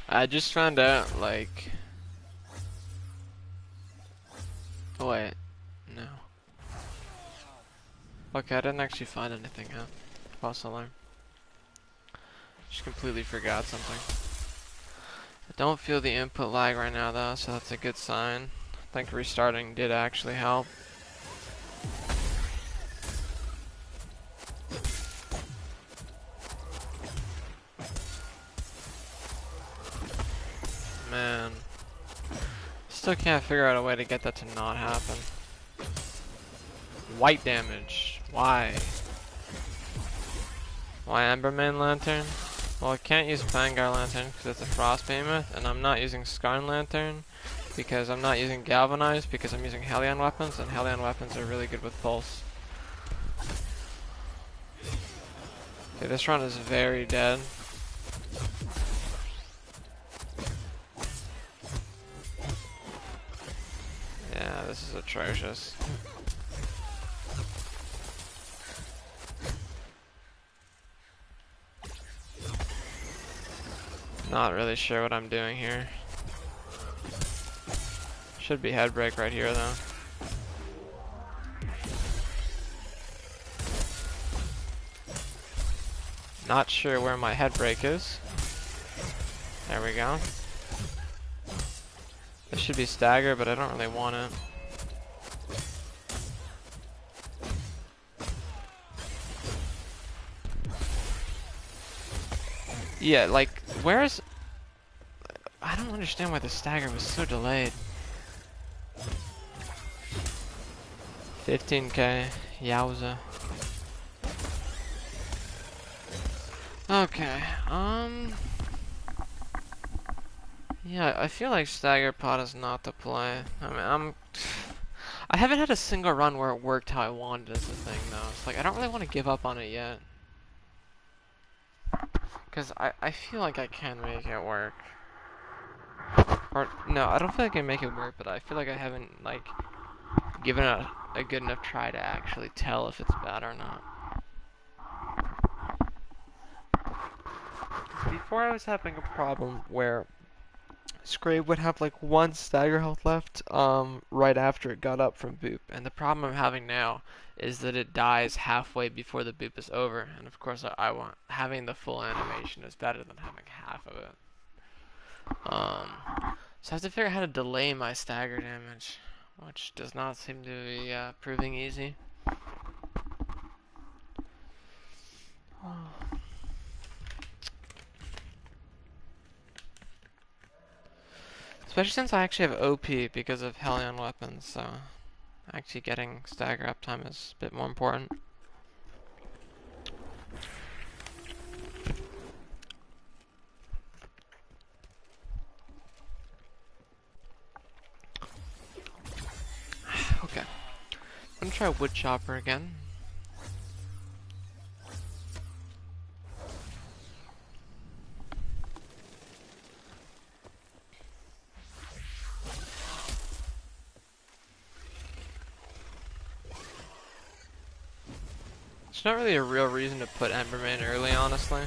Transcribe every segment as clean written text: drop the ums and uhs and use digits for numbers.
I just found out, like... Oh, wait. No. Okay, I didn't actually find anything yet. False alarm. Just completely forgot something. I don't feel the input lag right now, though, so that's a good sign. I think restarting did actually help. Man. Still can't figure out a way to get that to not happen. White damage. Why? Why Emberman Lantern? Well, I can't use Vanguard Lantern because it's a Frost Behemoth, and I'm not using Skarn Lantern because I'm not using Galvanize because I'm using Hellion weapons, and Hellion weapons are really good with Pulse. Okay, this run is very dead. Yeah, this is atrocious. Not really sure what I'm doing here. Should be head break right here though. Not sure where my head break is. There we go. This should be stagger, but I don't really want it. Yeah, like, where's... I don't understand why the stagger was so delayed. 15k, yowza. Okay, yeah, I feel like stagger pot is not the play. I mean, I haven't had a single run where it worked how I wanted as a thing, though. It's like, I don't really want to give up on it yet. Because I feel like I can make it work. Or, no, I don't feel like I can make it work, but I feel like I haven't, like, given it a good enough try to actually tell if it's bad or not. Before I was having a problem where Skraev would have like one stagger health left right after it got up from boop, and the problem I'm having now is that it dies halfway before the boop is over, and of course I want having the full animation is better than having half of it. So I have to figure out how to delay my stagger damage, which does not seem to be proving easy. Especially since I actually have OP because of Hellion weapons, so actually getting stagger uptime is a bit more important. Okay, I'm gonna try Wood Chopper again. There's not really a real reason to put Emberman early, honestly.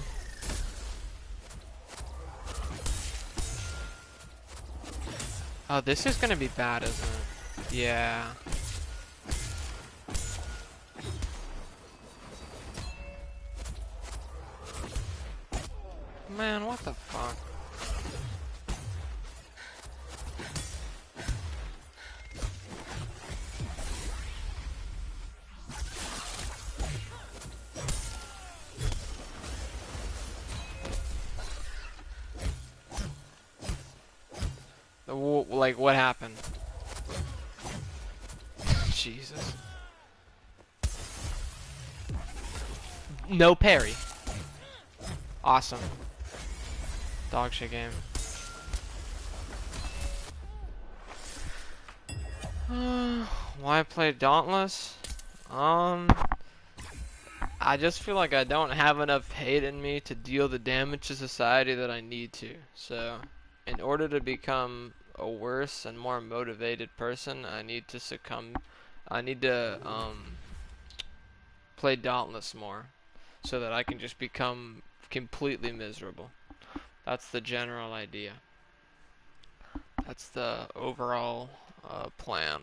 Oh, this is gonna be bad, isn't it? Yeah. Man, what the fuck? Like, what happened? Jesus. No parry. Awesome. Dog shit game. Why play Dauntless? I just feel like I don't have enough hate in me to deal the damage to society that I need to. So, in order to become a worse and more motivated person, I need to play Dauntless more, so that I can just become completely miserable. That's the general idea. That's the overall plan.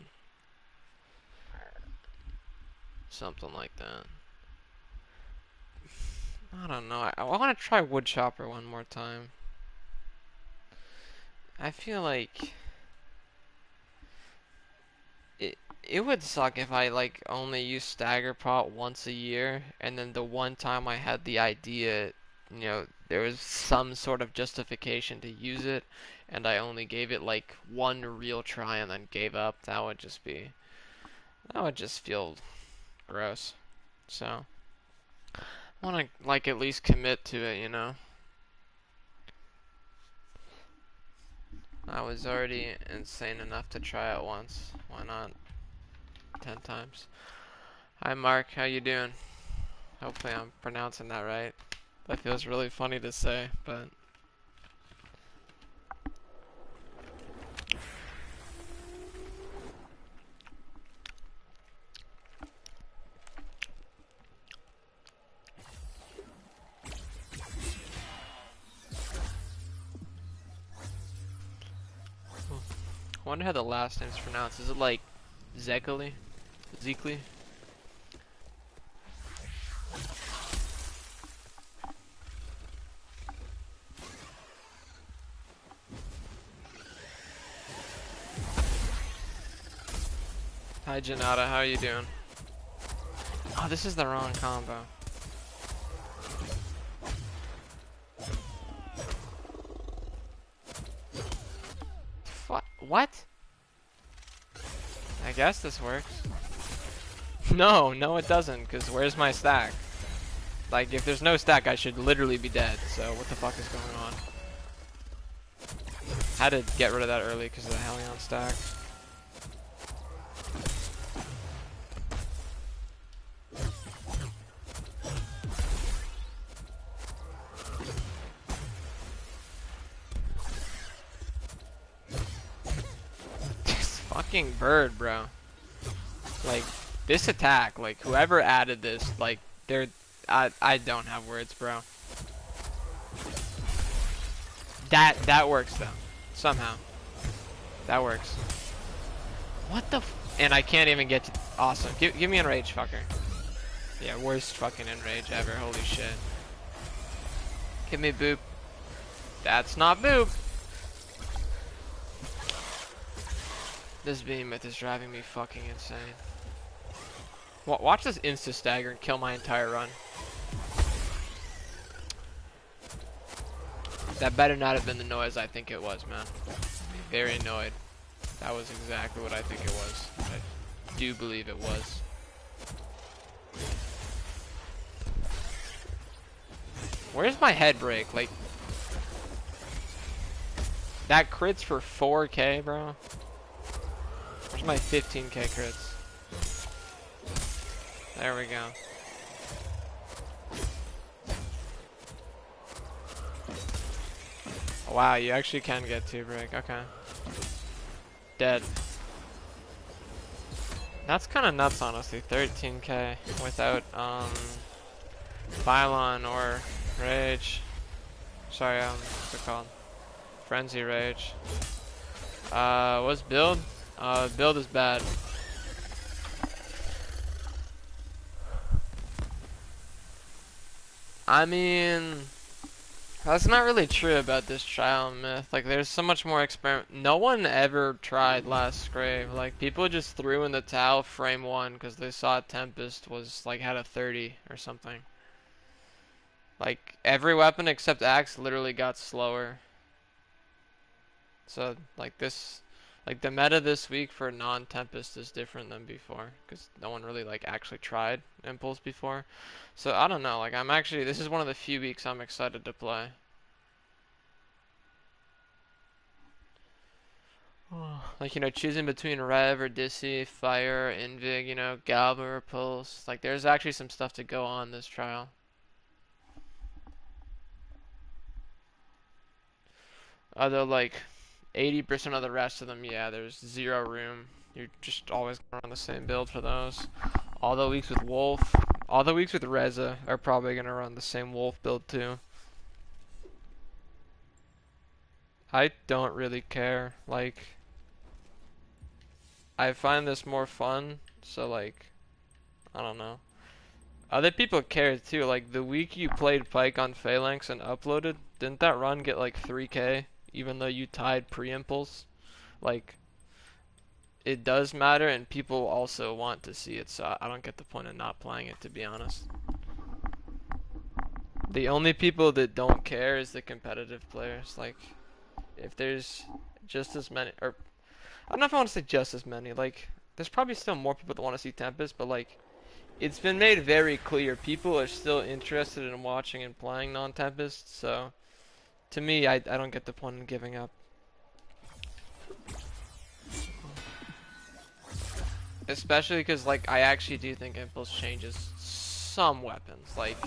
Something like that. I don't know. I want to try woodchopper one more time. I feel like it would suck if I like only used stagger pot once a year, and then the one time I had the idea, you know, there was some sort of justification to use it, and I only gave it like one real try and then gave up. That would just feel gross. So I want to like at least commit to it, you know. I was already insane enough to try it once. Why not 10 times? Hi Mark, how you doing? Hopefully I'm pronouncing that right. That feels really funny to say, but I wonder how the last name's pronounced. Is it like Zekeli? Zekeli? Hi Janata, how are you doing? Oh, this is the wrong combo. What? I guess this works. No, it doesn't, because where's my stack? Like, if there's no stack, I should literally be dead, so what the fuck is going on? Had to get rid of that early because of the Hellion stack. This fucking bird, bro. Like, this attack, like, whoever added this, like, I don't have words, bro. That works, though. Somehow. That works. What the f- And I can't even get to- Awesome. Give me enrage, fucker. Yeah, worst fucking enrage ever. Holy shit. Give me boop. That's not boop. This behemoth is driving me fucking insane. Watch this insta stagger and kill my entire run. That better not have been the noise I think it was, man. I'd be very annoyed. That was exactly what I think it was. I do believe it was. Where's my head break? Like, that crits for 4K, bro. Where's my 15K crits? There we go. Wow, you actually can get 2 break. Okay. Dead. That's kind of nuts, honestly. 13K without Phylon or Rage. Sorry, what's it called? Frenzy Rage. What's build? Build is bad. I mean, that's not really true about this trial myth. Like, there's so much more experiment. No one ever tried last Skraev. Like, people just threw in the towel frame 1 because they saw Tempest was like had a 30 or something. Like, every weapon except Axe literally got slower. So, like this, like the meta this week for non-Tempest is different than before because no one really like actually tried Impulse before. So I don't know. Like, this is one of the few weeks I'm excited to play. Like, you know, choosing between Rev or Dissy, Fire, Invig, you know, Galva or Pulse. Like, there's actually some stuff to go on this trial. Although, like, 80% of the rest of them, yeah, there's zero room. You're just always going to run the same build for those. All the weeks with Wolf, all the weeks with Reza are probably going to run the same Wolf build too. I don't really care. Like, I find this more fun, so like, I don't know. Other people care too. Like the week you played Pike on Phalanx and uploaded, didn't that run get like 3K even though you tied pre-impulse? Like it does matter and people also want to see it, so I don't get the point of not playing it, to be honest. The only people that don't care is the competitive players. Like if there's just as many, or I don't know if I want to say just as many, like there's probably still more people that want to see Tempest, but like it's been made very clear people are still interested in watching and playing non-Tempest, so to me, I don't get the point in giving up. Especially because, like, I actually do think Impulse changes some weapons. Like,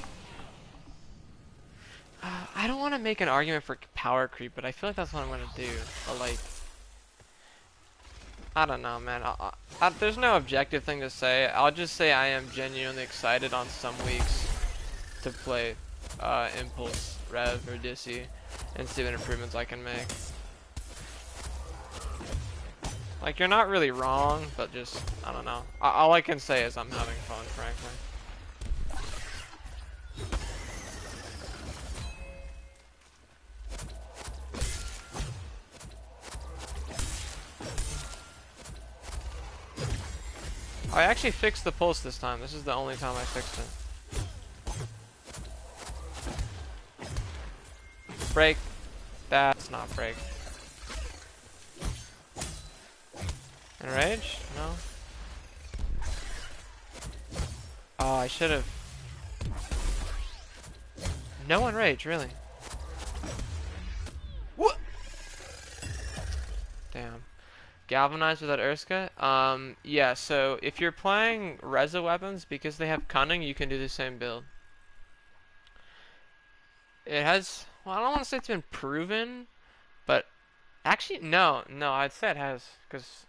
I don't want to make an argument for power creep, but I feel like that's what I'm going to do. But, like, I don't know, man. There's no objective thing to say. I'll just say I am genuinely excited on some weeks to play Impulse, Rev, or Dissy and see what improvements I can make. Like, you're not really wrong, but just, I don't know. All I can say is I'm having fun, frankly. I actually fixed the pulse this time. This is the only time I fixed it. Break. That's not break. Enrage? No. Oh, I should have. No enrage, really. What? Damn. Galvanize without Urska? Yeah, so if you're playing Reza weapons, because they have cunning, you can do the same build. It has, well, I don't want to say it's been proven, but actually, no, I'd say it has, because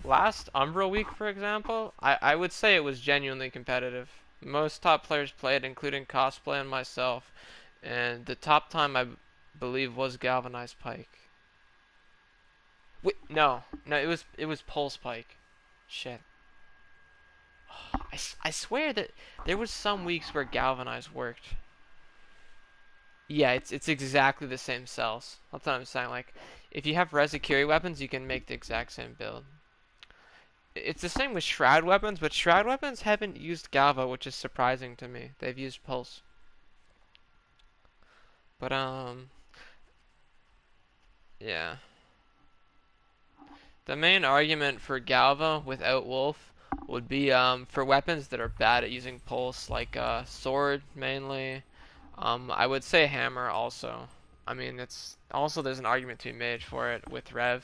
last Umbra week, for example, I would say it was genuinely competitive. Most top players played, including Cosplay and myself, and the top time, I believe, was Galvanized Pike. Wait, no, it was Pulse Pike. Shit. I swear that there was some weeks where Galvanized worked. Yeah, it's exactly the same cells. That's what I'm saying. Like, if you have Rezakiri weapons, you can make the exact same build. It's the same with Shroud weapons, but Shroud weapons haven't used Galva, which is surprising to me. They've used Pulse. But, yeah. The main argument for Galva without Wolf would be for weapons that are bad at using Pulse, like Sword mainly. I would say Hammer also. I mean, it's also there's an argument to be made for it with Rev.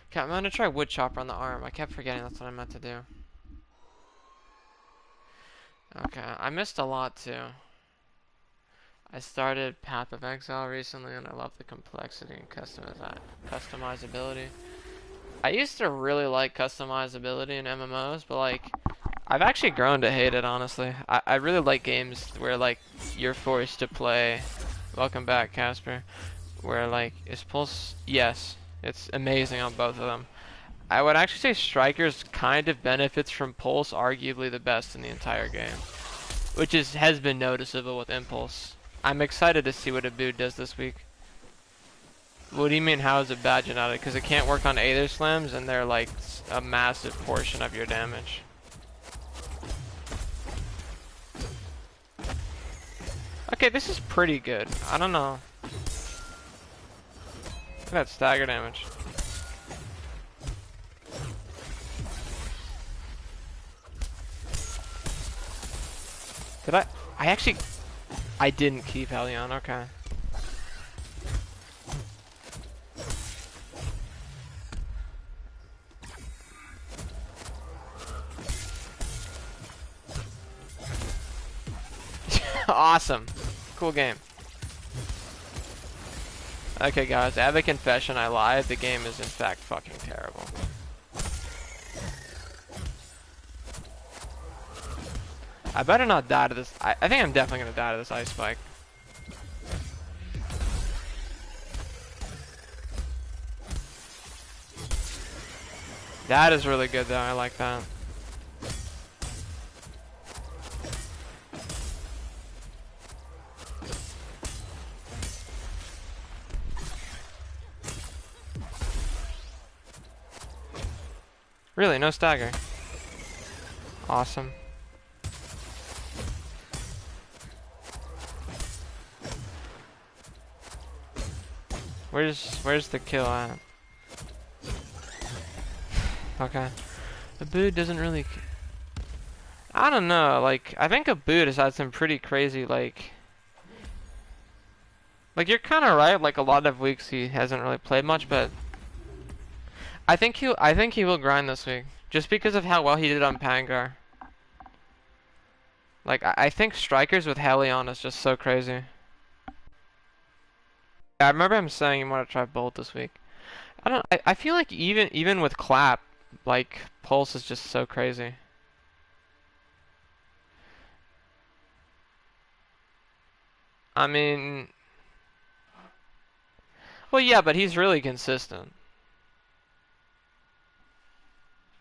Okay, I'm gonna try Wood Chopper on the arm. I kept forgetting that's what I meant to do. Okay, I missed a lot too. I started Path of Exile recently, and I love the complexity and customizability. I used to really like customizability in MMOs, but like, I've actually grown to hate it, honestly. I really like games where like you're forced to play. Welcome back, Casper. Where like is Pulse? Yes, it's amazing on both of them. I would actually say Strikers kind of benefits from Pulse, arguably the best in the entire game, which has been noticeable with Impulse. I'm excited to see what Abu does this week. What do you mean, how is it bad genetic? Because it can't work on Aether Slams, and they're like a massive portion of your damage. Okay, this is pretty good. I don't know. Look at that stagger damage. Did I actually... I didn't keep Helion, okay. Awesome. Cool game. Okay guys, I have a confession, I lied. The game is in fact fucking terrible. I better not die to this. I think I'm definitely gonna die to this ice spike. That is really good though, I like that. Really, no stagger. Awesome. Where's the kill at? Okay. The boot doesn't really... I don't know, like, I think a boot has had some pretty crazy, like, you're kind of right, like, a lot of weeks he hasn't really played much, but I think he will grind this week, just because of how well he did on Pangar. Like, I think strikers with Helion is just so crazy. I remember him saying he wanted to try Bolt this week. I feel like even with Clap, like, Pulse is just so crazy. I mean... Well, yeah, but he's really consistent.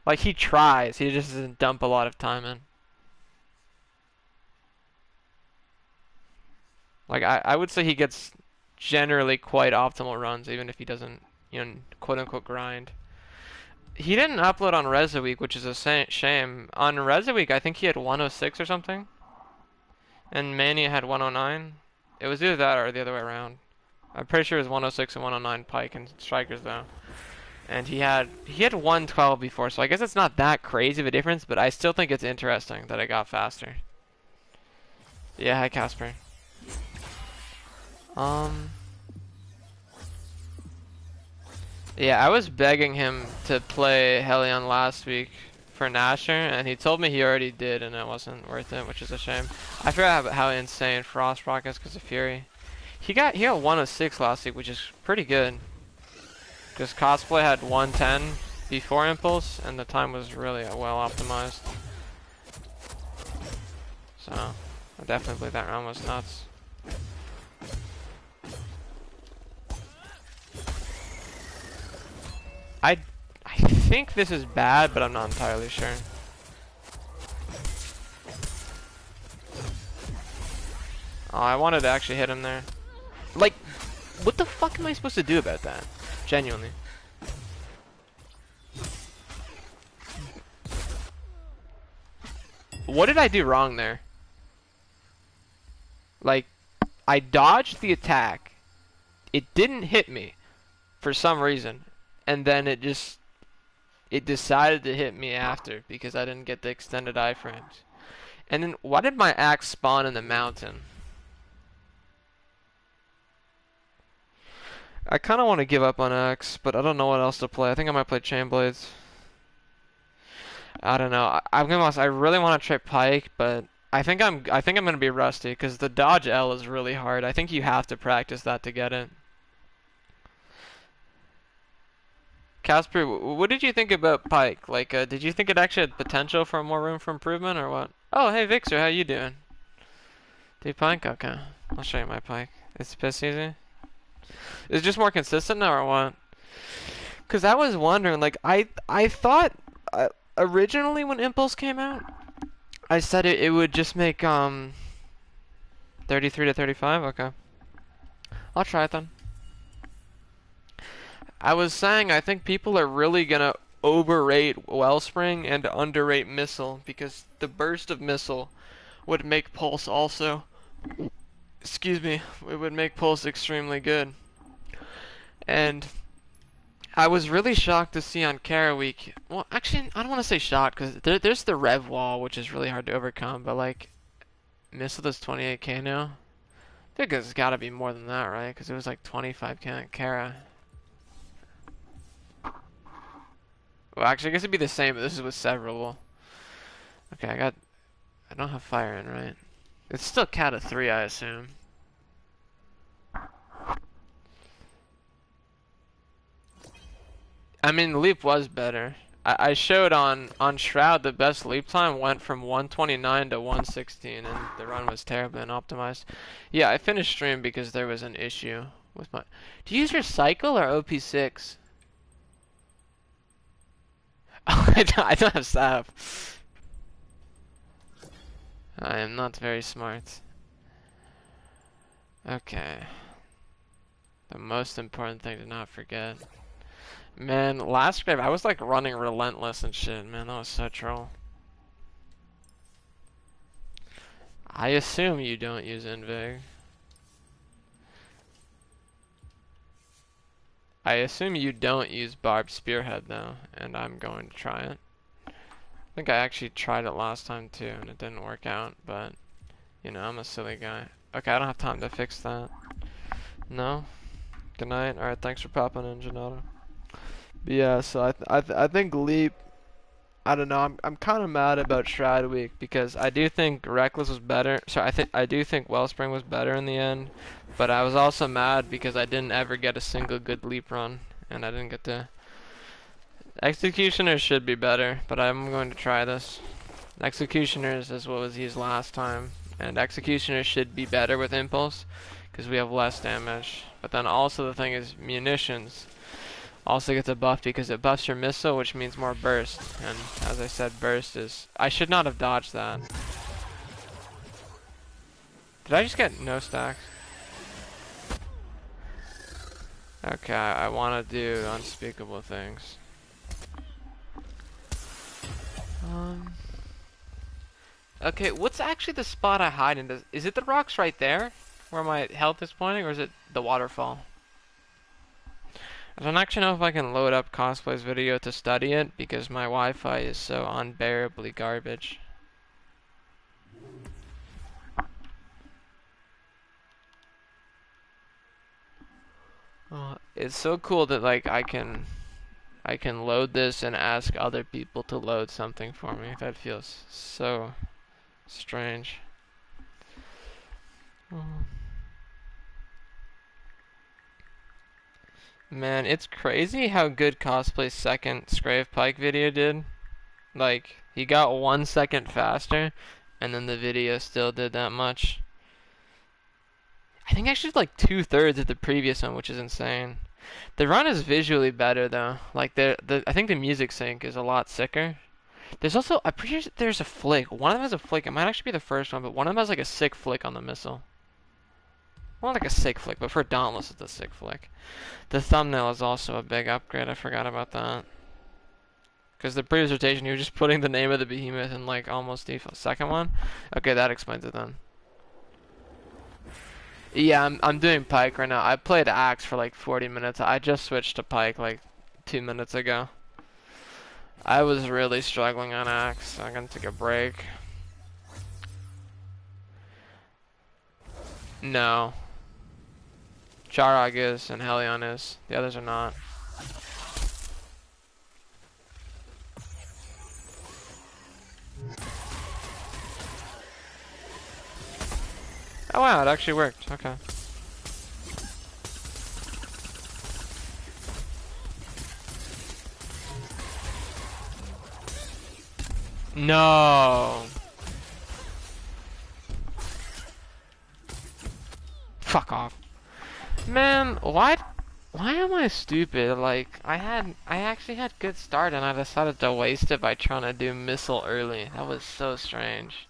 Like, he tries, he just doesn't dump a lot of time in. Like, I would say he gets generally quite optimal runs, even if he doesn't, you know, quote-unquote grind. He didn't upload on Reza Week, which is a shame. On Reza Week, I think he had 106 or something. And Mania had 109. It was either that or the other way around. I'm pretty sure it was 106 and 109 Pike and Strikers, though. And he had 112 before, so I guess it's not that crazy of a difference, but I still think it's interesting that it got faster. Yeah, hi Casper. Yeah, I was begging him to play Helion last week for Nasher, and he told me he already did, and it wasn't worth it, which is a shame. I forgot how insane Frostbrock is because of Fury. He got 106 last week, which is pretty good. Because Cosplay had 110 before Impulse, and the time was really well optimized. So, I definitely believe that round was nuts. I think this is bad, but I'm not entirely sure. Oh, I wanted to actually hit him there. Like, what the fuck am I supposed to do about that? Genuinely. What did I do wrong there? Like, I dodged the attack. It didn't hit me for some reason. And then it decided to hit me after because I didn't get the extended iframes. And then why did my axe spawn in the mountain? I kind of want to give up on axe, but I don't know what else to play. I think I might play Chainblades. I don't know. I'm gonna be honest, I really want to try Pike, but I think I'm gonna be rusty because the dodge L is really hard. I think you have to practice that to get it. Casper, what did you think about Pike? Like, did you think it actually had potential for more room for improvement, or what? Oh, hey Vixer, how you doing? Do Pike? Okay, I'll show you my Pike. It's piss easy. Is it just more consistent now, or what? Cause I was wondering, like, I thought originally when Impulse came out, I said it would just make 33 to 35. Okay, I'll try it then. I was saying I think people are really gonna overrate Wellspring and underrate Missile because the burst of Missile would make Pulse also. Excuse me, it would make Pulse extremely good. And I was really shocked to see on Kara Week. Well, actually, I don't want to say shocked because there's the Rev wall, which is really hard to overcome. But like, Missile does 28k now. I think it's got to be more than that, right? Because it was like 25k on Kara. Well, actually, I guess it'd be the same, but this is with several. Okay, I don't have fire in, right? It's still Cat of 3, I assume. I mean, the leap was better. I showed on Shroud the best leap time went from 129 to 116, and the run was terribly unoptimized. Yeah, I finished stream because there was an issue with my... Do you use your cycle or OP6? I don't have staff. I am not very smart. Okay. The most important thing to not forget. Man, last grave I was like running relentless and shit, man, that was so troll. I assume you don't use Invig. I assume you don't use Barbed Spearhead though, and I'm going to try it. I think I actually tried it last time too, and it didn't work out, but, you know, I'm a silly guy. Okay, I don't have time to fix that. No? Good night. Alright, thanks for popping in, Janata. But yeah, so I think Leap, I don't know, I'm kind of mad about Shroud Week because I do think Reckless was better. So I do think Wellspring was better in the end, but I was also mad because I didn't ever get a single good Leap run, and I didn't get to. Executioners should be better, but I'm going to try this. Executioners is what was used last time, and Executioners should be better with Impulse because we have less damage. But then also the thing is Munitions also gets a buff because it buffs your missile, which means more burst. And as I said, burst is... I should not have dodged that. Did I just get no stacks? Okay, I want to do unspeakable things. Okay, what's actually the spot I hide in? Is it the rocks right there, where my health is pointing, or is it the waterfall? I don't actually know if I can load up Cosplay's video to study it, because my Wi-Fi is so unbearably garbage. It's so cool that like I can load this and ask other people to load something for me. That feels so strange. Man, it's crazy how good Cosplay's second Skraev Pike video did. Like, he got 1 second faster, and then the video still did that much. I think actually like 2/3 of the previous one, which is insane. The run is visually better though. Like I think the music sync is a lot sicker. There's also, I'm pretty sure there's a flick. One of them has a flick. It might actually be the first one, but one of them has like a sick flick on the missile. Well, not like a sick flick, but for Dauntless it's a sick flick. The thumbnail is also a big upgrade. I forgot about that. Because the previous rotation, you were just putting the name of the behemoth in like almost default. Second one? Okay, that explains it then. Yeah, I'm doing Pike right now. I played Axe for like 40 minutes. I just switched to Pike like 2 minutes ago. I was really struggling on Axe, so I'm gonna take a break. No. Charog is and Helion is. The others are not. Oh wow, it actually worked. Okay. No. Fuck off. Man, why am I stupid? Like, I actually had good start and I decided to waste it by trying to do missile early. That was so strange.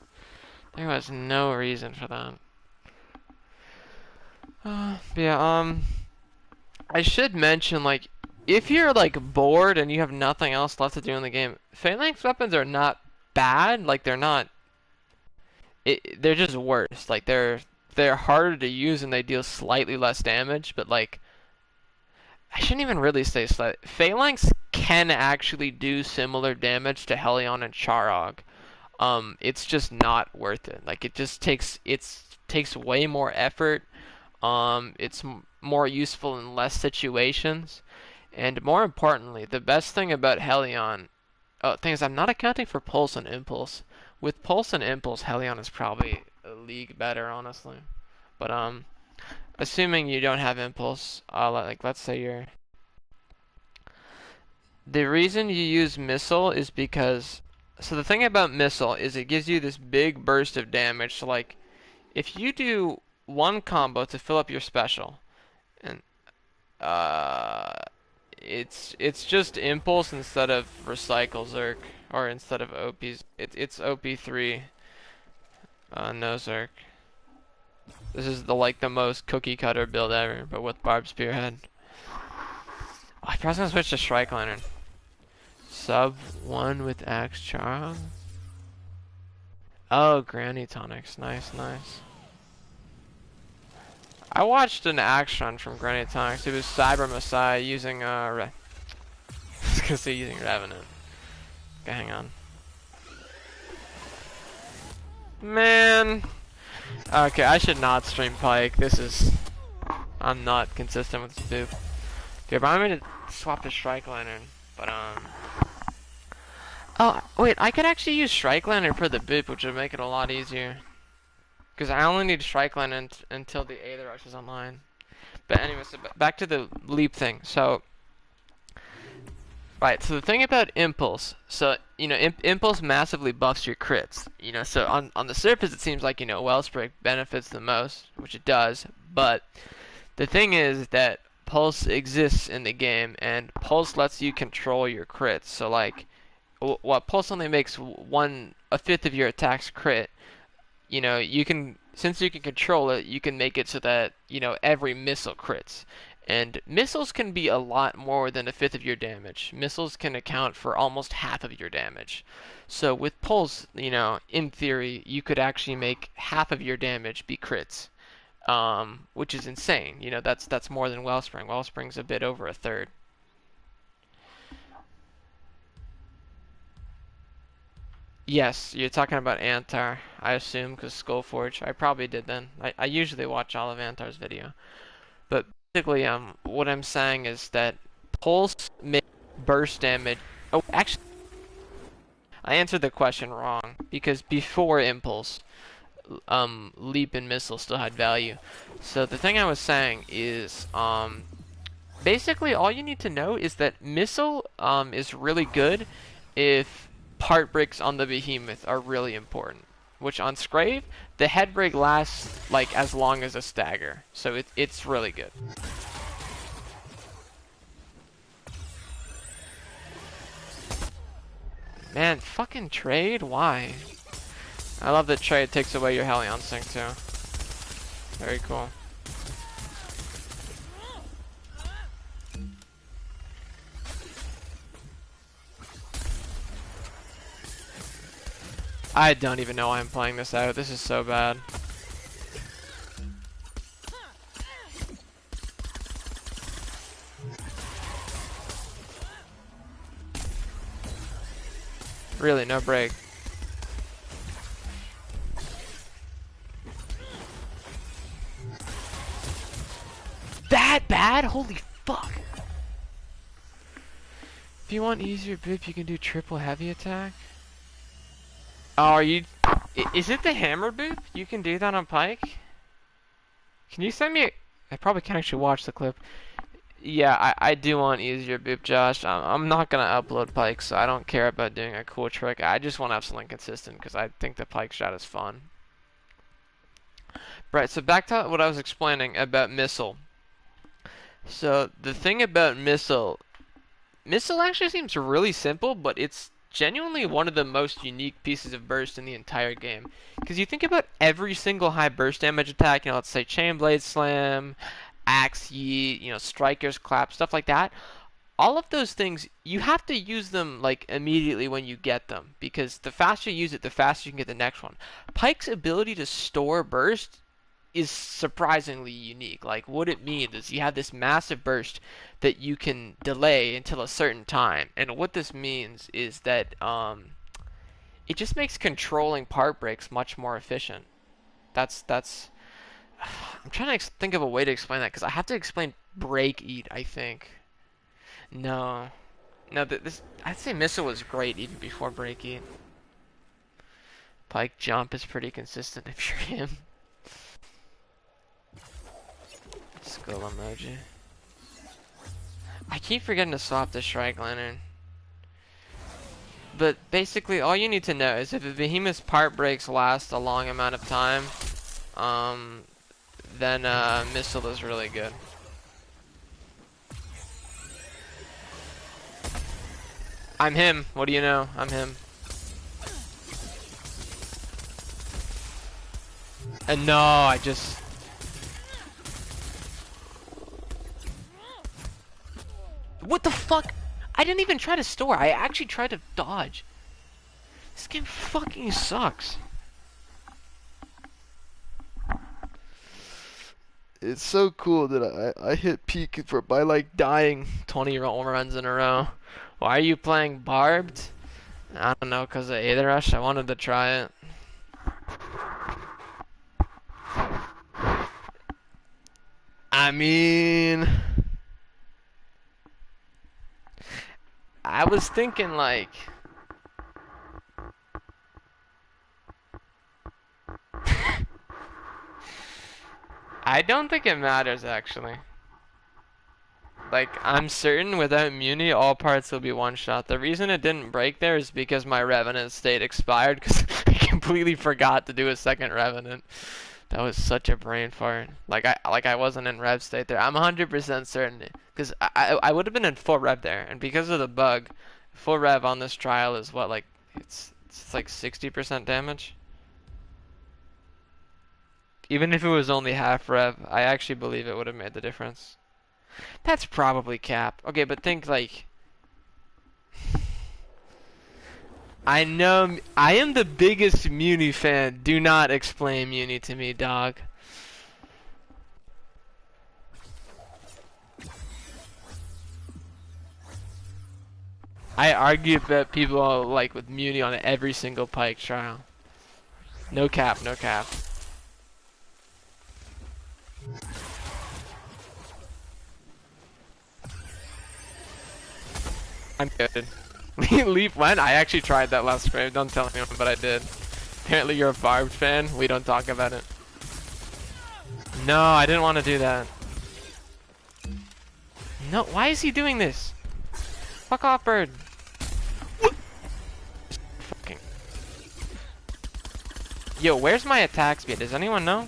There was no reason for that. Yeah, I should mention, like, if you're, like, bored and you have nothing else left to do in the game, Phalanx weapons are not bad. Like, they're not... they're just worse. Like, they're harder to use and they deal slightly less damage, but, like... I shouldn't even really say slightly. Phalanx can actually do similar damage to Helion and Charog. It's just not worth it. Like, it just takes way more effort. It's more useful in less situations, and more importantly, the best thing about Helion, thing is I'm not accounting for Pulse and Impulse. With Pulse and Impulse, Helion is probably a league better, honestly. But assuming you don't have Impulse, like let's say you're. The reason you use Missile is because, so the thing about Missile is it gives you this big burst of damage. So like, if you do one combo to fill up your special, and it's just impulse instead of recycle Zerk, or instead of OP's. It's OP3, no Zerk. This is the most cookie cutter build ever, but with Barb Spearhead. Oh, I probably gonna switch to Strike Lantern. Sub 1 with Axe Charm. Oh, Granny Tonics. Nice, nice. I watched an axe run from Granny Tonics. It was Cyber Messiah using I was gonna say using Revenant. Okay, hang on. Man. Okay, I should not stream Pike. I'm not consistent with this boop. Okay, but I'm gonna swap to Strike Lantern. But oh wait, I could actually use Strike Lantern for the boop, which would make it a lot easier. Because I only need Strike Lantern until the Aether Rush is online. But anyway, so back to the leap thing. So, right, so the thing about Impulse, so, you know, Impulse massively buffs your crits. You know, so on the surface it seems like, you know, Wellspring benefits the most, which it does. But the thing is that Pulse exists in the game, and Pulse lets you control your crits. So, like, what Pulse only makes a fifth of your attacks crit. You know, since you can control it, you can make it so that, you know, every missile crits. And missiles can be a lot more than a fifth of your damage. Missiles can account for almost half of your damage. So with Pulse, you know, in theory, you could actually make half of your damage be crits. Which is insane. You know, that's more than Wellspring. Wellspring's a bit over a third. Yes, you're talking about Antar, I assume, because Skullforge. I probably did then. I usually watch all of Antar's video. But basically, what I'm saying is that Pulse makes burst damage. Oh, actually, I answered the question wrong, because before Impulse, Leap and Missile still had value. So the thing I was saying is, basically all you need to know is that Missile, is really good if part breaks on the Behemoth are really important. Which on Skraev, the head break lasts like as long as a stagger, so it's really good. Man, fucking trade? Why? I love that trade takes away your Helion Sync too. Very cool. I don't even know why I'm playing this out. This is so bad. Really, no break. That bad? Holy fuck. If you want easier boop, you can do triple heavy attack. Oh, are you... Is it the hammer boop? You can do that on Pike? Can you send me... I probably can't actually watch the clip. Yeah, I do want easier boop, Josh. I'm not gonna upload Pike, so I don't care about doing a cool trick. I just want to have something consistent, because I think the Pike shot is fun. Right, so back to what I was explaining about Missile. So, the thing about Missile actually seems really simple, but it's genuinely one of the most unique pieces of burst in the entire game. Because you think about every single high burst damage attack, you know, let's say Chainblade Slam, Axe Yeet, you know, Striker's Clap, stuff like that. All of those things, you have to use them, like, immediately when you get them. Because the faster you use it, the faster you can get the next one. Pike's ability to store burst is surprisingly unique. Like, what it means is you have this massive burst that you can delay until a certain time. And what this means is that it just makes controlling part breaks much more efficient. That's I'm trying to think of a way to explain that, because I have to explain break eat, I think. No, I'd say Missile was great even before break eat. Pike jump is pretty consistent if you're him. Skull emoji. I keep forgetting to swap the Strike Lantern. But basically, all you need to know is if a Behemoth's part breaks last a long amount of time, then Missile is really good. I'm him. What do you know? I'm him. And no, I just... What the fuck? I didn't even try to store. I actually tried to dodge. This game fucking sucks. It's so cool that I hit peak by like dying 20 runs in a row. Why are you playing barbed? I don't know, cause of Aether Rush. I wanted to try it. I mean, I was thinking like, I don't think it matters actually. Like, I'm certain without Muni, all parts will be one shot. The reason it didn't break there is because my Revenant state expired because I completely forgot to do a second Revenant. That was such a brain fart. Like I wasn't in rev state there. I'm 100% certain because I would have been in full rev there, and because of the bug, full rev on this trial is what, like it's like 60% damage. Even if it was only half rev, I actually believe it would have made the difference. That's probably cap. Okay, but think like, I know I am the biggest Muni fan. Do not explain Muni to me, dog. I argue that people like with Muni on every single Pike trial. No cap, no cap. I'm good. Leap went? I actually tried that last Skraev. Don't tell anyone, but I did. Apparently you're a barbed fan. We don't talk about it. No, I didn't want to do that. No, why is he doing this? Fuck off, bird. Fucking. Yo, where's my attack speed? Does anyone know?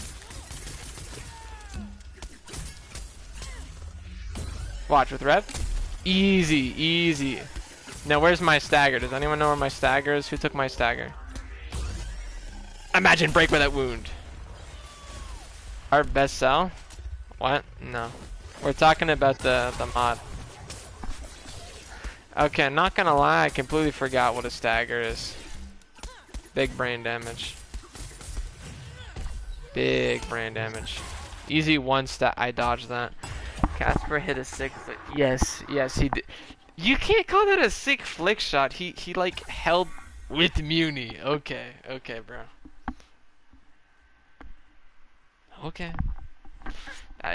Watch with rev. Easy, easy. Now where's my stagger? Does anyone know where my stagger is? Who took my stagger? Imagine break without wound. Our best sell? What? No. We're talking about the mod. Okay, not gonna lie, I completely forgot what a stagger is. Big brain damage. Big brain damage. Easy one stat. I dodged that. Casper hit a sick flick. Yes, yes, he did. You can't call that a sick flick shot. He like held with Muni. Okay, okay, bro. Okay.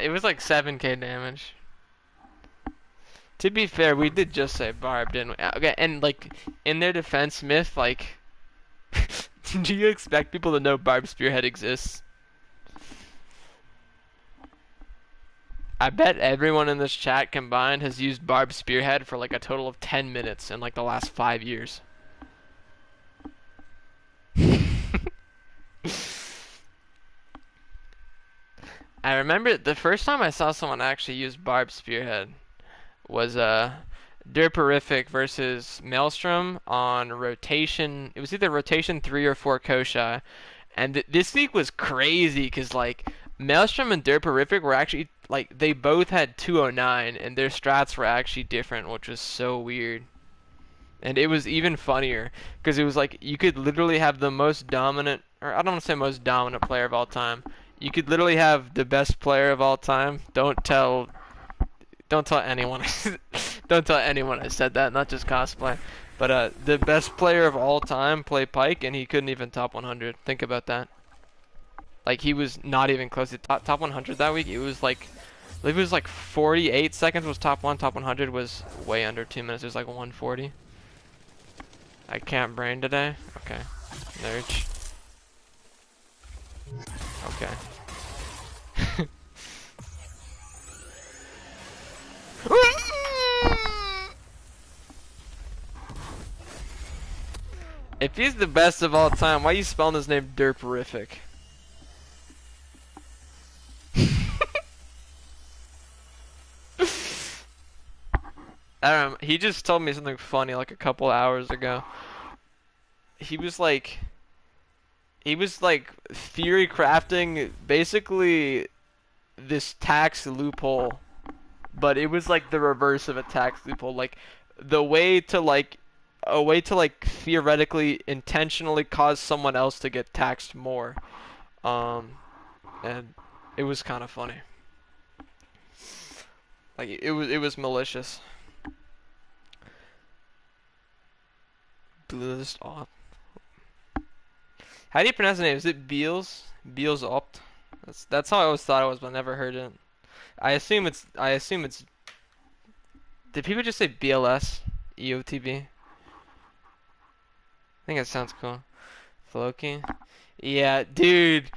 It was like 7k damage. To be fair, we did just say barb, didn't we? Okay, and like in their defense, Myth, like, do you expect people to know Barb Spearhead exists? I bet everyone in this chat combined has used Barb Spearhead for like a total of 10 minutes in like the last 5 years. I remember the first time I saw someone actually use Barb Spearhead was Derperific versus Maelstrom on rotation. It was either rotation 3 or 4 Koshai. And this week was crazy because like Maelstrom and Derperific were actually like they both had 209 and their strats were actually different, which was so weird. And it was even funnier because it was like you could literally have the most dominant, or I don't want to say most dominant player of all time. You could literally have the best player of all time. Don't tell anyone. Don't tell anyone I said that. Not just cosplay, but the best player of all time play Pike, and he couldn't even top 100. Think about that. Like he was not even close to top 100 that week. It was like, I believe it was like 48 seconds was top 1. Top 100 was way under 2 minutes. It was like 140. I can't brain today. Okay, nerds. Okay. If he's the best of all time, why are you spelling his name Derperific? I don't know, he just told me something funny like a couple hours ago. He was like, theory crafting basically this tax loophole, but it was like the reverse of a tax loophole. Like the way to like a way to like theoretically intentionally cause someone else to get taxed more. Um, and it was kind of funny. Like it was malicious. Bluest opt. How do you pronounce the name? Is it Beals? Beals opt. That's how I always thought it was, but I never heard it. I assume it's. Did people just say BLS? EOTB? I think it sounds cool. Floki? Yeah, dude.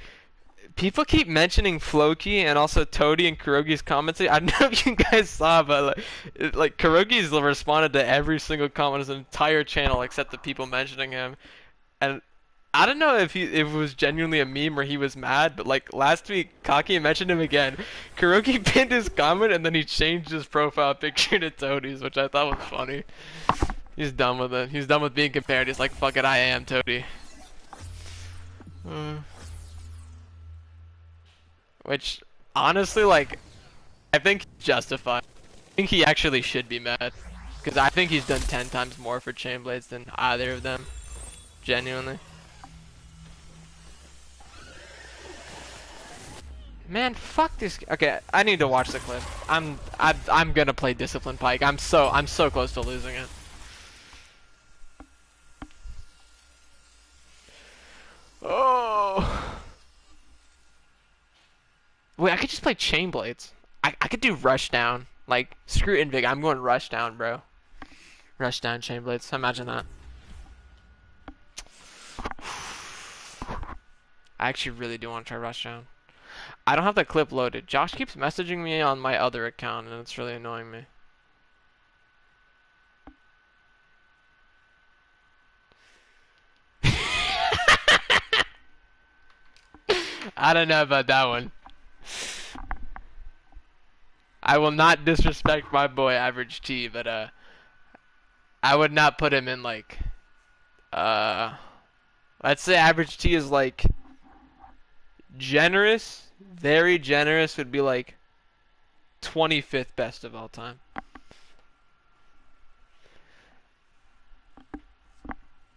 People keep mentioning Floki and also Toady and Kurogi's comments. I don't know if you guys saw, but like Kurogi's responded to every single comment on his entire channel except the people mentioning him. And I don't know if it was genuinely a meme or he was mad, but like last week, Kaki mentioned him again. Kurogi pinned his comment and then he changed his profile picture to Toadie's, which I thought was funny. He's done with it. He's done with being compared. He's like, fuck it, I am Toadie. Which, honestly, like, I think he's justified. I think he actually should be mad. Because I think he's done 10 times more for Chainblades than either of them. Genuinely. Man, fuck this. Okay, I need to watch the clip. I'm gonna play Discipline Pike. I'm so close to losing it. Oh. Wait, I could just play Chainblades. I could do Rushdown. Like, screw Invig. I'm going Rushdown, bro. Rushdown Chainblades. Imagine that. I actually really do want to try Rushdown. I don't have the clip loaded. Josh keeps messaging me on my other account, and it's really annoying me. I don't know about that one. I will not disrespect my boy Average T, but I would not put him in like let's say Average T is like generous, very generous would be like 25th best of all time.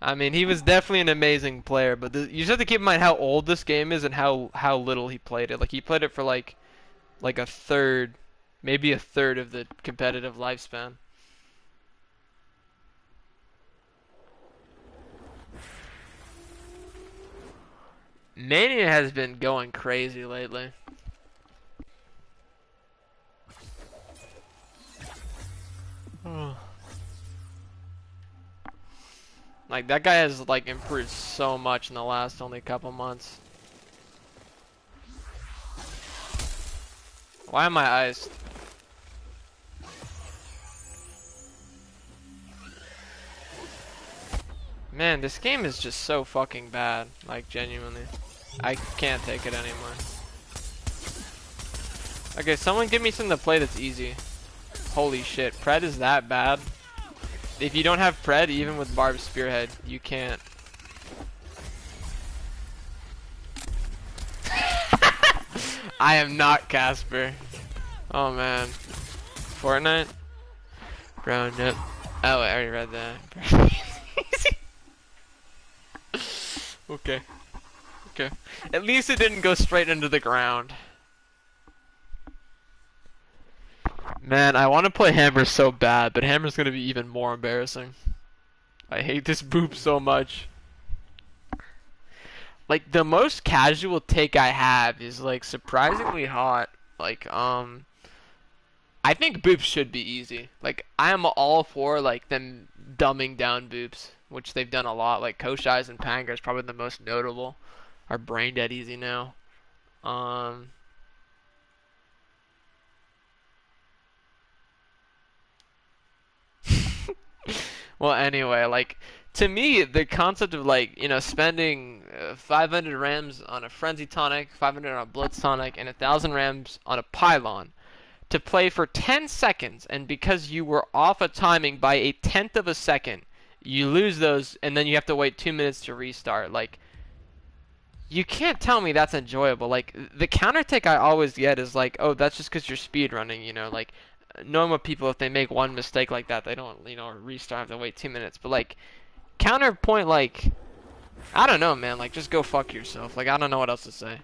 I mean, he was definitely an amazing player, but you just have to keep in mind how old this game is and how little he played it. Like he played it for like a third, maybe a third of the competitive lifespan. Mania has been going crazy lately. Like that guy has like improved so much in the last only couple months. Why am I iced? Man, this game is just so fucking bad. Like genuinely. I can't take it anymore. Okay, someone give me something to play that's easy. Holy shit, Pred is that bad? If you don't have Pred, even with Barb's Spearhead, you can't. I am not Casper. Oh man. Fortnite? Bro, nope. Oh, I already read that. Okay. Okay. At least it didn't go straight into the ground. Man, I want to play Hammer so bad, but Hammer's gonna be even more embarrassing. I hate this boop so much. Like, the most casual take I have is, like, surprisingly hot. Like, I think boops should be easy. Like, I am all for, like, them dumbing down boops, which they've done a lot. Like, Koshai's and Panga is probably the most notable. Are brain dead easy now. Well, anyway, like, to me, the concept of, like, you know, spending 500 rams on a Frenzy Tonic, 500 on a Blitz Tonic, and 1,000 rams on a Pylon to play for 10 seconds, and because you were off a timing by a tenth of a second, you lose those, and then you have to wait 2 minutes to restart. Like, you can't tell me that's enjoyable. Like, the counter take I always get is like, oh, that's just because you're speedrunning, you know, like, normal people, if they make one mistake like that, they don't, you know, restart, have to wait 2 minutes. But, like, counterpoint, like, I don't know, man, like, just go fuck yourself. Like, I don't know what else to say.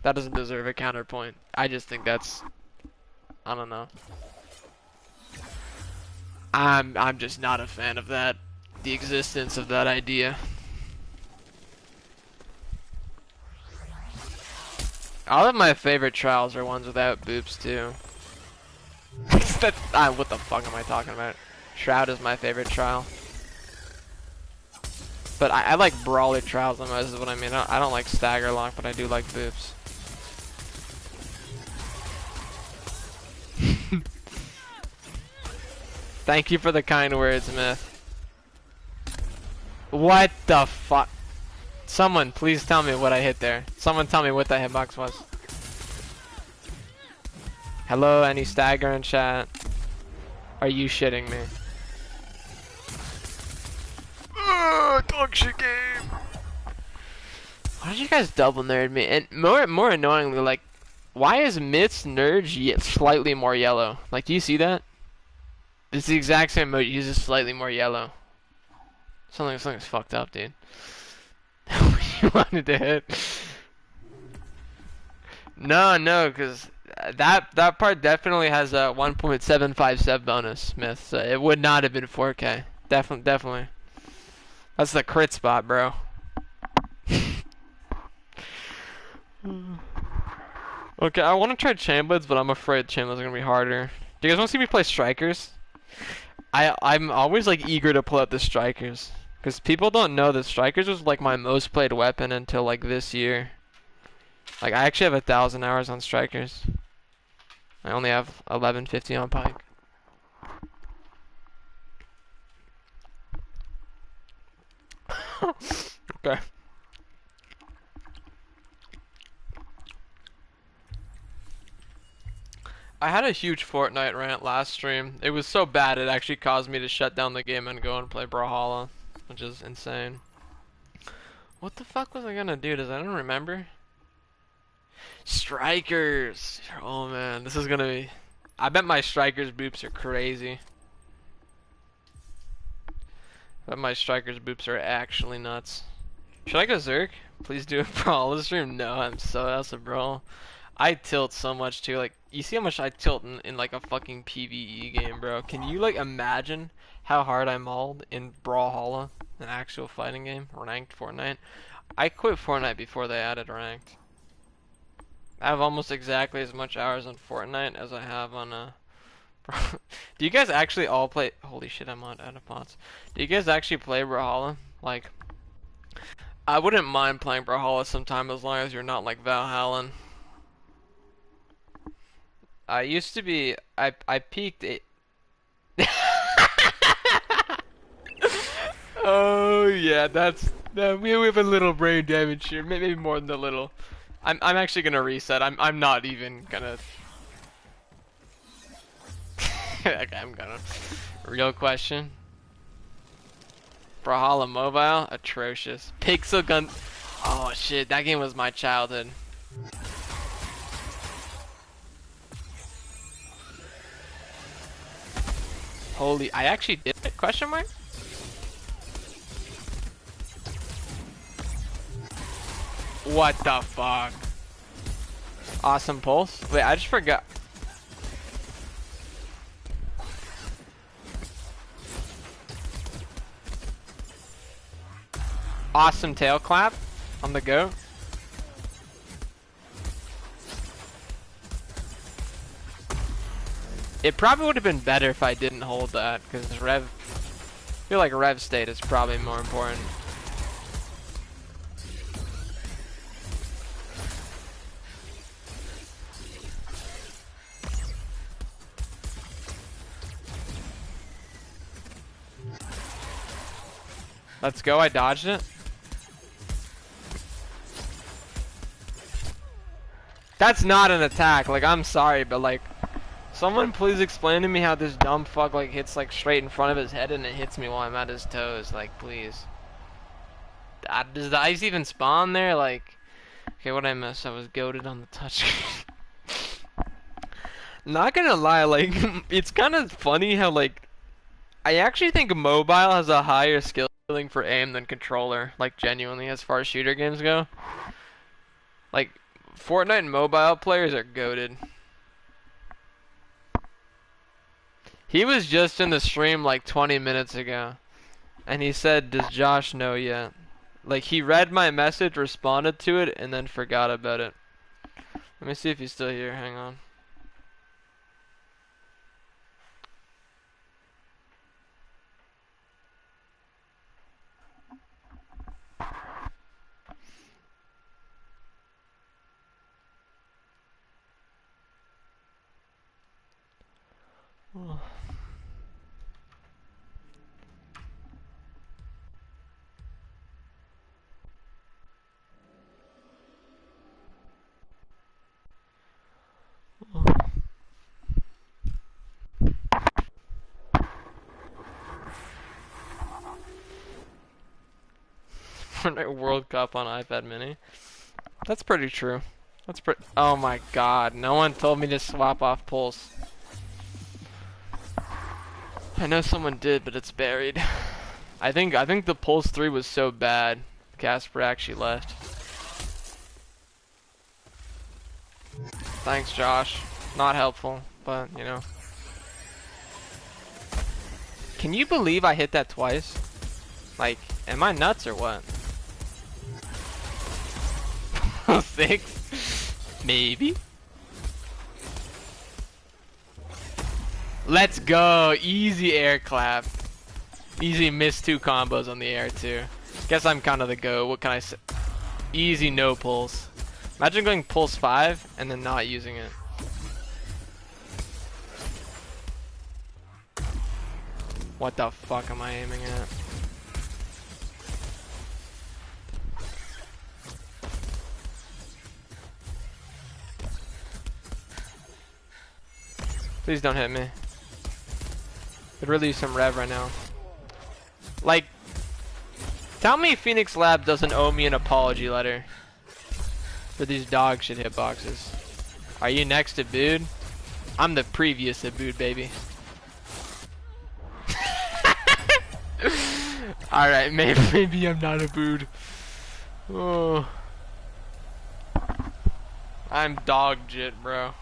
That doesn't deserve a counterpoint. I just think that's, I don't know. I'm just not a fan of that, the existence of that idea. All of my favorite trials are ones without boops too. What the fuck am I talking about? Shroud is my favorite trial. But I like brawler trials the most is what I mean. I don't like stagger lock, but I do like boops. Thank you for the kind words, Myth. What the fuck? Someone, please tell me what I hit there. Someone tell me what that hitbox was. Hello, any stagger in chat? Are you shitting me? Dog shit game. Why did you guys double nerd me? And more annoyingly, like, why is Myth's nerd slightly more yellow? Like, do you see that? It's the exact same emoji, he's just slightly more yellow. Something's fucked up, dude. You wanted to hit? No, because that part definitely has a 1.75 sub bonus, Myth. So it would not have been 4K. Definitely. That's the crit spot, bro. Okay, I want to try Chamblades, but I'm afraid Chamblades are gonna be harder. Do you guys want to see me play Strikers? I'm always like eager to pull out the Strikers, because people don't know that Strikers was like my most played weapon until like this year. Like, I actually have 1,000 hours on Strikers. I only have 1150 on Pike. Okay. I had a huge Fortnite rant last stream. It was so bad it actually caused me to shut down the game and go and play Brawlhalla, which is insane. What the fuck was I gonna do? Does anyone remember? Strikers! Oh man, this is gonna be... I bet my Strikers boops are crazy. I bet my Strikers boops are actually nuts. Should I go Zerk? Please do a Brawlhalla stream? No, I'm so out of Brawl. I tilt so much too, like, you see how much I tilt in like a fucking PvE game, bro. Can you like imagine how hard I mauled in Brawlhalla, an actual fighting game, ranked Fortnite? I quit Fortnite before they added ranked. I have almost exactly as much hours on Fortnite as I have on Do you guys actually all play? Holy shit, I'm out of pots. Do you guys actually play Brawlhalla? Like, I wouldn't mind playing Brawlhalla sometime as long as you're not like Valhallan. I used to be. I peaked it. Oh yeah, we have a little brain damage here. Maybe more than a little. I'm actually gonna reset. I'm not even gonna. Okay, I'm gonna. Real question. Brawlhalla Mobile, atrocious. Pixel Gun. Oh shit, that game was my childhood. Holy, I actually did it? Question mark? What the fuck? Awesome pulse. Wait, I just forgot. Awesome tail clap on the go. It probably would have been better if I didn't hold that, because I feel like rev state is probably more important. Let's go, I dodged it. That's not an attack, like, I'm sorry, but like, Someone please explain to me how this dumb fuck like hits like straight in front of his head and it hits me while I'm at his toes. Like, please. Does the ice even spawn there? Like, okay, what I missed? I was goated on the touch. Not gonna lie, like, it's kind of funny how like I actually think mobile has a higher skill ceiling for aim than controller. Like, genuinely, as far as shooter games go. Like, Fortnite mobile players are goated. He was just in the stream like 20 minutes ago, and he said, "Does Josh know yet?" Like, he read my message, responded to it, and then forgot about it. Let me see if he's still here. Hang on. Oh. Fortnite World Cup on iPad Mini. That's pretty true. That's pretty. Oh my God! No one told me to swap off Pulse. I know someone did, but it's buried. I think the Pulse 3 was so bad, Casper actually left. Thanks, Josh. Not helpful, but you know. Can you believe I hit that twice? Like, am I nuts or what? 6? Maybe? Let's go! Easy air clap. Easy miss 2 combos on the air too. Guess I'm kind of the GOAT. What can I say? Easy no pulse. Imagine going pulse 5 and then not using it. What the fuck am I aiming at? Please don't hit me. Could really use some rev right now. Like, tell me Phoenix Lab doesn't owe me an apology letter for these dog shit hitboxes. Are you next to Bood? I'm the previous to Bood, baby. Alright, maybe I'm not a Bood. Oh. I'm dog shit, bro.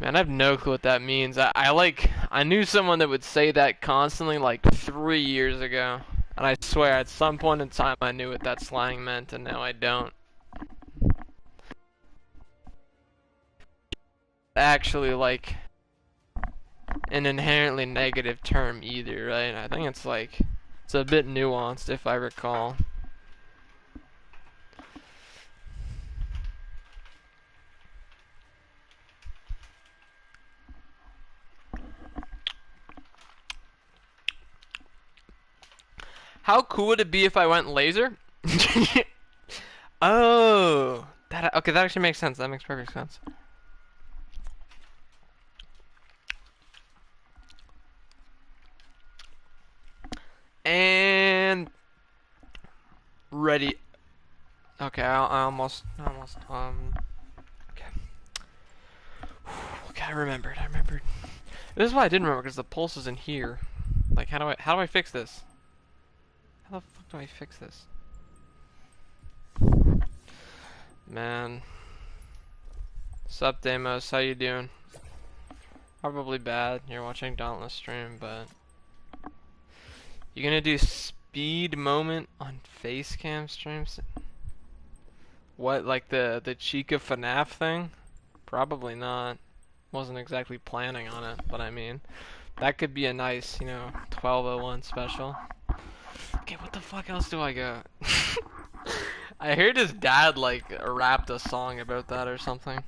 Man, I have no clue what that means. I knew someone that would say that constantly like 3 years ago. And I swear at some point in time I knew what that slang meant and now I don't. Actually like an inherently negative term either, right? I think it's like, it's a bit nuanced if I recall. How cool would it be if I went laser? Oh, okay, that actually makes sense. That makes perfect sense. And ready. Okay, I almost okay. Okay, I remembered. This is why I didn't remember, because the pulse is in here. Like, how do I fix this? How the fuck do I fix this? Man. Sup, Demos? How you doing? Probably bad. You're watching Dauntless stream, but you gonna do speed moment on face cam streams? What, like the Chica FNAF thing? Probably not. Wasn't exactly planning on it, but I mean, that could be a nice, you know, 1201 special. Okay, what the fuck else do I got? I heard his dad like rapped a song about that or something,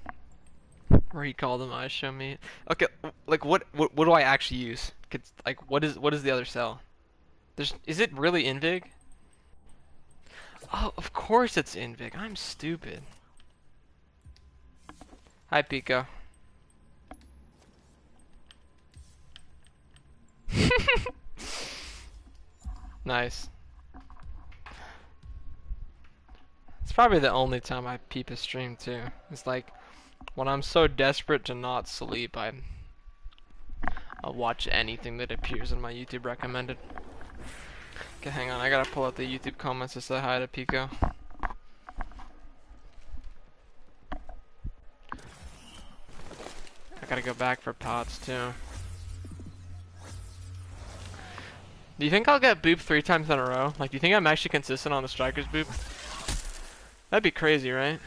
where he called him "I Show Me." Okay, like what do I actually use? Like what is the other cell? Is it really Invig? Oh, of course it's Invig. I'm stupid. Hi, Pico. Nice. It's probably the only time I peep a stream too. It's like when I'm so desperate to not sleep, I'll watch anything that appears in my YouTube recommended. Okay, hang on, I gotta pull out the YouTube comments to say hi to Pico. I gotta go back for pots too. Do you think I'll get boop 3 times in a row? Like, do you think I'm actually consistent on the strikers boop? That'd be crazy, right?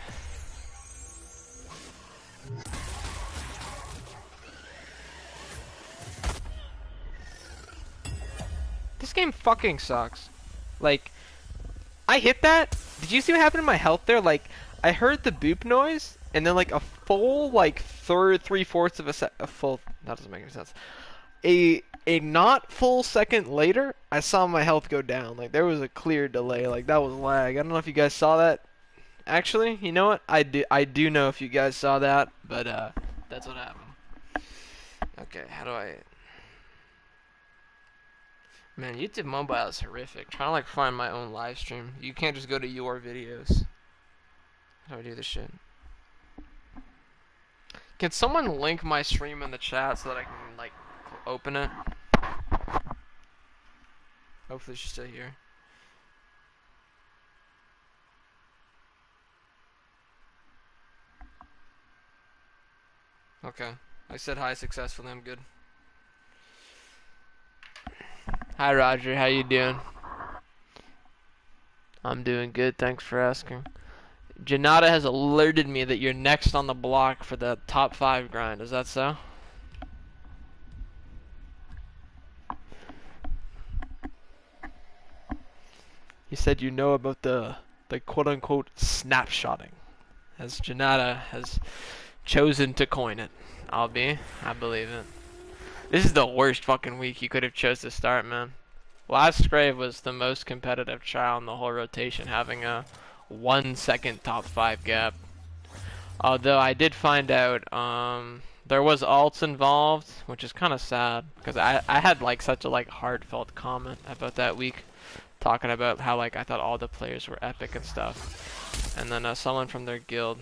This game fucking sucks. Like, I hit that. Did you see what happened to my health there? Like, I heard the boop noise, and then like a full, like, 3/4 of a full, that doesn't make any sense. A not full second later, I saw my health go down. Like, there was a clear delay. Like, that was lag. I don't know if you guys saw that. Actually, you know what? I do know if you guys saw that, but that's what happened. Okay, how do I? Man, YouTube mobile is horrific. Trying to like find my own live stream. You can't just go to your videos. How do I do this shit? Can someone link my stream in the chat so that I can like open it? Hopefully she's still here. Okay. I said hi successfully, I'm good. Hi Roger, how you doing? I'm doing good, thanks for asking. Janata has alerted me that you're next on the block for the top 5 grind, is that so? He said you know about the quote-unquote snapshotting, as Janata has chosen to coin it. I believe it. This is the worst fucking week you could have chose to start, man. Last Skraev was the most competitive trial in the whole rotation, having a 1 second top 5 gap. Although I did find out there was alts involved, which is kind of sad, because I had like such a like heartfelt comment about that week, talking about how like I thought all the players were epic and stuff, and then someone from their guild,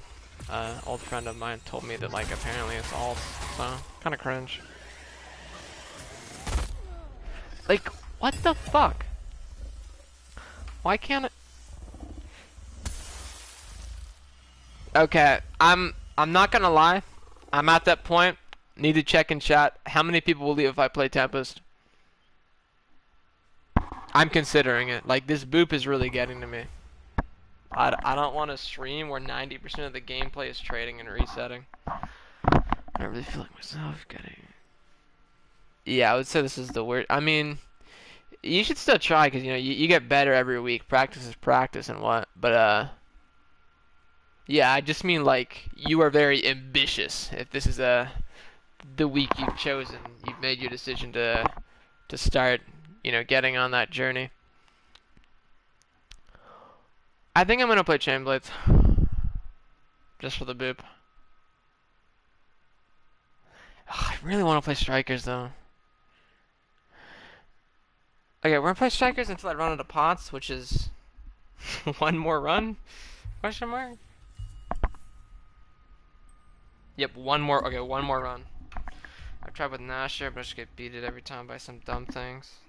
old friend of mine, told me that like apparently it's alts, so kind of cringe. Like, what the fuck? Why can't it? Okay, I'm not gonna lie. I'm at that point. Need to check in chat. How many people will leave if I play Tempest? I'm considering it. Like, this boop is really getting to me. I don't want to stream where 90% of the gameplay is trading and resetting. I really feel like myself getting... Yeah, I would say this is the worst. I mean, you should still try, because, you know, you get better every week. Practice is practice and what. But, yeah, I just mean, like, you are very ambitious. If this is the week you've chosen, you've made your decision to start, you know, getting on that journey. I think I'm going to play Chainblades. Just for the boop. Ugh, I really want to play Strikers, though. Okay, we're going to play Strikers until I run out of pots, which is... one more run? Question mark? Yep, one more. Okay, one more run. I've tried with Nasher, but I just get beaten every time by some dumb things.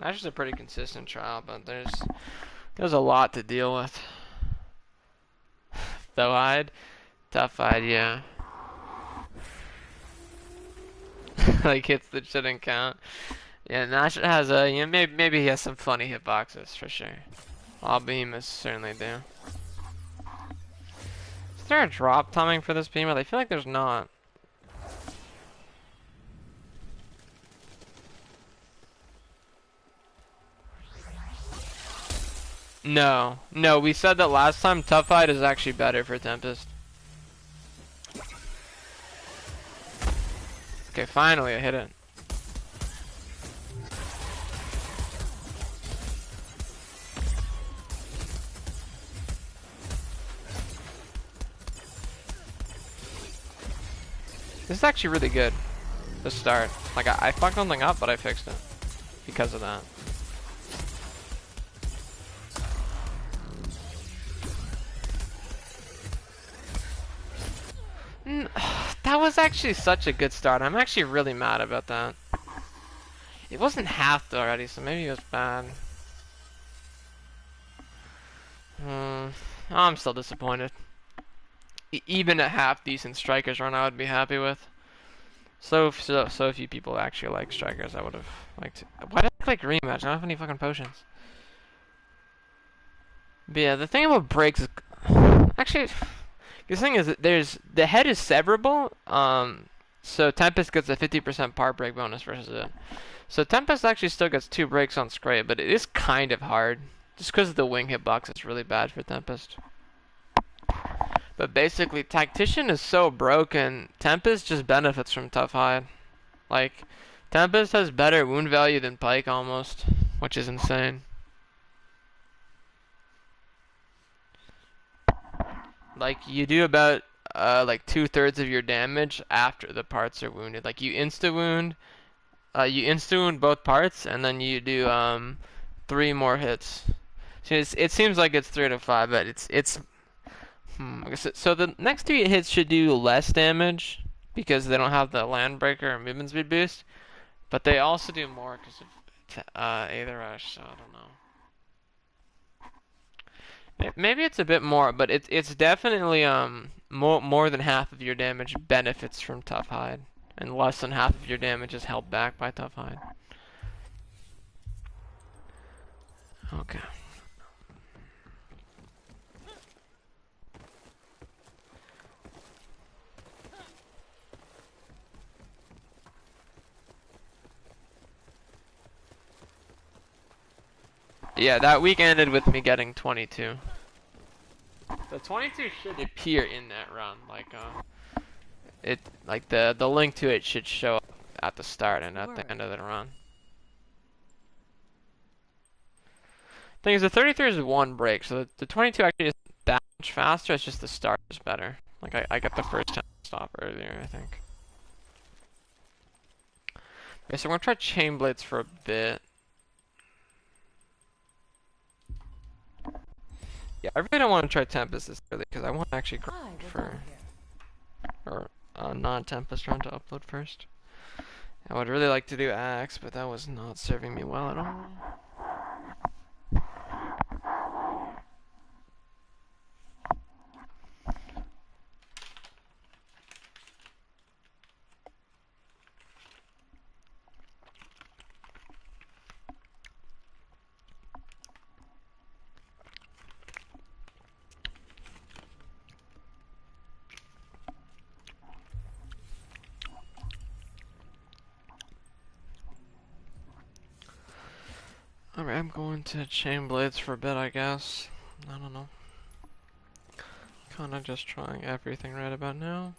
Nasher's a pretty consistent trial, but there's a lot to deal with. Though I'd tough I'd, yeah. Like hits that shouldn't count. Yeah, Nasher has a, you know, maybe he has some funny hitboxes for sure. All behemoths certainly do. Is there a drop timing for this behemoth? I feel like there's not. No, we said that last time. Tough Fight is actually better for Tempest. Okay, finally I hit it. This is actually really good to start. Like, I fucked something up, but I fixed it. because of that. That was actually such a good start. I'm actually really mad about that. It wasn't halved already, so maybe it was bad. I'm still disappointed. Even a half decent strikers run I would be happy with. So few people actually like strikers. I would have liked to. Why did I click rematch? I don't have any fucking potions. But yeah, the thing about breaks is actually the thing is that the head is severable. So Tempest gets a 50% part break bonus versus it. So Tempest actually still gets 2 breaks on Skraev, but it is kind of hard just because the wing hitbox is really bad for Tempest. But basically, Tactician is so broken, Tempest just benefits from Tough Hide. Like, Tempest has better wound value than Pike almost, which is insane. Like, you do about like 2/3 of your damage after the parts are wounded. Like, you insta-wound both parts, and then you do 3 more hits. So it seems like it's 3 to 5, but it's so the next 3 hits should do less damage because they don't have the land breaker or movement speed boost, but they also do more because of Aether Rush. So I don't know. Maybe it's a bit more, but it's definitely more than half of your damage benefits from Tough Hide, and less than half of your damage is held back by Tough Hide. Okay. Yeah, that week ended with me getting 22. The 22 should appear in that run, like the link to it should show up at the start and at the end of the run. Thing is, the 33 is 1 break, so the 22 actually isn't that much faster. It's just the start is better. Like I got the first time stop earlier, I think. Okay, so we're gonna try Chain Blades for a bit. Yeah, I really don't want to try Tempest this early because I want to actually grind for non-Tempest run to upload first. I would really like to do Axe, but that was not serving me well at all. Alright, I'm going to Chain Blades for a bit, I guess. I don't know. Kinda just trying everything right about now.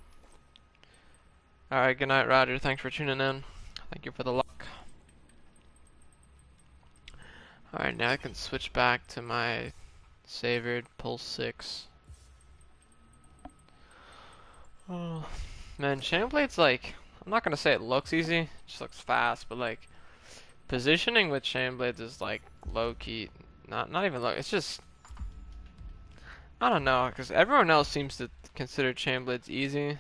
Alright, good night, Roger. Thanks for tuning in. Thank you for the luck. Alright, now I can switch back to my savored Pulse 6. Oh, man, Chain Blades, like, I'm not gonna say it looks easy, it just looks fast, but like, positioning with Chain Blades is like low-key, not even low, it's just, I don't know, because everyone else seems to consider Chain Blades easy,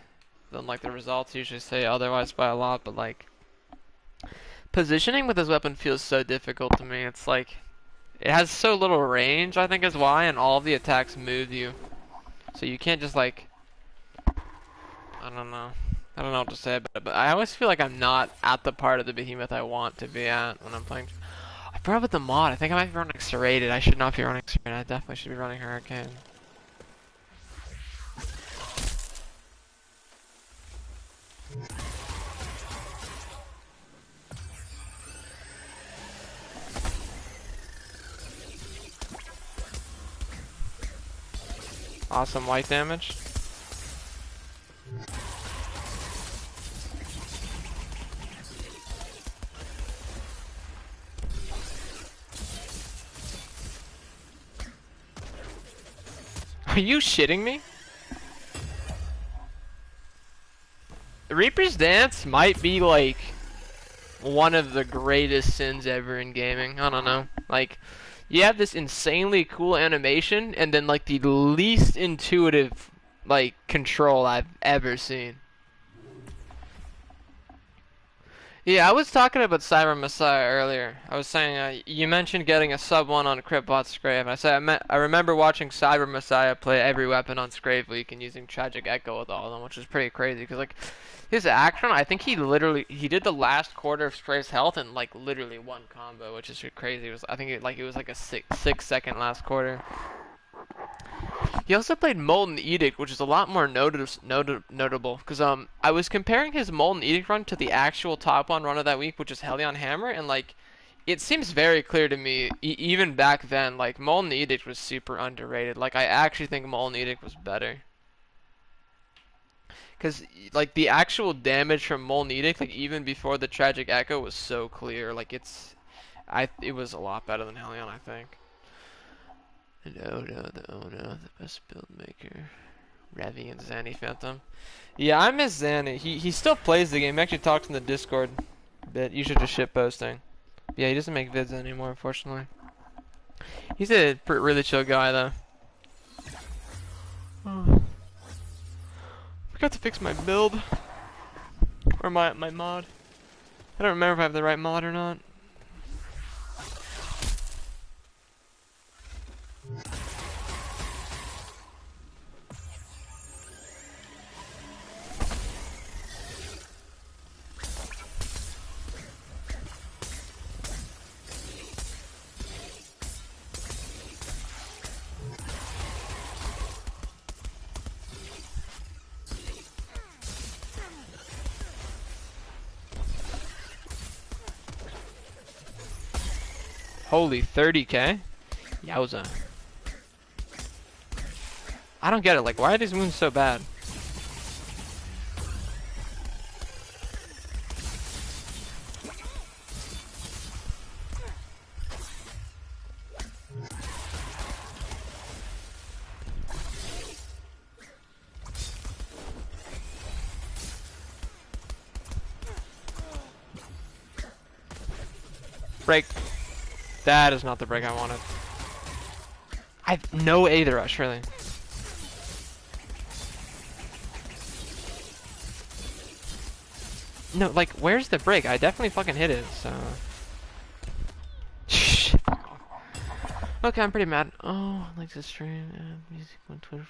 then like the results usually say otherwise by a lot, but like, positioning with this weapon feels so difficult to me. It's like, it has so little range, I think is why, and all of the attacks move you, so you can't just like, I don't know what to say about it, but I always feel like I'm not at the part of the behemoth I want to be at when I'm playing. I forgot about the mod. I think I might be running Serrated. I should not be running Serrated. I definitely should be running Hurricane. Awesome white damage. Are you shitting me? Reaper's Dance might be like one of the greatest sins ever in gaming. I don't know. Like, you have this insanely cool animation, and then like the least intuitive like control I've ever seen. Yeah, I was talking about Cyber Messiah earlier. I was saying you mentioned getting a sub 1 on Cryptbot Skraev. I said I remember watching Cyber Messiah play every weapon on Skraev Week and using Tragic Echo with all of them, which was pretty crazy because like his action, I think he did the last quarter of Skraev's health in like literally one combo, which is crazy. I think it was like a 6 second last quarter. He also played Molten Edict, which is a lot more notable, because I was comparing his Molten Edict run to the actual top 1 run of that week, which is Hellion Hammer, and like, it seems very clear to me, even back then, like, Molten Edict was super underrated. Like, I actually think Molten Edict was better. Because, like, the actual damage from Molten Edict, like, even before the Tragic Echo was so clear, like, it was a lot better than Hellion, I think. No, the best build maker. Ravi and Zanny Phantom. Yeah, I miss Zanny. He still plays the game. He actually talks in the Discord a bit. You should just shit posting. But yeah, he doesn't make vids anymore, unfortunately. He's a really chill guy, though. Oh. Forgot to fix my build. Or my mod. I don't remember if I have the right mod or not. Holy 30k? Yowza. I don't get it, like, why are these wounds so bad? Break. That is not the break I wanted. I have no Aether Rush, really. No, like, where's the break? I definitely fucking hit it, so... Shit. Okay, I'm pretty mad. Oh, I like to stream music on Twitter.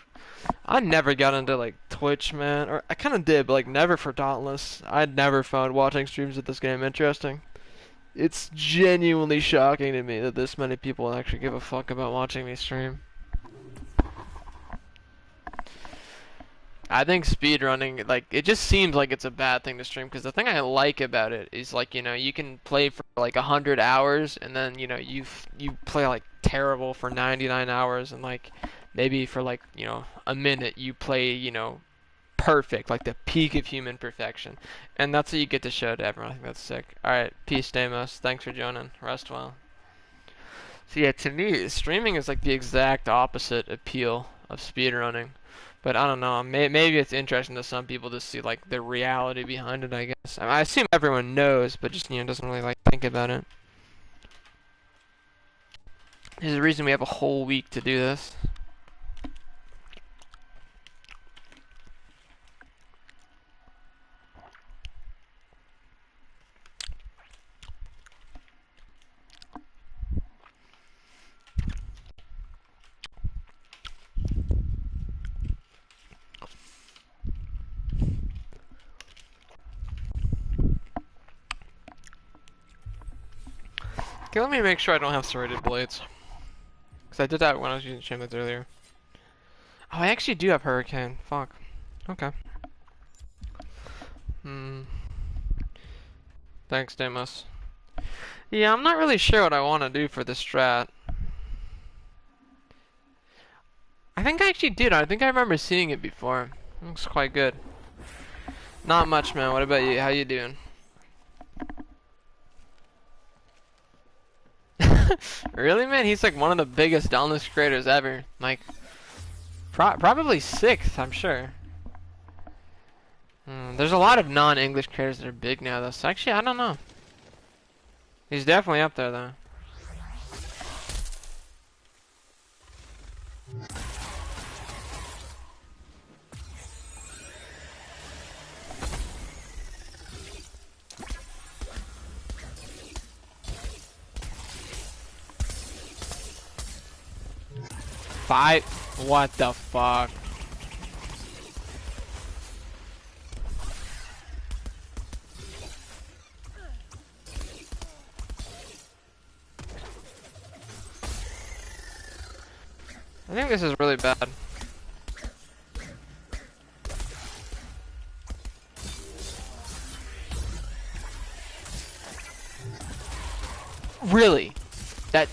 I never got into, like, Twitch, man. Or, I kind of did, but, like, never for Dauntless. I never found watching streams of this game interesting. It's genuinely shocking to me that this many people actually give a fuck about watching me stream. I think speedrunning, like, it just seems like it's a bad thing to stream, because the thing I like about it is, like, you know, you can play for, like, 100 hours, and then, you know, you play, like, terrible for 99 hours, and, like, maybe for, like, you know, a minute you play, you know, perfect, like the peak of human perfection. And that's what you get to show to everyone. I think that's sick. Alright, peace, Deimos. Thanks for joining. Rest well. So yeah, to me, streaming is like the exact opposite appeal of speedrunning. But I don't know, maybe it's interesting to some people to see like the reality behind it, I guess. I assume everyone knows, but just, you know, doesn't really like think about it. There's a reason we have a whole week to do this. Okay, let me make sure I don't have serrated blades. Because I did that when I was using chain earlier. Oh, I actually do have Hurricane. Fuck. Okay. Thanks, Deimos. Yeah, I'm not really sure what I want to do for this strat. I think I actually did. I think I remember seeing it before. It looks quite good. Not much, man. What about you? How you doing? Really, man? He's like one of the biggest Dauntless creators ever. Like, probably 6th, I'm sure. There's a lot of non-English creators that are big now, though. So actually, I don't know. He's definitely up there though. Five. What the fuck? I think this is really bad. Really? That...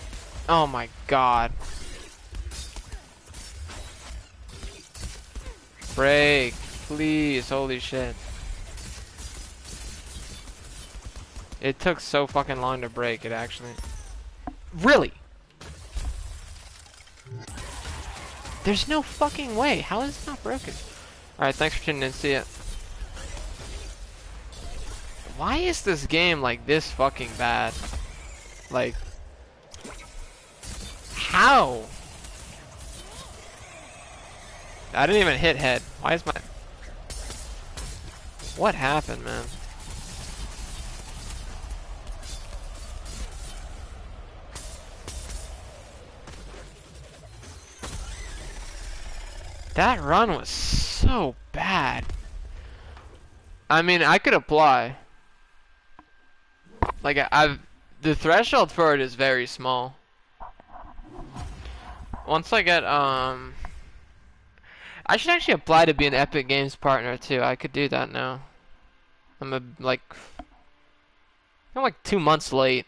Oh my god. Break. Please. Holy shit. It took so fucking long to break it, actually. Really? There's no fucking way. How is it not broken? Alright, thanks for tuning in. See ya. Why is this game like this fucking bad? Like... How? I didn't even hit head. Why is my... What happened, man? That run was so bad. I mean, I could apply. Like, the threshold for it is very small. Once I get, I should actually apply to be an Epic Games partner, too. I could do that now. I'm like 2 months late.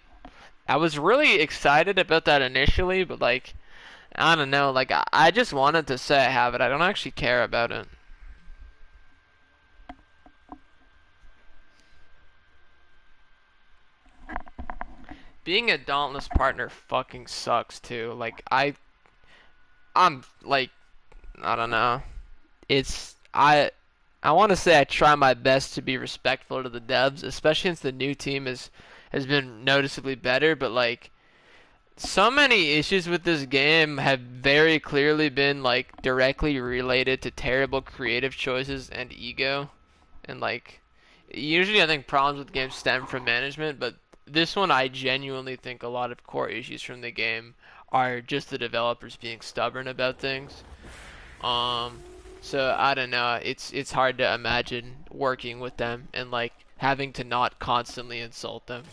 I was really excited about that initially, but, like, I don't know. Like, I just wanted to say I have it. I don't actually care about it. Being a Dauntless partner fucking sucks, too. Like, I'm like, I don't know. I want to say I try my best to be respectful to the devs, especially since the new team has been noticeably better. But like, so many issues with this game have very clearly been like directly related to terrible creative choices and ego. And like, usually I think problems with games stem from management, but this one I genuinely think a lot of core issues from the game are just the developers being stubborn about things. So I don't know. It's hard to imagine working with them and like having to not constantly insult them.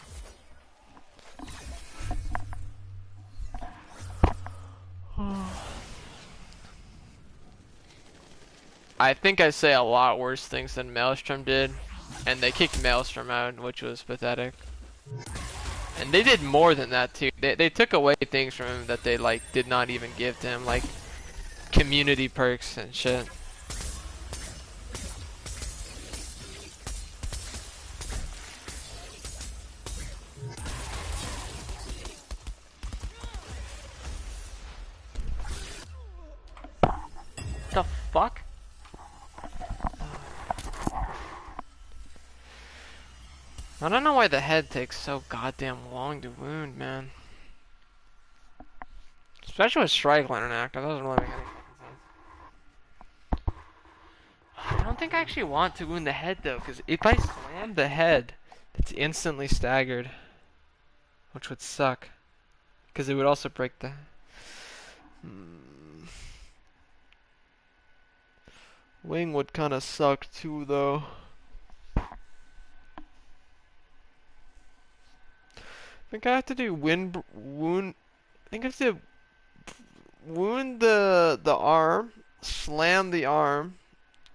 I think I say a lot worse things than Maelstrom did, and they kicked Maelstrom out, which was pathetic. And they did more than that too. They took away things from him that they like did not even give to him, like community perks and shit. The fuck? I don't know why the head takes so goddamn long to wound, man. Especially with Strike Line active, that doesn't really make any sense. I don't think I actually want to wound the head though, because if I slam the head, it's instantly staggered. Which would suck. Because it would also break the... Wing would kind of suck too, though. I think I have to do wound. I think I have to wound the arm, slam the arm,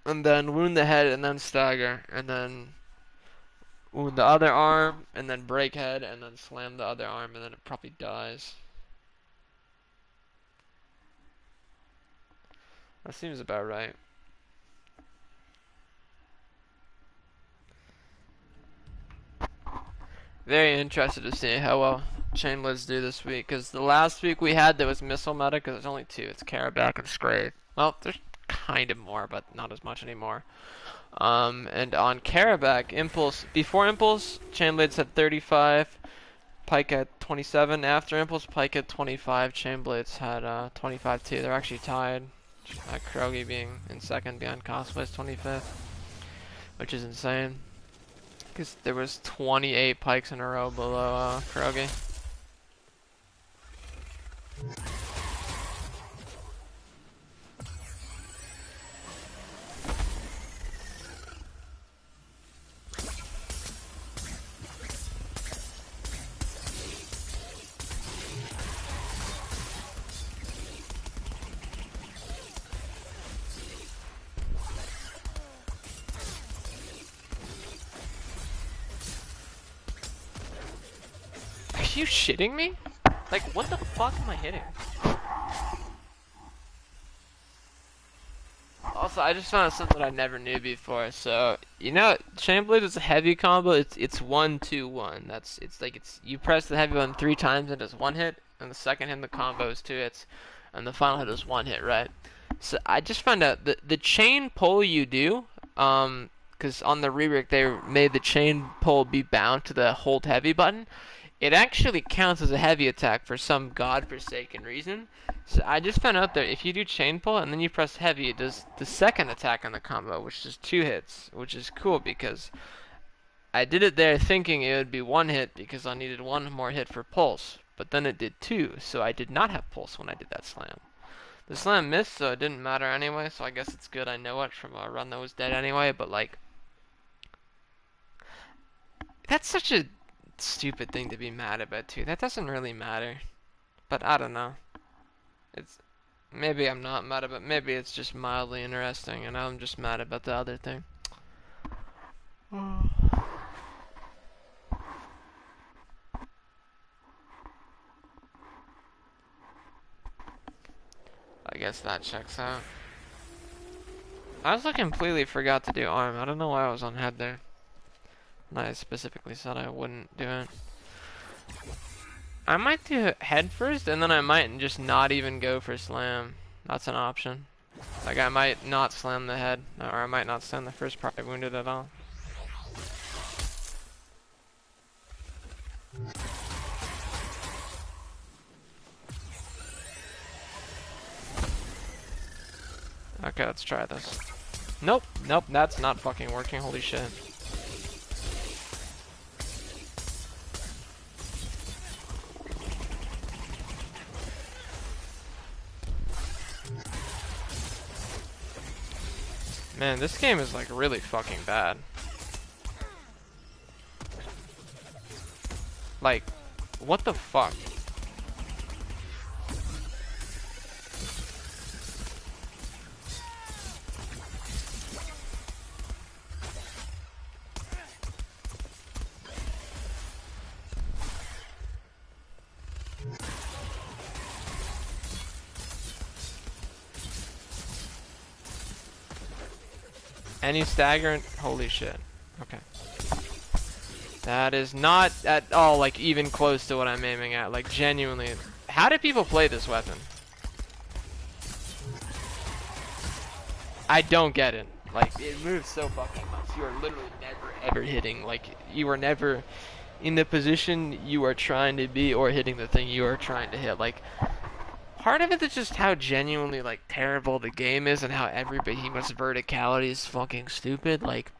and then wound the head, and then stagger, and then wound the other arm, and then break head, and then slam the other arm, and then it probably dies. That seems about right. Very interested to see how well Chainblades do this week, because the last week we had there was missile meta, because there's only two. It's Karabakh and Skraev. Well, there's kind of more, but not as much anymore. And on Karabakh, Impulse, before Impulse, Chainblades had 35, Pike at 27 after Impulse, Pike at 25, Chainblades had 25 too. They're actually tied. Krogi being in second behind Cosplay's 25th, which is insane. Because there was 28 Pikes in a row below Krogi. Are you shitting me? Like, what the fuck am I hitting? Also, I just found out something I never knew before. So, you know, Chainblade is a heavy combo. It's 1-2-1. It's you press the heavy one 3 times and it's 1 hit, and the second hit in the combo is 2 hits, and the final hit is 1 hit, right? So I just found out that the chain pull you do, because on the rework they made the chain pull be bound to the hold heavy button. It actually counts as a heavy attack for some godforsaken reason. So I just found out that if you do chain pull and then you press heavy, it does the second attack on the combo, which is 2 hits, which is cool because I did it there thinking it would be 1 hit because I needed 1 more hit for pulse, but then it did 2, so I did not have pulse when I did that slam. The slam missed, so it didn't matter anyway, so I guess it's good I know it from a run that was dead anyway, but like, that's such a stupid thing to be mad about too. That doesn't really matter. But I don't know. It's maybe I'm not mad about it. Maybe it's just mildly interesting and I'm just mad about the other thing. I guess that checks out. I also completely forgot to do arm. I don't know why I was on head there. And I specifically said I wouldn't do it. I might do head first, and then I might just not even go for slam. That's an option. Like, I might not slam the head, or I might not slam the first part wounded at all. Okay, let's try this. Nope, nope, that's not fucking working, holy shit. Man, this game is like really fucking bad. Like, what the fuck? Any stagger? Holy shit. Okay. That is not at all like even close to what I'm aiming at. Like genuinely. How do people play this weapon? I don't get it. Like it moves so fucking much. You are literally never ever hitting. Like you are never in the position you are trying to be or hitting the thing you are trying to hit. Like part of it is just how genuinely like terrible the game is and how every behemoth's verticality is fucking stupid. Like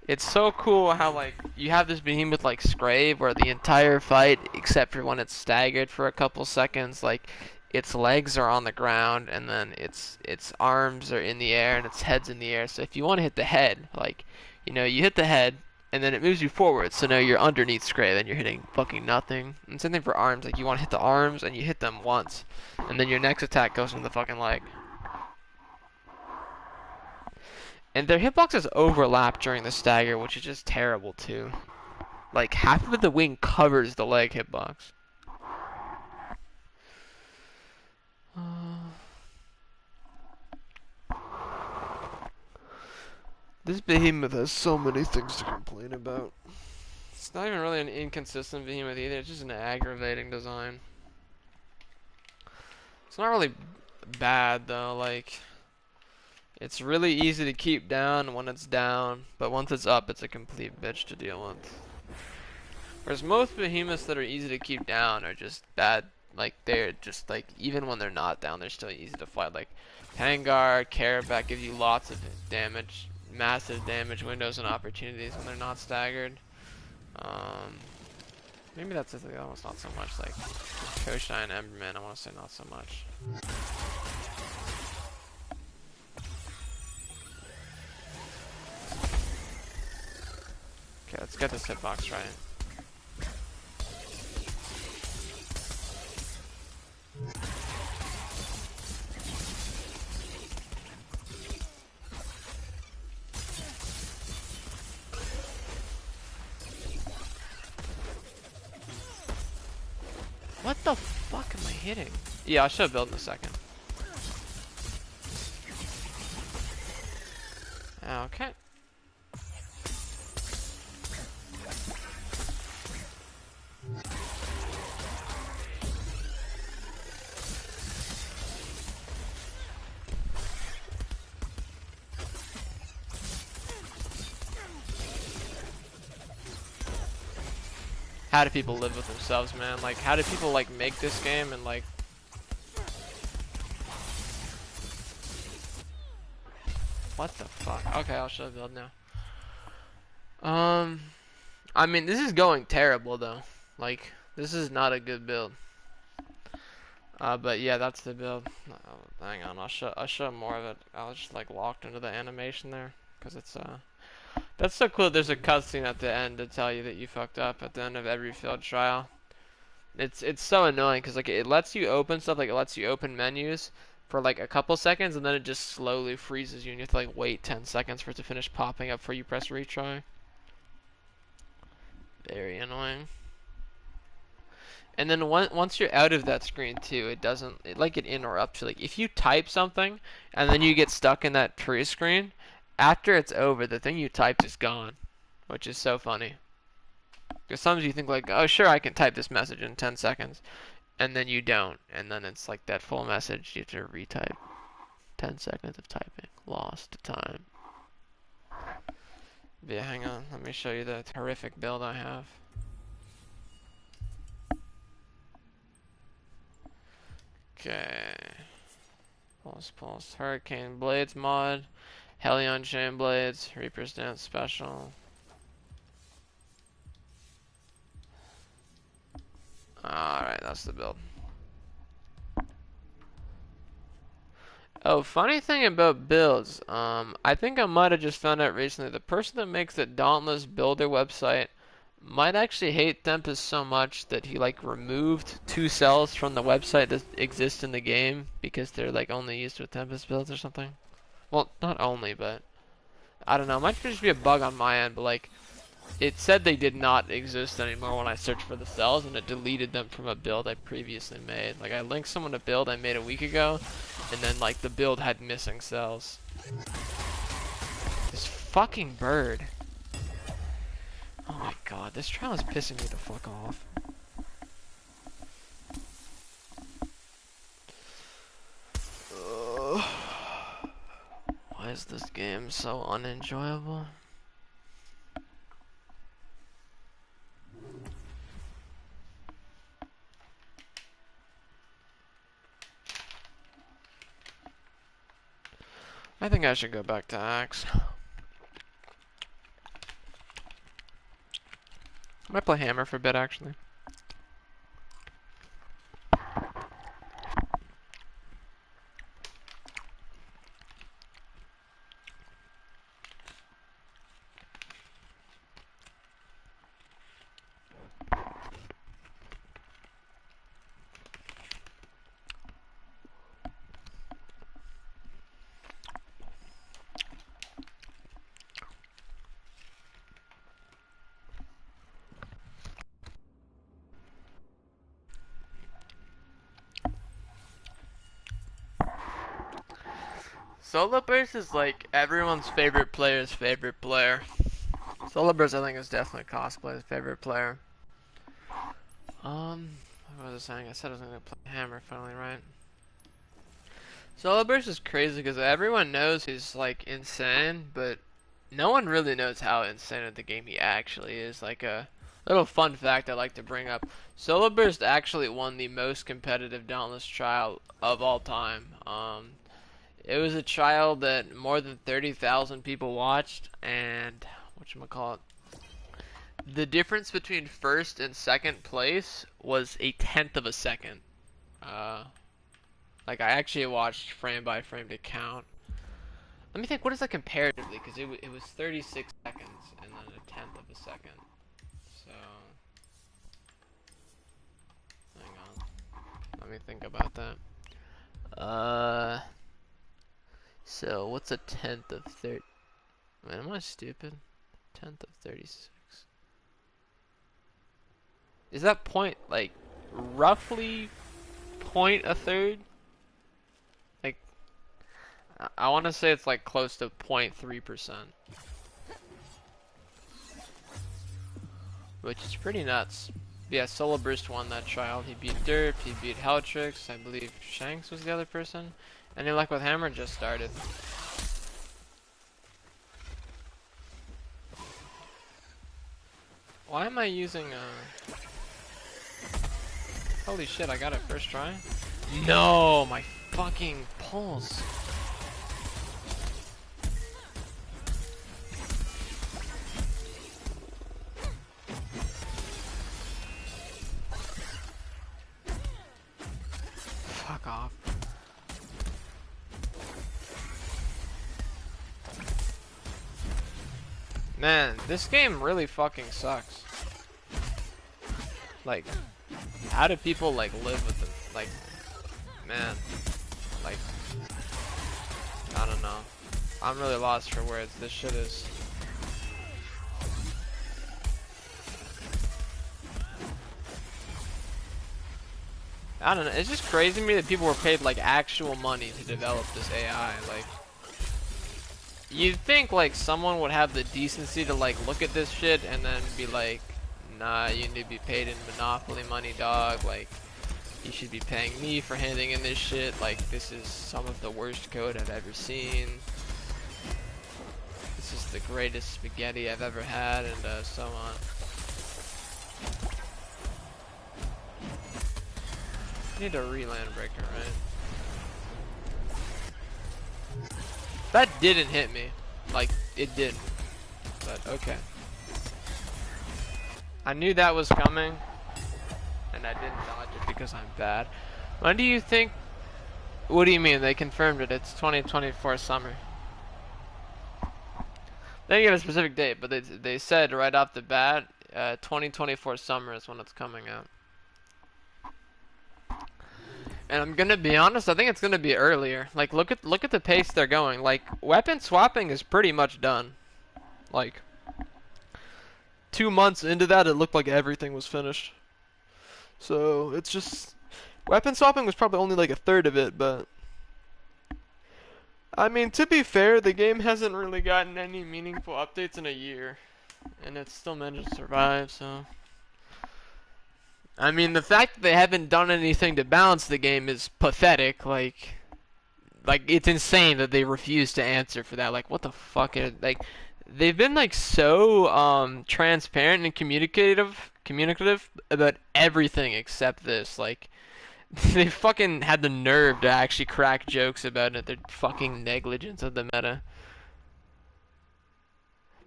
it's so cool how like you have this behemoth like Skraev where the entire fight, except for when it's staggered for a couple seconds, like its legs are on the ground and then its arms are in the air and its head's in the air. So if you want to hit the head, like you know, you hit the head and then it moves you forward, so now you're underneath Skraev and you're hitting fucking nothing. And same thing for arms, like you want to hit the arms and you hit them once, and then your next attack goes from the fucking leg. And their hitboxes overlap during the stagger, which is just terrible too. Like half of the wing covers the leg hitbox. This behemoth has so many things to complain about. It's not even really an inconsistent behemoth either, it's just an aggravating design. It's not really bad though, like it's really easy to keep down when it's down, but once it's up it's a complete bitch to deal with. Whereas most behemoths that are easy to keep down are just bad. Like they're just like even when they're not down, they're still easy to fight. Like Pangar, Karabat gives you lots of damage, massive damage windows and opportunities when they're not staggered. Maybe that's it, almost not so much. Like Koshai and Emberman, I want to say not so much. Okay, let's get this hitbox right. What the fuck am I hitting? Yeah, I should have built in a second. Okay. How do people live with themselves, man? Like, how do people, like, make this game and, like... What the fuck? Okay, I'll show the build now. I mean, this is going terrible, though. Like, this is not a good build. But yeah, that's the build. Hang on, I'll show more of it. I was just, like, locked into the animation there. Because it's, That's so cool. There's a cutscene at the end to tell you that you fucked up at the end of every field trial. It's so annoying because like it lets you open stuff, like it lets you open menus for like a couple seconds and then it just slowly freezes you and you have to like wait 10 seconds for it to finish popping up before you press retry. Very annoying. And then once you're out of that screen too, it interrupts you. Like if you type something and then you get stuck in that tree screen, after it's over, the thing you typed is gone, which is so funny. Because sometimes you think like, oh sure, I can type this message in 10 seconds, and then you don't, and then it's like that full message you have to retype. 10 seconds of typing, lost time. But yeah, hang on, let me show you the horrific build I have. Okay. Pulse, Hurricane Blades mod, Hellion Chain Blades, Reaper's Dance Special. Alright, that's the build. Oh, funny thing about builds, I think I might have just found out recently, the person that makes the Dauntless builder website might actually hate Tempest so much that he like removed 2 cells from the website that exist in the game because they're like only used with Tempest builds or something. Well, not only, but I don't know. It might just be a bug on my end, but like it said they did not exist anymore when I searched for the cells, and it deleted them from a build I previously made. Like I linked someone a build I made a week ago, and then like the build had missing cells. This fucking bird. Oh my god, this trial is pissing me the fuck off. Ugh. Why is this game so unenjoyable? I think I should go back to Axe. I might play Hammer for a bit, actually. Solo Burst is like everyone's favorite player's favorite player. Solo Burst, I think, is definitely cosplay's favorite player. What was I saying? I said I was gonna play Hammer finally, right? Solo Burst is crazy because everyone knows he's like insane, but no one really knows how insane of the game he actually is. Like Little fun fact I like to bring up. Solo Burst actually won the most competitive Dauntless trial of all time. It was a trial that more than 30,000 people watched, and whatchamacallit, the difference between first and second place was a tenth of a second. Like I actually watched frame by frame to count. Let me think, what is that comparatively? Because it was 36 seconds and then a tenth of a second. So, hang on. Let me think about that. So what's a tenth of 30? Man, am I stupid? Tenth of 36. Is that point, like, roughly point a third? Like, I want to say it's like close to 0.3%. Which is pretty nuts. Yeah, Solo Burst won that trial. He beat Derp, he beat Heltrix, I believe Shanks was the other person. Any luck with Hammer just started. Why am I using holy shit, I got it first try? No, my fucking pulse. Fuck off. Man, this game really fucking sucks. Like, how do people like live with it? Like, man, like, I don't know. I'm really lost for words. This shit is. I don't know. It's just crazy to me that people were paid like actual money to develop this AI. Like, you'd think like someone would have the decency to like look at this shit and then be like, nah, you need to be paid in Monopoly money, dog. Like, you should be paying me for handing in this shit. Like, this is some of the worst code I've ever seen. This is the greatest spaghetti I've ever had, and so on. I need a re-land breaker, right? That didn't hit me. Like, it didn't. But, okay. I knew that was coming, and I didn't dodge it because I'm bad. When do you think... What do you mean? They confirmed it. It's 2024 summer. They didn't give a specific date, but they said right off the bat, 2024 summer is when it's coming out. And I'm gonna be honest, I think it's gonna be earlier. Like, look at the pace they're going. Like, weapon swapping is pretty much done. Like, 2 months into that, it looked like everything was finished. So it's just weapon swapping was probably only like a third of it, but I mean, to be fair, the game hasn't really gotten any meaningful updates in a year, and it's still managed to survive. So. I mean, the fact that they haven't done anything to balance the game is pathetic. Like it's insane that they refuse to answer for that. Like, what the fuck? Like, they've been like so transparent and communicative about everything except this. Like, they fucking had the nerve to actually crack jokes about it. Their fucking negligence of the meta.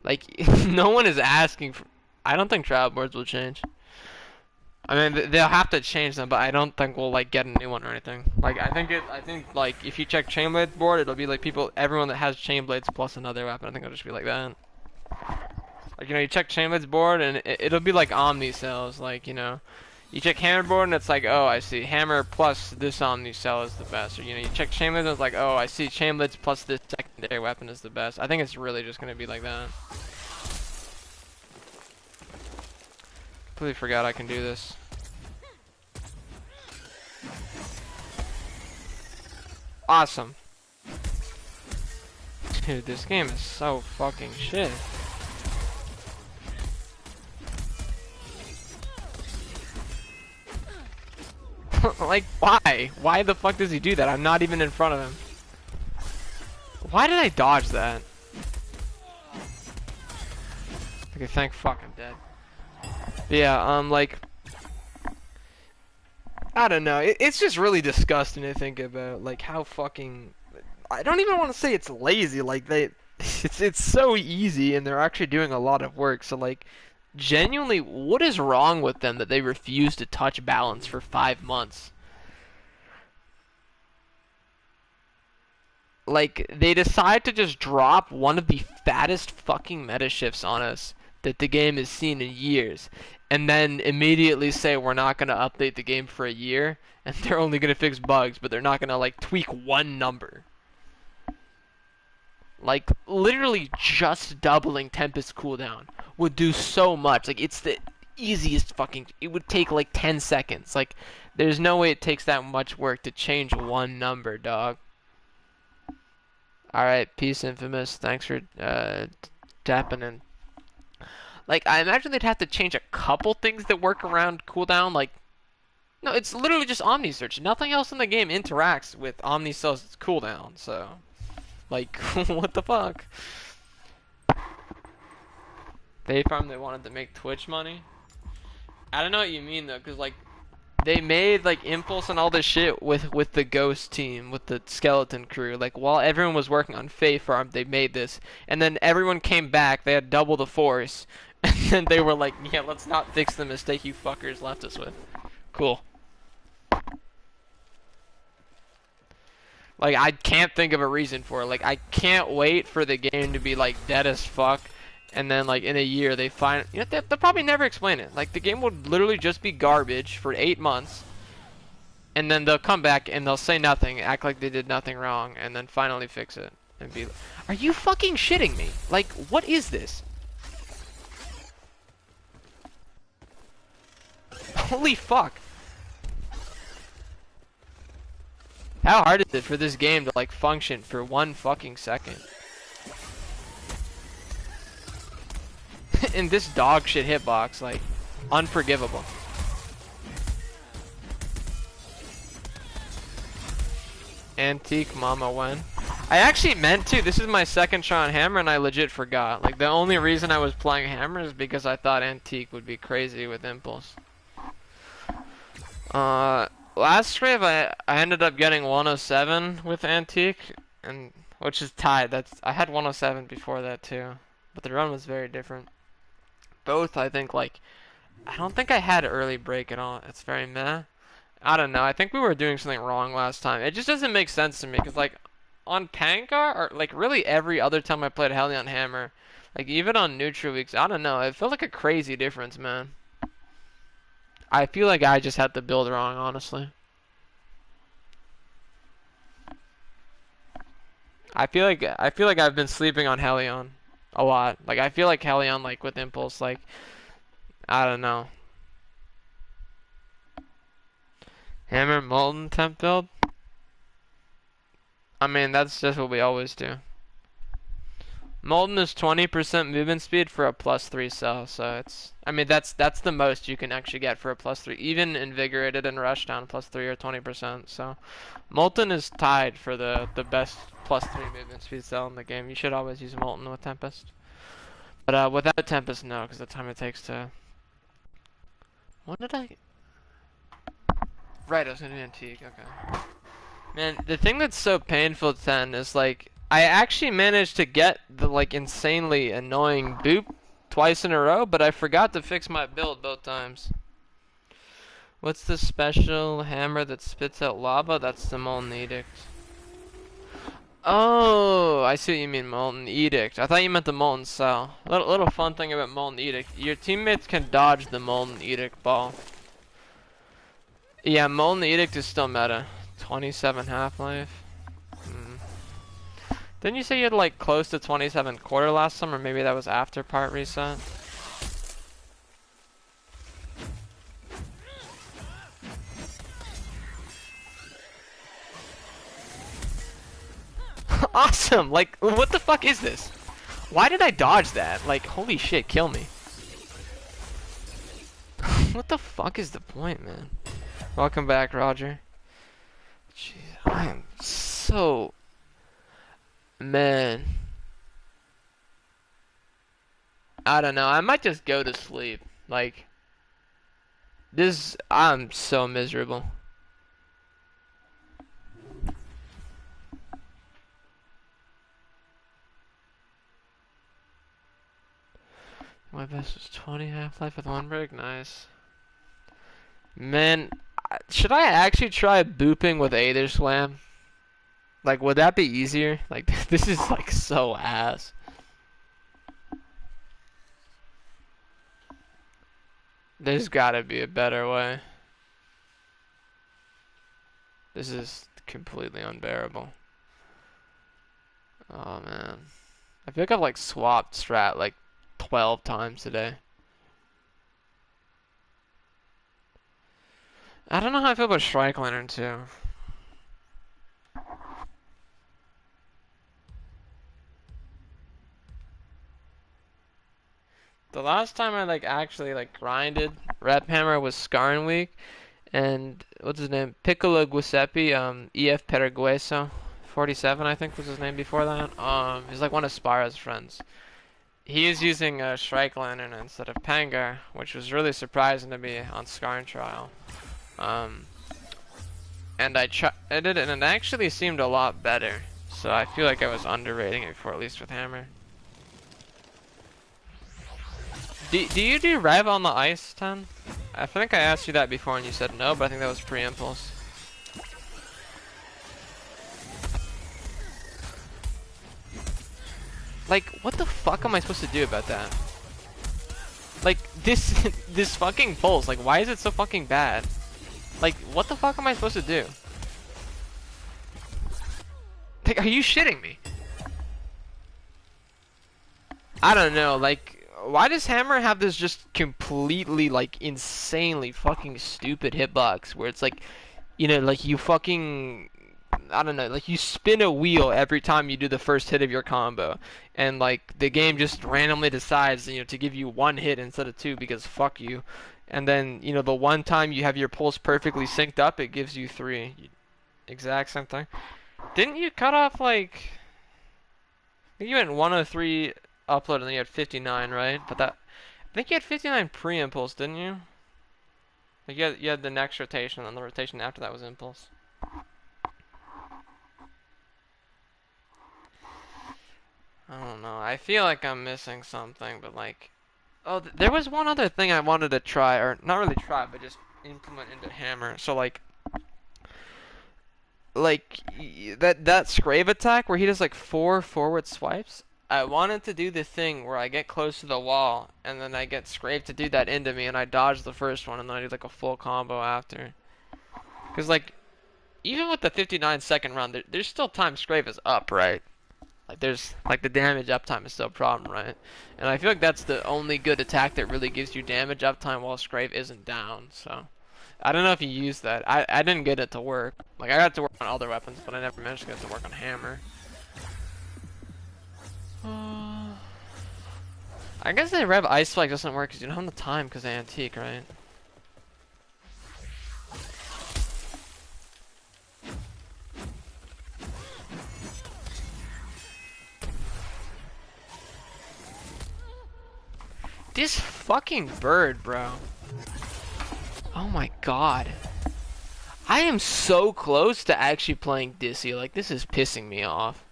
Like, no one is asking for. I don't think trial boards will change. I mean, they'll have to change them, but I don't think we'll like get a new one or anything. Like, I think like if you check Chainblade's board, it'll be like everyone that has Chainblades plus another weapon. I think it'll just be like that. Like, you know, you check Chainblade's board and it'll be like Omni cells. Like, you know, you check Hammer board and it's like, oh, I see Hammer plus this Omni cell is the best. Or, you know, you check Chainblades and it's like, oh, I see Chainblades plus this secondary weapon is the best. I think it's really just gonna be like that. Completely forgot I can do this. Awesome. Dude, this game is so fucking shit. Like, why? Why the fuck does he do that? I'm not even in front of him. Why did I dodge that? Okay, thank fuck, I'm dead. Yeah, like, I don't know. It's just really disgusting to think about, like, how fucking. I don't even want to say it's lazy. Like it's so easy, and they're actually doing a lot of work. So like, genuinely, what is wrong with them that they refuse to touch balance for 5 months? Like, they decide to just drop one of the fattest fucking meta shifts on us that the game has seen in years, and then immediately say we're not gonna update the game for a year, and they're only gonna fix bugs, but they're not gonna like tweak one number. Like, literally just doubling Tempest cooldown would do so much. Like, it's the easiest fucking. It would take like 10 seconds. Like, there's no way it takes that much work to change one number, dog. Alright, peace, Infamous. Thanks for tapping in. Like, I imagine they'd have to change a couple things that work around cooldown. Like, no, it's literally just Omni Search. Nothing else in the game interacts with Omni Cell's cooldown, so. Like, what the fuck? They farm they wanted to make Twitch money? I don't know what you mean though, cause like they made like Impulse and all this shit with the Ghost team, with the Skeleton crew. Like while everyone was working on Fae Farm, they made this, and then everyone came back. They had double the force, and then they were like, "Yeah, let's not fix the mistake you fuckers left us with." Cool. Like, I can't think of a reason for it. Like, I can't wait for the game to be, like, dead as fuck. And then, like, in a year, they find... You know, they'll probably never explain it. Like, the game will literally just be garbage for 8 months. And then they'll come back and they'll say nothing, act like they did nothing wrong, and then finally fix it. And be like, are you fucking shitting me? Like, what is this? Holy fuck. How hard is it for this game to, like, function for 1 fucking second? In this dog shit hitbox, like, unforgivable. Antique Mama when? I actually meant to. This is my second try on Hammer, and I legit forgot. Like, the only reason I was playing Hammer is because I thought Antique would be crazy with Impulse. Last Skraev, I ended up getting 107 with Antique, and which is tied. I had 107 before that too, but the run was very different. Both, I think, like, I don't think I had early break at all. It's very meh. I don't know. I think we were doing something wrong last time. It just doesn't make sense to me, because, like, on Pangar, or, like, really every other time I played Hellion Hammer, like, even on neutral weeks, I don't know. It felt like a crazy difference, man. I feel like I just had the build wrong, honestly. I feel like I've been sleeping on Hellion a lot. Like, I feel like Hellion, like, with Impulse, like, I don't know. Hammer Molten temp build? I mean, that's just what we always do. Molten is 20% movement speed for a +3 cell, so it's... I mean, that's the most you can actually get for a +3. Even Invigorated and Rushdown +3 or 20%, so... Molten is tied for the best +3 movement speed cell in the game. You should always use Molten with Tempest. But without Tempest, no, because the time it takes to... What did I... Right, I was gonna do Antique, okay. Man, the thing that's so painful, 10, is like... I actually managed to get the, like, insanely annoying boop twice in a row, but I forgot to fix my build both times. What's the special hammer that spits out lava? That's the Molten Edict. Oh, I see what you mean, Molten Edict. I thought you meant the Molten Cell. Little fun thing about Molten Edict. Your teammates can dodge the Molten Edict ball. Yeah, Molten Edict is still meta. 27 half-life. Didn't you say you had like close to 27 quarter last summer? Maybe that was after part reset. Awesome! Like, what the fuck is this? Why did I dodge that? Like, holy shit, kill me. What the fuck is the point, man? Welcome back, Roger. Jeez, I am so... Man. I don't know, I might just go to sleep. Like, I'm so miserable. My best was 20 half-life with 1 break. Nice. Man, should I actually try booping with Aether Slam? Like, would that be easier? Like, this is like so ass. There's gotta be a better way. This is completely unbearable. Oh man. I feel like I've like swapped strat like 12 times today. I don't know how I feel about Strike Lantern too. The last time I like actually like grinded Rep Hammer was Scarn Week, and what's his name? Piccolo Giuseppe, EF Paragueso, 47 I think was his name before that. He's like one of Spara's friends. He is using a Strike Lantern instead of Pangar, which was really surprising to me on Scarn Trial. And I tried it, and it actually seemed a lot better. So I feel like I was underrating it before, at least with Hammer. Do you do Rev on the ice, 10? I think I asked you that before and you said no, but I think that was pre-impulse. Like, what the fuck am I supposed to do about that? Like, this this fucking pulse, like, why is it so fucking bad? Like, what the fuck am I supposed to do? Like, are you shitting me? I don't know, like, why does Hammer have this just completely, like, insanely fucking stupid hitbox where it's like, you know, like you fucking, I don't know, like you spin a wheel every time you do the first hit of your combo, and like the game just randomly decides, you know, to give you 1 hit instead of 2 because fuck you, and then you know the one time you have your pulse perfectly synced up, it gives you 3. Exact same thing. Didn't you cut off like? I think you went 103 upload and then you had 59, right? But that, I think you had 59 pre-impulse, didn't you? Like you had the next rotation, and the rotation after that was impulse. I don't know. I feel like I'm missing something, but like, oh, there was one other thing I wanted to try, or not really try, but just implement into Hammer. So like that Skraev attack where he does like 4 forward swipes. I wanted to do the thing where I get close to the wall and then I get Skraev to do that into me and I dodge the first one and then I do like a full combo after. Cause like even with the 59-second run, there's still time Skraev is up, right? Like there's like the damage uptime is still a problem, right? And I feel like that's the only good attack that really gives you damage uptime while Skraev isn't down. So I don't know if you use that. I didn't get it to work. Like I got it to work on other weapons, but I never managed to get it to work on Hammer. I guess the Rev Ice Spike doesn't work because you don't have the time because of Antique, right? This fucking bird, bro. Oh my god. I am so close to actually playing Dissy. Like, this is pissing me off.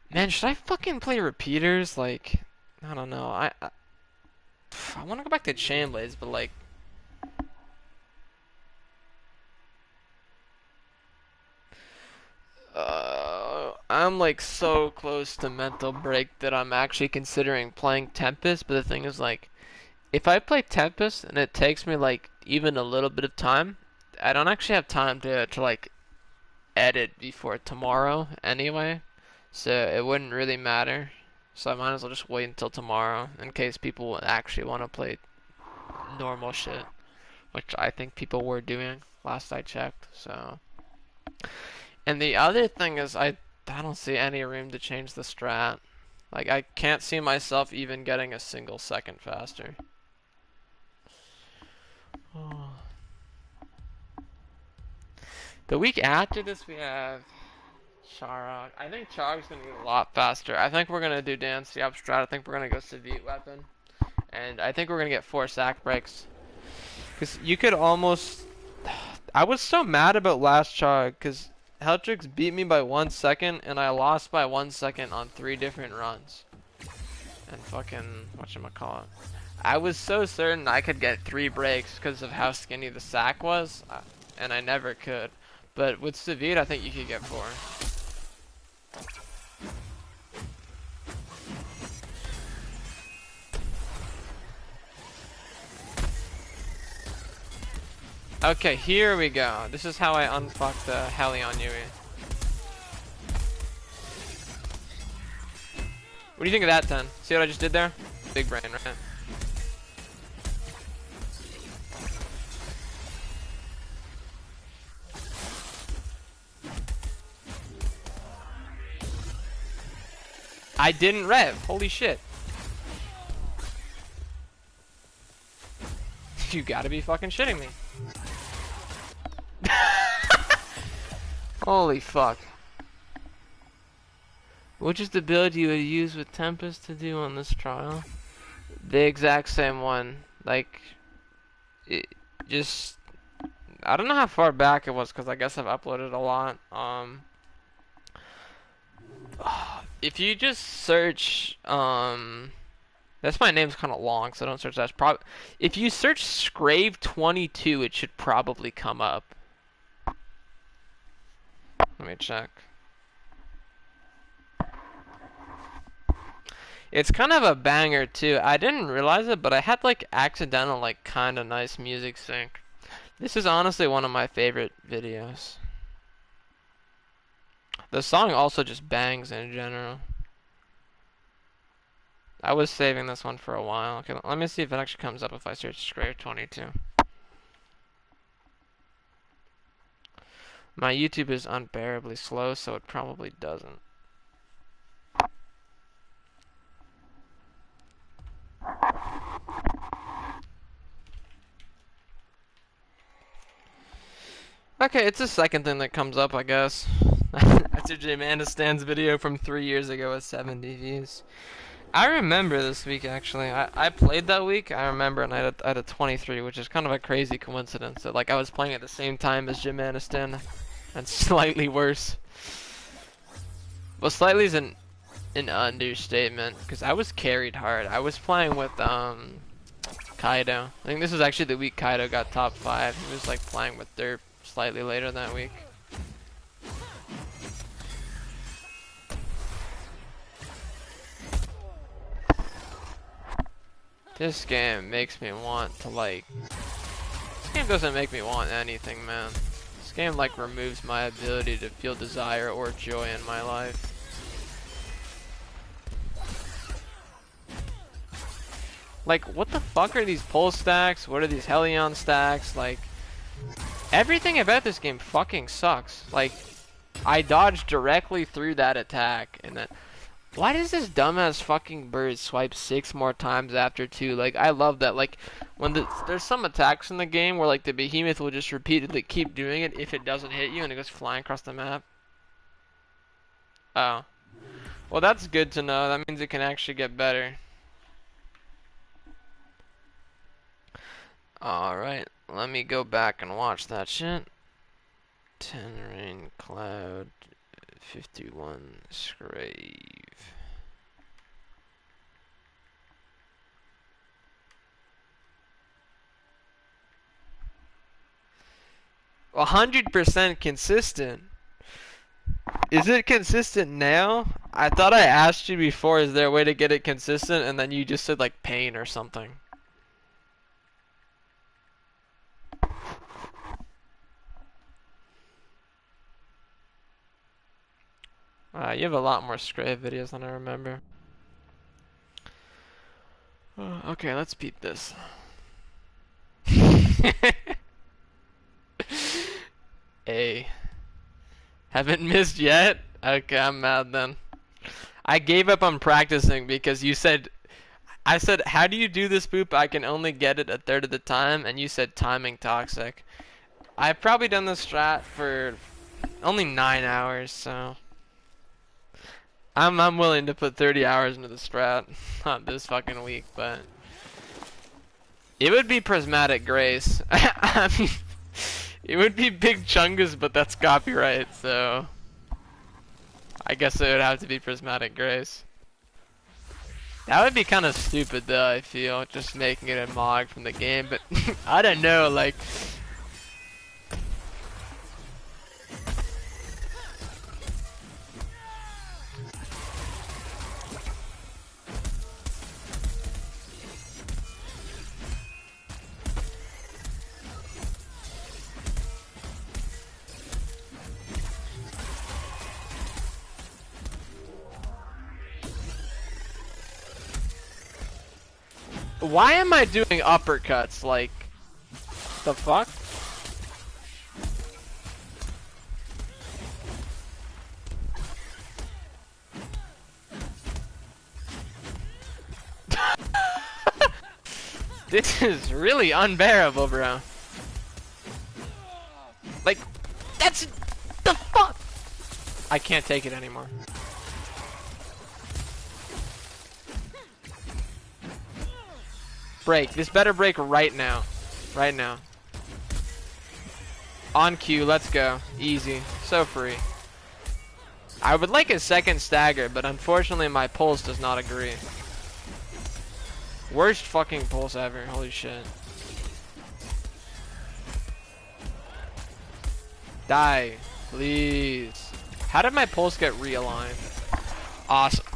Man, should I fucking play repeaters? Like, I don't know. I want to go back to Chainblades, but like, I'm like so close to mental break that I'm actually considering playing Tempest. But the thing is, like, if I play Tempest and it takes me like even a little bit of time, I don't actually have time to like edit before tomorrow anyway. So it wouldn't really matter. So I might as well just wait until tomorrow in case people actually want to play normal shit, which I think people were doing last I checked. So, and the other thing is I don't see any room to change the strat. Like I can't see myself even getting a single second faster. The week after this we have Charog. I think Charog's gonna get a lot faster. I think we're gonna do dance the strat. I think we're gonna go Savit weapon. And I think we're gonna get 4 sack breaks. Cause you could almost I was so mad about last Charog because Heltrix beat me by 1 second and I lost by 1 second on 3 different runs. And fucking whatchamacallit. I was so certain I could get 3 breaks because of how skinny the sack was, and I never could. But with Savit, I think you could get 4. Okay, here we go. This is how I unfuck the heli on Yui. What do you think of that, 10? See what I just did there? Big brain, right? I didn't rev. Holy shit. You gotta be fucking shitting me. Holy fuck. Which is the build you would use with Tempest to do on this trial? The exact same one. Like, it just... I don't know how far back it was because I guess I've uploaded a lot. If you just search, that's my name's kind of long, so don't search that. If you search Skraev 22, it should probably come up. Let me check. It's kind of a banger too. I didn't realize it, but I had like accidental, like kind of nice music sync. This is honestly one of my favorite videos. The song also just bangs in general. I was saving this one for a while. Okay, let me see if it actually comes up if I search Skraev 22. My YouTube is unbearably slow, so it probably doesn't. Okay, it's the second thing that comes up, I guess. After Jmanistan's video from 3 years ago with 70 views. I remember this week, actually. I played that week, I remember, and I had a 23, which is kind of a crazy coincidence. That, like, I was playing at the same time as Jmanistan, and slightly worse. Well, slightly is an understatement, because I was carried hard. I was playing with, Kaido. I think this was actually the week Kaido got top 5. He was, like, playing with Derp slightly later that week. This game makes me want to, like... This game doesn't make me want anything, man. This game, like, removes my ability to feel desire or joy in my life. Like, what the fuck are these pull stacks? What are these Helion stacks? Like, everything about this game fucking sucks. Like, I dodged directly through that attack, and then... Why does this dumbass fucking bird swipe 6 more times after 2? Like, I love that. Like, when there's some attacks in the game where, like, the behemoth will just repeatedly keep doing it if it doesn't hit you and it goes flying across the map. Oh. Well, that's good to know. That means it can actually get better. Alright, let me go back and watch that shit. 10 rain cloud, 51 Skraev. 100% consistent. Is it consistent now? I thought I asked you before, is there a way to get it consistent? And then you just said like pain or something. You have a lot more Skraev videos than I remember. Okay, let's beat this. A. Haven't missed yet? Okay, I'm mad then. I gave up on practicing because you said... I said, how do you do this, Boop? I can only get it a third of the time. And you said timing toxic. I've probably done this strat for only 9 hours, so... I'm willing to put 30 hours into the strat. Not this fucking week, but it would be Prismatic Grace. I mean, it would be Big Chungus, but that's copyright, so I guess it would have to be Prismatic Grace. That would be kind of stupid though, I feel, just making it a mod from the game, but I don't know, like... Why am I doing uppercuts? Like, the fuck? This is really unbearable, bro. Like, that's the fuck. I can't take it anymore. Break. This better break right now. Right now. On cue, let's go. Easy. So free. I would like a second stagger, but unfortunately my pulse does not agree. Worst fucking pulse ever. Holy shit. Die. Please. How did my pulse get realigned? Awesome.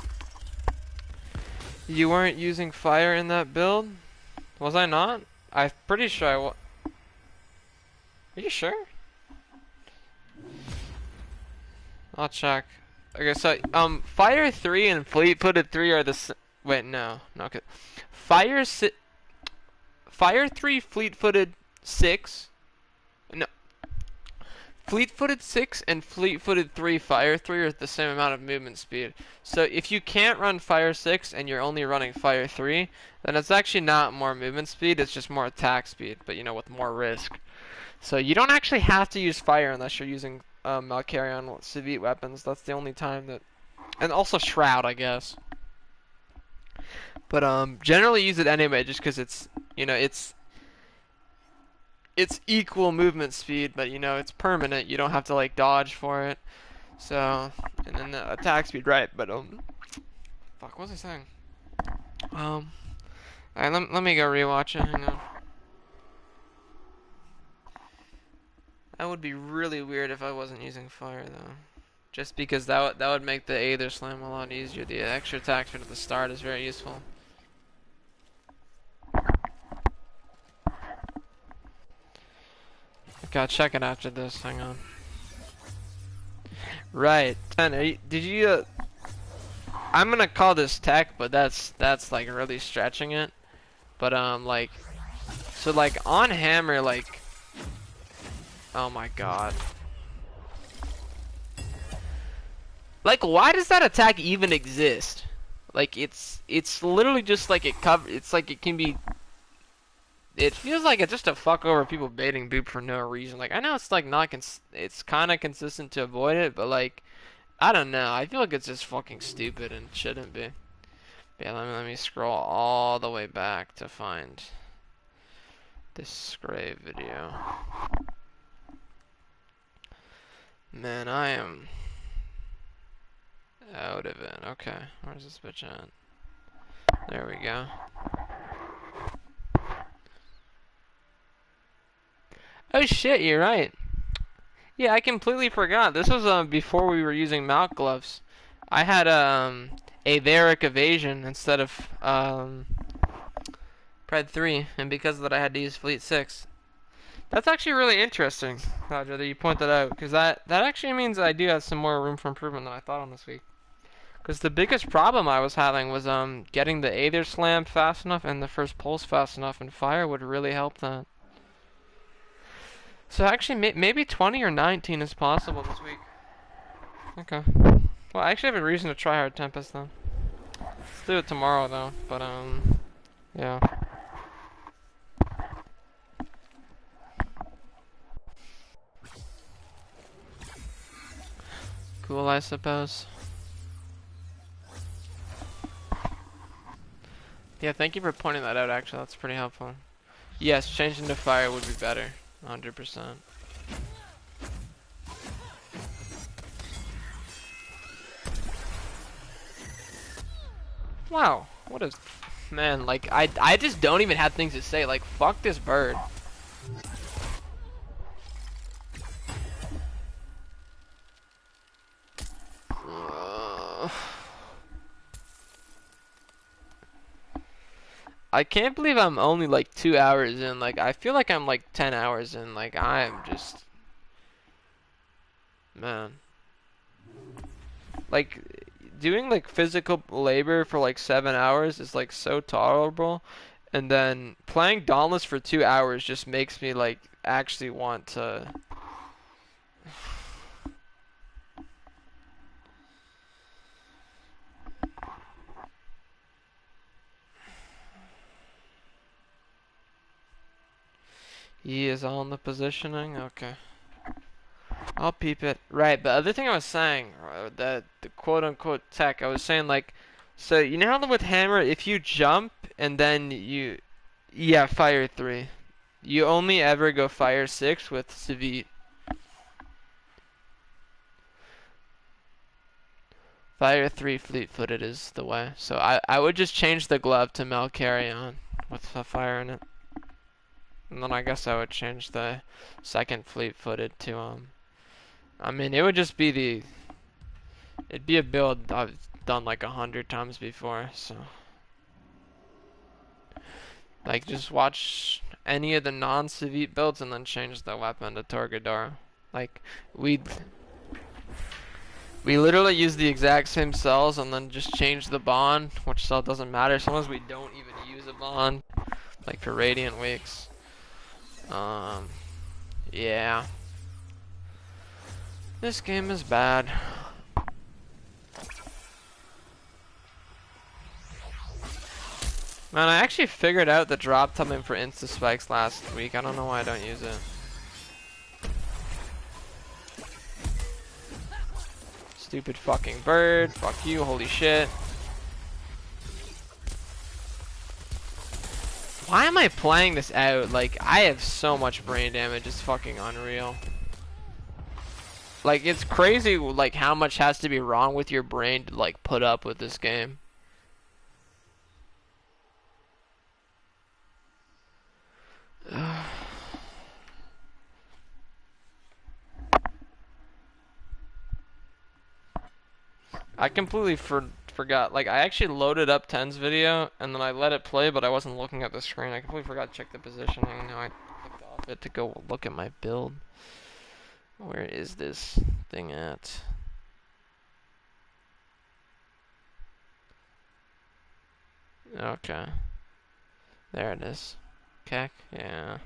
You weren't using fire in that build? Was I not? I'm pretty sure I was. Are you sure? I'll check. Okay, so Fire 3 and Fleet-footed 3 are the wait, no, okay. Fire 3, Fleet-footed 6. No. Fleet-footed 6 and Fleet-footed 3, Fire 3 are the same amount of movement speed. So if you can't run Fire 6 and you're only running Fire 3, then it's actually not more movement speed, it's just more attack speed, but you know, with more risk. So you don't actually have to use Fire unless you're using Malkarion Civic weapons. That's the only time that... And also Shroud, I guess. But generally use it anyway, just because it's, you know, it's equal movement speed, but you know, it's permanent. You don't have to like dodge for it. So, and then the attack speed, right? But fuck, what was I saying? Alright, let me go rewatch it. Hang on. That would be really weird if I wasn't using fire though. Just because that would make the Aether Slam a lot easier. The extra attack speed at the start is very useful. Gotta check it after this. Hang on. Right. 10. Did you? I'm gonna call this tech, but that's like really stretching it. But like, so like on hammer, like, oh my god. Like, why does that attack even exist? Like, it's literally just like it's like it can be. It feels like it's just to fuck over people baiting boop for no reason. Like, I know it's like not it's kind of consistent to avoid it, but like, I don't know. I feel like it's just fucking stupid and shouldn't be. But yeah, let me scroll all the way back to find this Skraev video. Man, I am out of it. Okay, where's this bitch at? There we go. Oh shit, you're right. Yeah, I completely forgot. This was before we were using mouth gloves. I had Averic Evasion instead of Pred 3, and because of that I had to use Fleet 6. That's actually really interesting, Roger, that you point that out, because that actually means I do have some more room for improvement than I thought on this week. Because the biggest problem I was having was getting the Aether Slam fast enough and the first pulse fast enough, and fire would really help that. So actually, maybe 20 or 19 is possible this week. Okay. Well, I actually have a reason to try Hard Tempest, though. Let's do it tomorrow, though. But, yeah. Cool, I suppose. Yeah, thank you for pointing that out, actually. That's pretty helpful. Yes, changing to fire would be better. 100%. Wow, what a... Man, like, I just don't even have things to say. Like, fuck this bird. I can't believe I'm only like 2 hours in. Like, I feel like I'm like 10 hours in. Like, I am just... Man. Like, doing like physical labor for like 7 hours is like so tolerable. And then playing Dauntless for 2 hours just makes me like actually want to... He is on the positioning? Okay. I'll peep it. Right, but the other thing I was saying, the quote-unquote tech, I was saying like, so you know how with hammer, if you jump and then you, yeah, fire 3. You only ever go fire 6 with Savit. Fire 3 fleet-footed is the way. So I would just change the glove to Malcarrion with the fire in it. And then I guess I would change the second fleet-footed to, I mean, it would just be the... It'd be a build I've done like 100 times before, so... Like, just watch any of the non-Savit builds and then change the weapon to Torgador. Like, we literally use the exact same cells and then just change the bond, which cell doesn't matter. Sometimes we don't even use a bond, like for Radiant Weeks. Yeah. This game is bad. Man, I actually figured out the drop timing for Insta Spikes last week. I don't know why I don't use it. Stupid fucking bird. Fuck you, holy shit. Why am I playing this out? Like, I have so much brain damage. It's fucking unreal. Like, it's crazy, like, how much has to be wrong with your brain to, like, put up with this game. I completely forgot. Like, I actually loaded up 10's video, and then I let it play, but I wasn't looking at the screen. I completely forgot to check the positioning. Now I clicked off it to go look at my build. Where is this thing at? Okay. There it is. Keck? Yeah.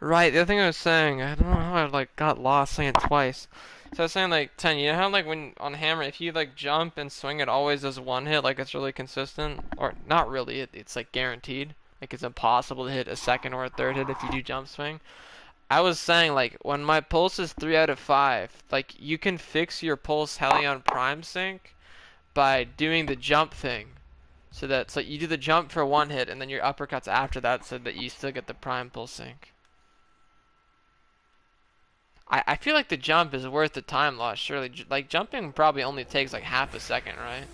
Right, the other thing I was saying, I don't know how I like got lost saying it twice. So I was saying like 10, you know how like when on hammer, if you like jump and swing it always does one hit, like it's really consistent? Or not really, it's like guaranteed. Like it's impossible to hit a second or a third hit if you do jump swing. I was saying like when my pulse is 3 out of 5, like you can fix your pulse Helion Prime sync by doing the jump thing. So that's like you do the jump for one hit and then your uppercuts after that so that you still get the prime pulse sync. I feel like the jump is worth the time loss, surely. Like, jumping probably only takes like half a second, right?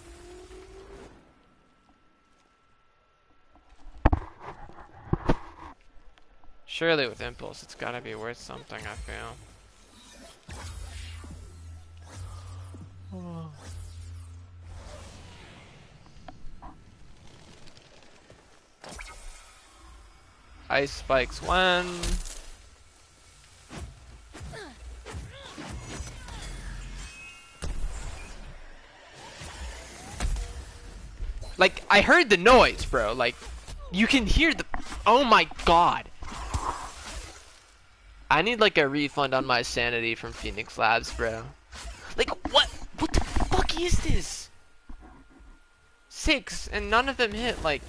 Surely with impulse, it's gotta be worth something, I feel. Oh. Ice spikes when... Like, I heard the noise, bro. Like, you can hear the... Oh my god. I need, like, a refund on my sanity from Phoenix Labs, bro. Like, what? What the fuck is this? 6, and none of them hit, like...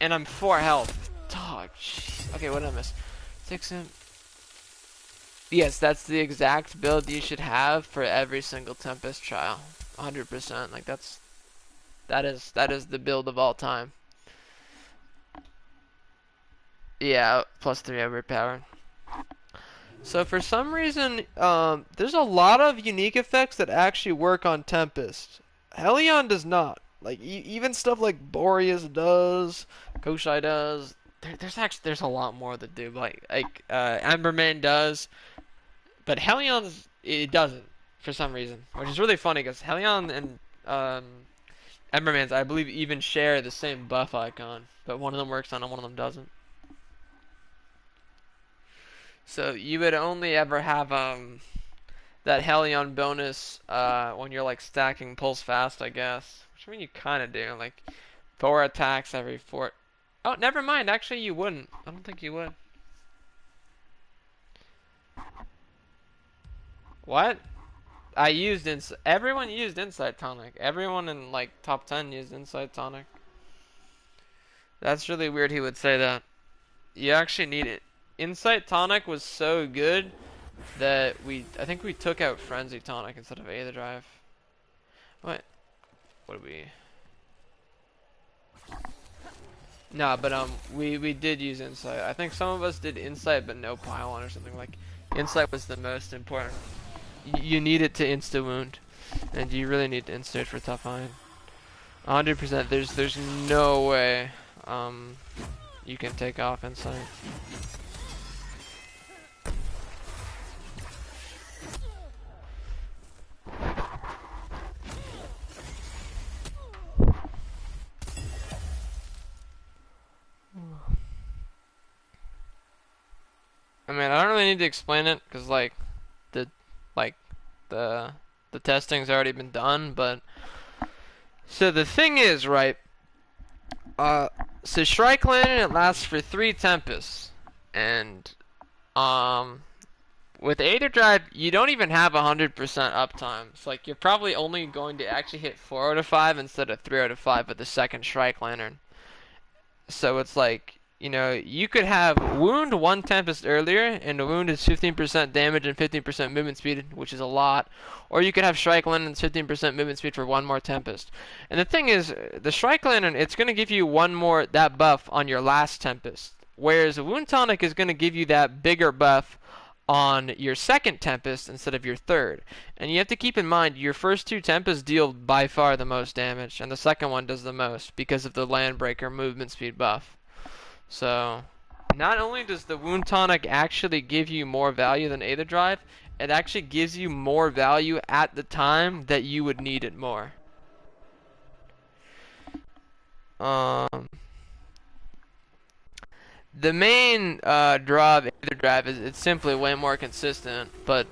And I'm 4 health. Dog, jeez. Okay, what did I miss? 6 him. Yes, that's the exact build you should have for every single Tempest trial. 100%. Like, that's... That is the build of all time. Yeah, +3 overpowered. So for some reason, there's a lot of unique effects that actually work on Tempest. Helion does not. Like even stuff like Boreas does, Koshai does. There's a lot more that do. Emberman does, but Helion's it doesn't for some reason, which is really funny because Helion and Emberman's I believe even share the same buff icon, but one of them works on it, one of them doesn't. So you would only ever have that Helion bonus when you're like stacking pulls fast, I guess. Which I mean you kind of do, like 4 attacks every 4. Oh, never mind. Actually, you wouldn't. I don't think you would. What? I used Everyone used Insight Tonic. Everyone in like top 10 used Insight Tonic. That's really weird. He would say that. You actually need it. Insight Tonic was so good that I think we took out Frenzy Tonic instead of Aether Drive. What? What did we? Nah, but we did use Insight. I think some of us did Insight but no Pylon or something. Like Insight was the most important. You need it to insta wound, and you really need to insta it for tough iron. 100%. There's no way you can take off Insight. I mean, I don't really need to explain it because the like the testing's already been done, but so the thing is, right? So Shrike Lantern, it lasts for 3 Tempests, and with Aether Drive, you don't even have 100% uptime. It's like you're probably only going to actually hit 4 out of 5 instead of 3 out of 5 with the second Shrike Lantern. So it's like, you know, you could have wound 1 Tempest earlier, and the wound is 15% damage and 15% movement speed, which is a lot. Or you could have Shrike Lantern's 15% movement speed for 1 more Tempest. And the thing is, the Shrike Lantern, it's going to give you 1 more, that buff on your last Tempest. Whereas a Wound Tonic is going to give you that bigger buff on your second Tempest instead of your third. And you have to keep in mind, your first 2 Tempests deal by far the most damage, and the second one does the most because of the Landbreaker movement speed buff. So, not only does the Wound Tonic actually give you more value than Aether Drive, it actually gives you more value at the time that you would need it more. The main draw of Aether Drive is it's simply way more consistent, but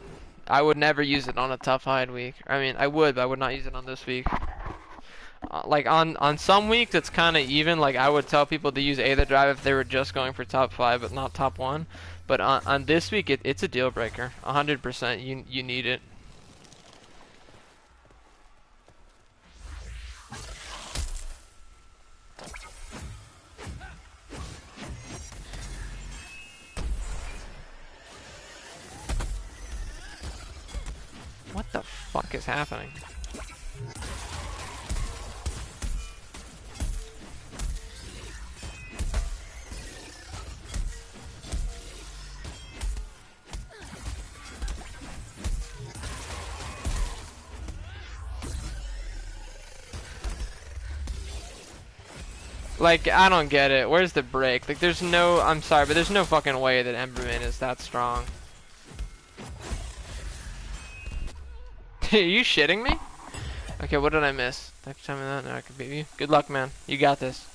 I would never use it on a tough hide week. I mean, I would, but I would not use it on this week. Like on some weeks it's kind of even. Like I would tell people to use Aether Drive if they were just going for top 5 but not top 1. But on this week it's a deal breaker. 100%. You need it. What the fuck is happening? Like, I don't get it. Where's the break? Like, there's no... I'm sorry, but there's no fucking way that Emberman is that strong. Are you shitting me? Okay, what did I miss? Next time that, now I can beat you. Good luck, man. You got this.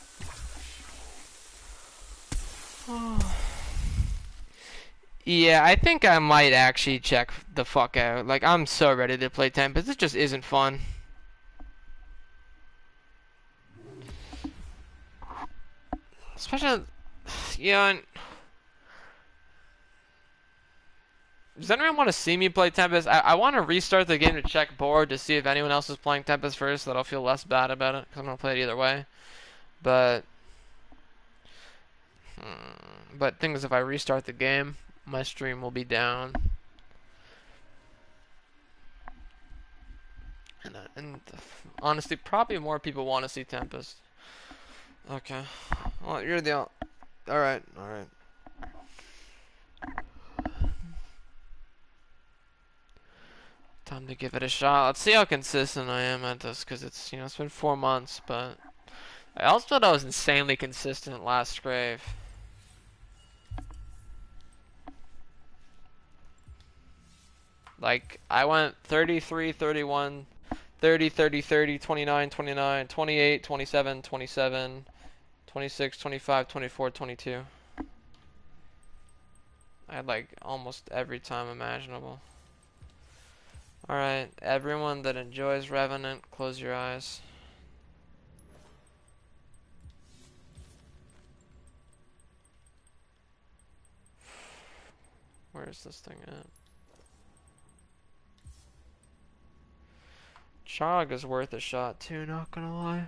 Yeah, I think I might actually check the fuck out. Like, I'm so ready to play Tempest. It just isn't fun. Especially, yeah. Does anyone want to see me play Tempest? I want to restart the game to check board to see if anyone else is playing Tempest first, so that I'll feel less bad about it, because I'm going to play it either way. But thing is, if I restart the game, my stream will be down. And honestly, probably more people want to see Tempest. Okay. Well, you're the... Alright, alright. Time to give it a shot. Let's see how consistent I am at this, because it's, you know, it's been 4 months, but... I also thought I was insanely consistent last Skraev. Like, I went 33, 31, 30, 30, 30, 29, 29, 28, 27, 27, 26, 25, 24, 22. I had like almost every time imaginable. Alright, everyone that enjoys Revenant, close your eyes. Where's this thing at? Chog is worth a shot too, not gonna lie.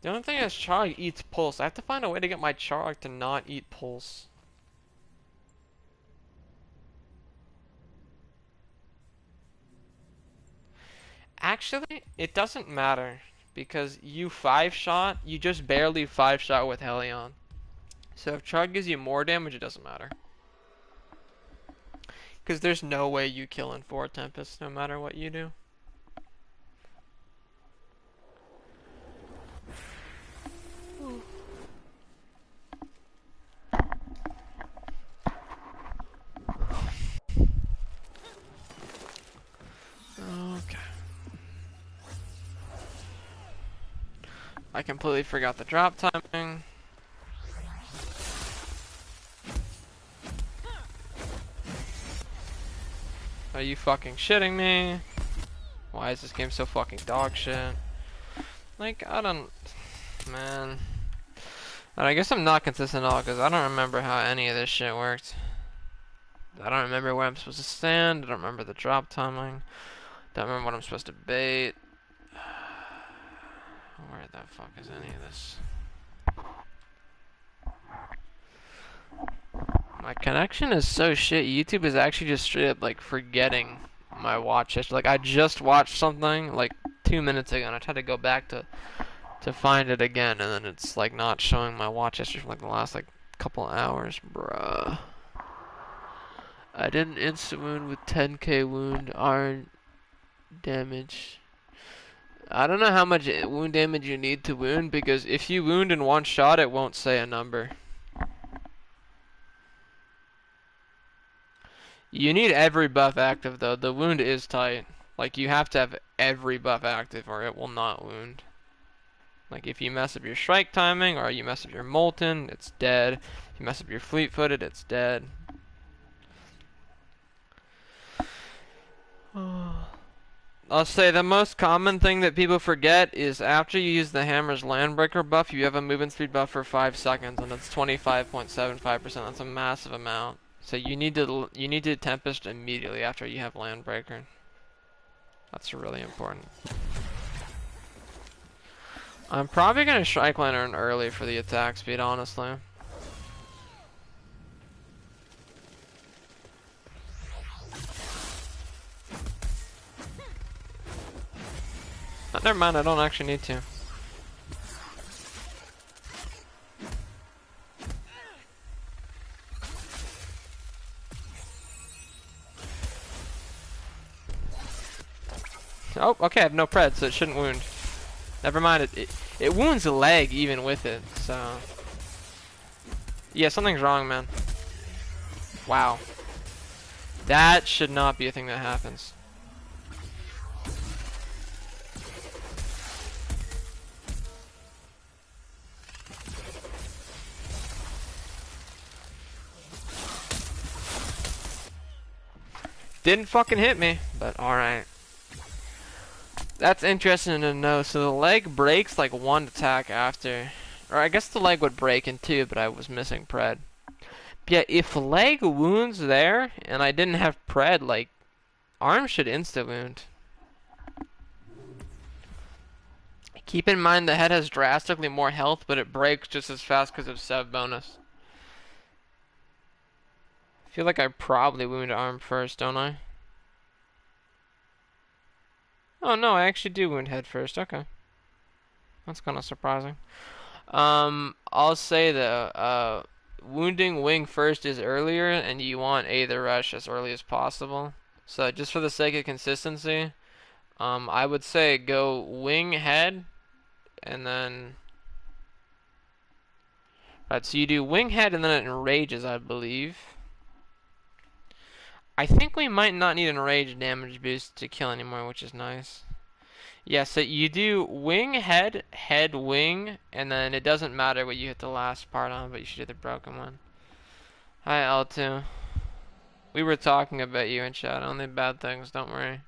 The only thing is Chog eats pulse. I have to find a way to get my Chog to not eat pulse. Actually, it doesn't matter. Because you 5-shot, you just barely 5-shot with Helion. So if Chug gives you more damage, it doesn't matter. Because there's no way you kill in 4 Tempest, no matter what you do. Okay. I completely forgot the drop timing. Are you fucking shitting me? Why is this game so fucking dog shit? Like, I don't... Man. And I guess I'm not consistent at all, because I don't remember how any of this shit worked. I don't remember where I'm supposed to stand. I don't remember the drop timing. Don't remember what I'm supposed to bait. Where the fuck is any of this? My connection is so shit. YouTube is actually just straight up like forgetting my watch history. Like I just watched something like 2 minutes ago and I tried to go back to find it again and then it's like not showing my watch history from like the last like couple hours, bruh. I did an instant wound with 10k wound, iron damage. I don't know how much wound damage you need to wound, because if you wound in one shot, it won't say a number. You need every buff active, though. The wound is tight. Like, you have to have every buff active, or it will not wound. Like, if you mess up your strike timing, or you mess up your molten, it's dead. If you mess up your fleet-footed, it's dead. I'll say the most common thing that people forget is after you use the hammer's landbreaker buff, you have a movement speed buff for 5 seconds, and it's 25.75%. That's a massive amount. So you need to Tempest immediately after you have landbreaker. That's really important. I'm probably gonna strike lantern early for the attack speed, honestly. Never mind, I don't actually need to. Oh, okay, I have no pred, so it shouldn't wound. Never mind, it wounds the leg even with it, so... Yeah, something's wrong, man. Wow. That should not be a thing that happens. Didn't fucking hit me, but alright. That's interesting to know. So the leg breaks like one attack after. Or I guess the leg would break in two, but I was missing pred. But yeah, if leg wounds there, and I didn't have pred, like, arm should insta-wound. Keep in mind the head has drastically more health, but it breaks just as fast because of sub bonus. I feel like I probably wound arm first, don't I? Oh no, I actually do wound head first. Okay. That's kind of surprising. I'll say though, wounding wing first is earlier, and you want Aether Rush as early as possible. So just for the sake of consistency, I would say go wing head, and then... Right, so you do wing head, and then it enrages, I believe. I think we might not need an enrage damage boost to kill anymore, which is nice. Yeah, so you do wing, head, head, wing, and then it doesn't matter what you hit the last part on, but you should do the broken one. Hi, L2. We were talking about you in chat, only bad things, don't worry.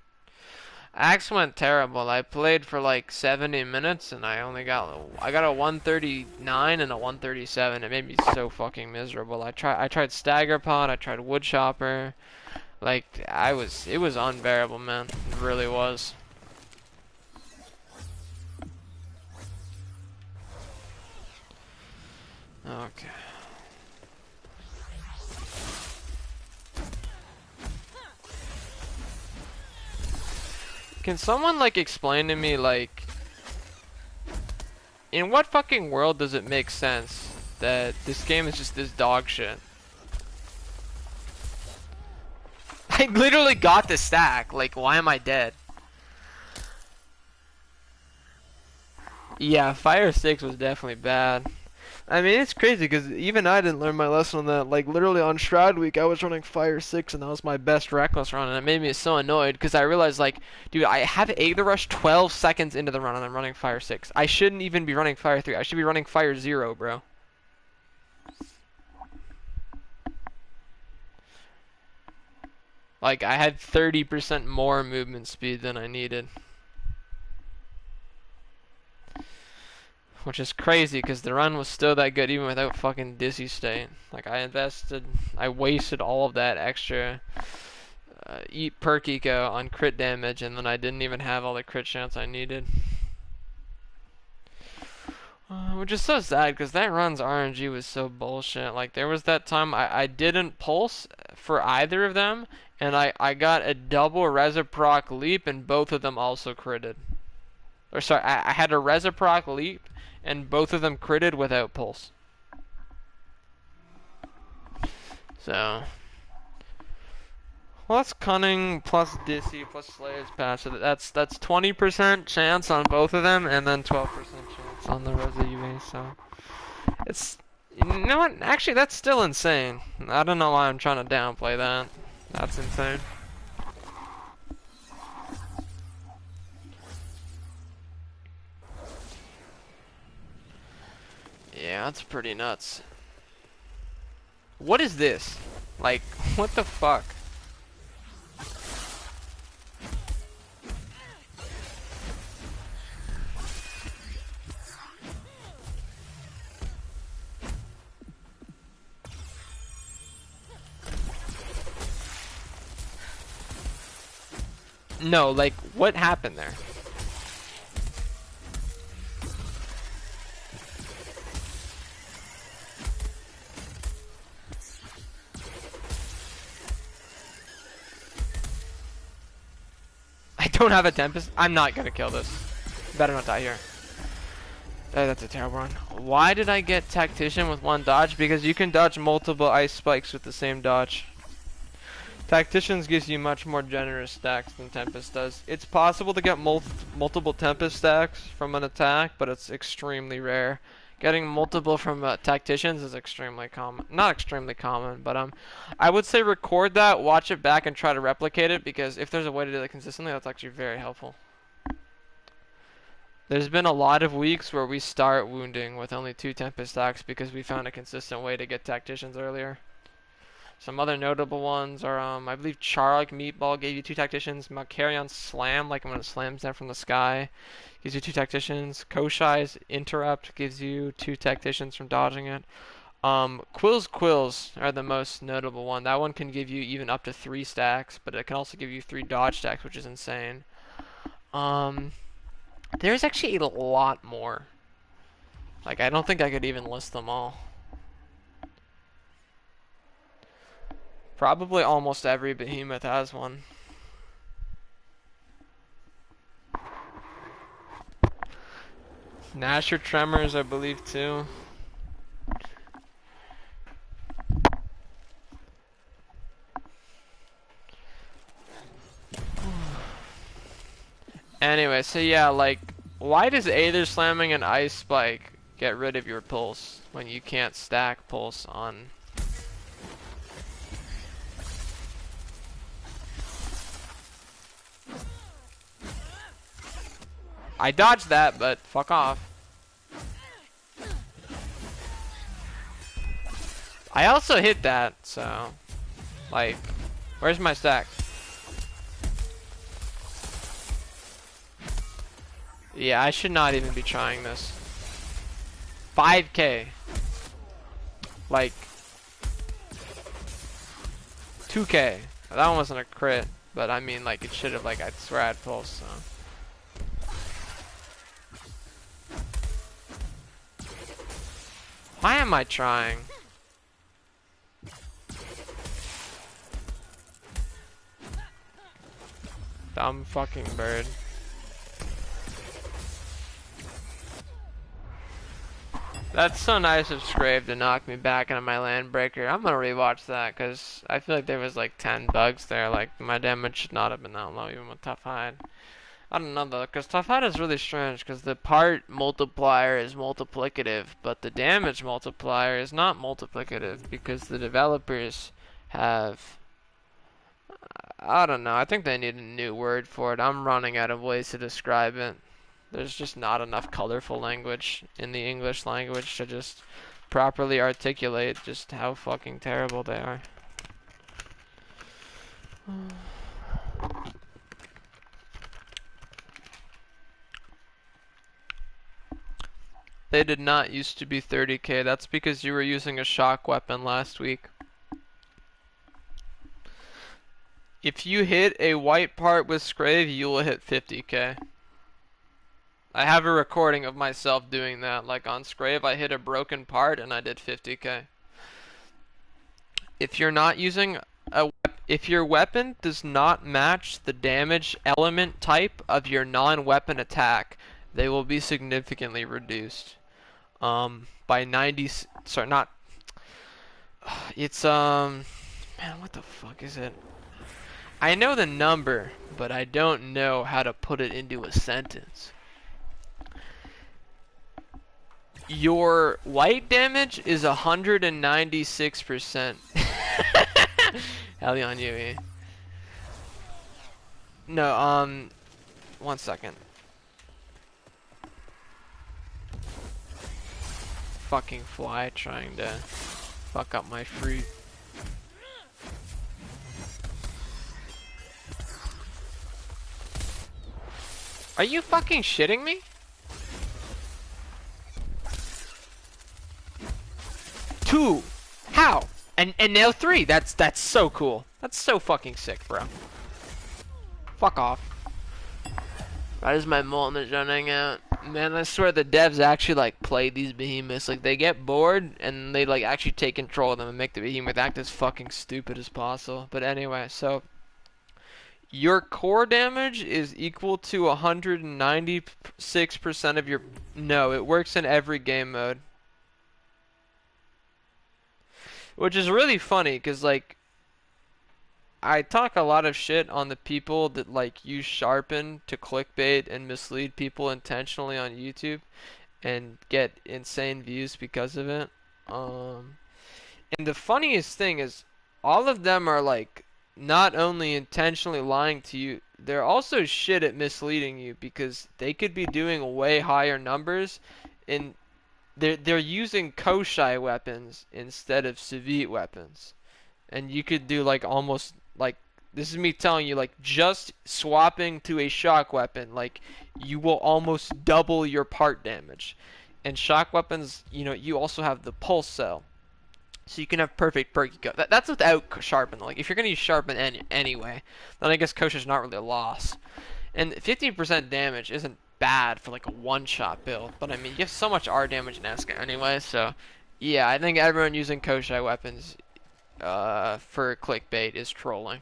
Axe went terrible. I played for like 70 minutes, and I got a 139 and a 137. It made me so fucking miserable. I tried Stagger Pod, I tried Woodchopper. Like, it was unbearable, man. It really was. Okay. Can someone, like, explain to me, like, in what fucking world does it make sense that this game is just this dog shit? I literally got the stack. Like, why am I dead? Yeah, Fire 6 was definitely bad. I mean, it's crazy because even I didn't learn my lesson on that. Like, literally on Shroud Week, I was running Fire 6, and that was my best Reckless run, and it made me so annoyed because I realized, like, dude, I have Aether Rush 12 seconds into the run, and I'm running Fire 6. I shouldn't even be running Fire 3. I should be running Fire 0, bro. Like, I had 30% more movement speed than I needed. Which is crazy, because the run was still that good even without fucking Dizzy State. Like, I wasted all of that extra eat perk eco on crit damage, and then I didn't even have all the crit chance I needed. Which is so sad, because that run's RNG was so bullshit. Like, there was that time I didn't pulse for either of them, and I got a double Reciproc Leap, and both of them also critted. Or sorry, I had a Reciproc Leap, and both of them critted without pulse. So, well, that's cunning plus Dissy plus Slayer's patch. So that's 20% chance on both of them, and then 12% chance on the Resi UV. So it's, you know what? Actually, that's still insane. I don't know why I'm trying to downplay that. That's insane. Yeah, that's pretty nuts. What is this? Like, what the fuck? No, like, what happened there? I don't have a Tempest. I'm not gonna kill this. Better not die here. That's a terrible run. Why did I get Tactician with one dodge? Because you can dodge multiple ice spikes with the same dodge. Tacticians gives you much more generous stacks than Tempest does. It's possible to get multiple Tempest stacks from an attack, but it's extremely rare. Getting multiple from Tacticians is extremely common. Not extremely common, but I would say record that, watch it back, and try to replicate it, because if there's a way to do that consistently, that's actually very helpful. There's been a lot of weeks where we start wounding with only 2 Tempest stacks because we found a consistent way to get Tacticians earlier. Some other notable ones are, I believe Charlock Meatball gave you 2 Tacticians. Macarion Slam, like when it slams down from the sky, gives you 2 Tacticians. Koshai's Interrupt gives you 2 Tacticians from dodging it. Quills are the most notable one. That one can give you even up to 3 stacks, but it can also give you 3 dodge stacks, which is insane. There's actually a lot more. Like, I don't think I could even list them all. Probably almost every behemoth has one. Nasher Tremors, I believe, too. Anyway, so yeah, like, why does Aether Slamming an Ice Spike get rid of your pulse when you can't stack pulse on... I dodged that, but fuck off. I also hit that, so... Like, where's my stack? Yeah, I should not even be trying this. 5k. Like... 2k. That one wasn't a crit, but I mean, like, it should have, like, I swear I had pulse, so... Why am I trying? Dumb fucking bird. That's so nice of Skraev to knock me back into my land breaker. I'm gonna rewatch that because I feel like there was like 10 bugs there. Like my damage should not have been that low even with Tough Hide. I don't know though, because Tough Hide is really strange because the part multiplier is multiplicative, but the damage multiplier is not multiplicative because the developers have... I don't know, I think they need a new word for it. I'm running out of ways to describe it. There's just not enough colorful language in the English language to just properly articulate just how fucking terrible they are. They did not used to be 30k. That's because you were using a shock weapon last week. If you hit a white part with Skraev, you will hit 50k. I have a recording of myself doing that. Like on Skraev, I hit a broken part and I did 50k. If you're not using if your weapon does not match the damage element type of your non-weapon attack, they will be significantly reduced. By 90, sorry, not, it's, man, what the fuck is it? I know the number, but I don't know how to put it into a sentence. Your white damage is 196%. Hell on you, E. No, 1 second. Fucking fly trying to fuck up my fruit. Are you fucking shitting me? Two. How? And now 3. That's so cool. That's so fucking sick, bro. Fuck off. That is my molten running out. Man, I swear the devs actually like play these behemoths. Like they get bored and they like actually take control of them and make the behemoth act as fucking stupid as possible. But anyway, so your core damage is equal to 196% of your... No, it works in every game mode. Which is really funny, because, like, I talk a lot of shit on the people that, like, use Sharpen to clickbait and mislead people intentionally on YouTube and get insane views because of it. And the funniest thing is, all of them are, like, not only intentionally lying to you, they're also shit at misleading you because they could be doing way higher numbers and they're using Koshai weapons instead of Savit weapons. And you could do like almost like, this is me telling you, like just swapping to a shock weapon, like you will almost double your part damage. And shock weapons, you know, you also have the pulse cell. So you can have perfect perky go. That's without Sharpen. Like if you're gonna use Sharpen anyway, then I guess Kosha's not really a loss. And 15% damage isn't bad for like a one-shot build. But I mean, you have so much R damage in Eska anyway, so yeah, I think everyone using Koshai weapons for clickbait is trolling.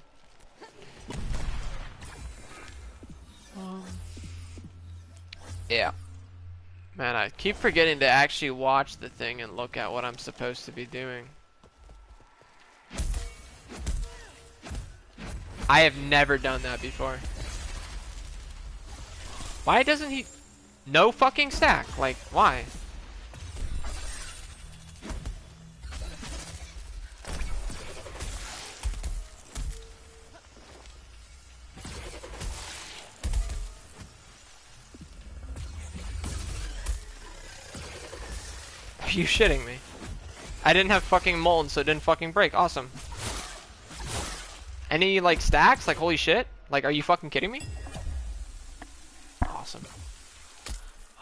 Yeah. Man, I keep forgetting to actually watch the thing and look at what I'm supposed to be doing. I have never done that before. Why doesn't he... No fucking stack? Like, why? Are you shitting me? I didn't have fucking molten, so it didn't fucking break. Awesome. Any, like, stacks? Like, holy shit? Like, are you fucking kidding me? Awesome.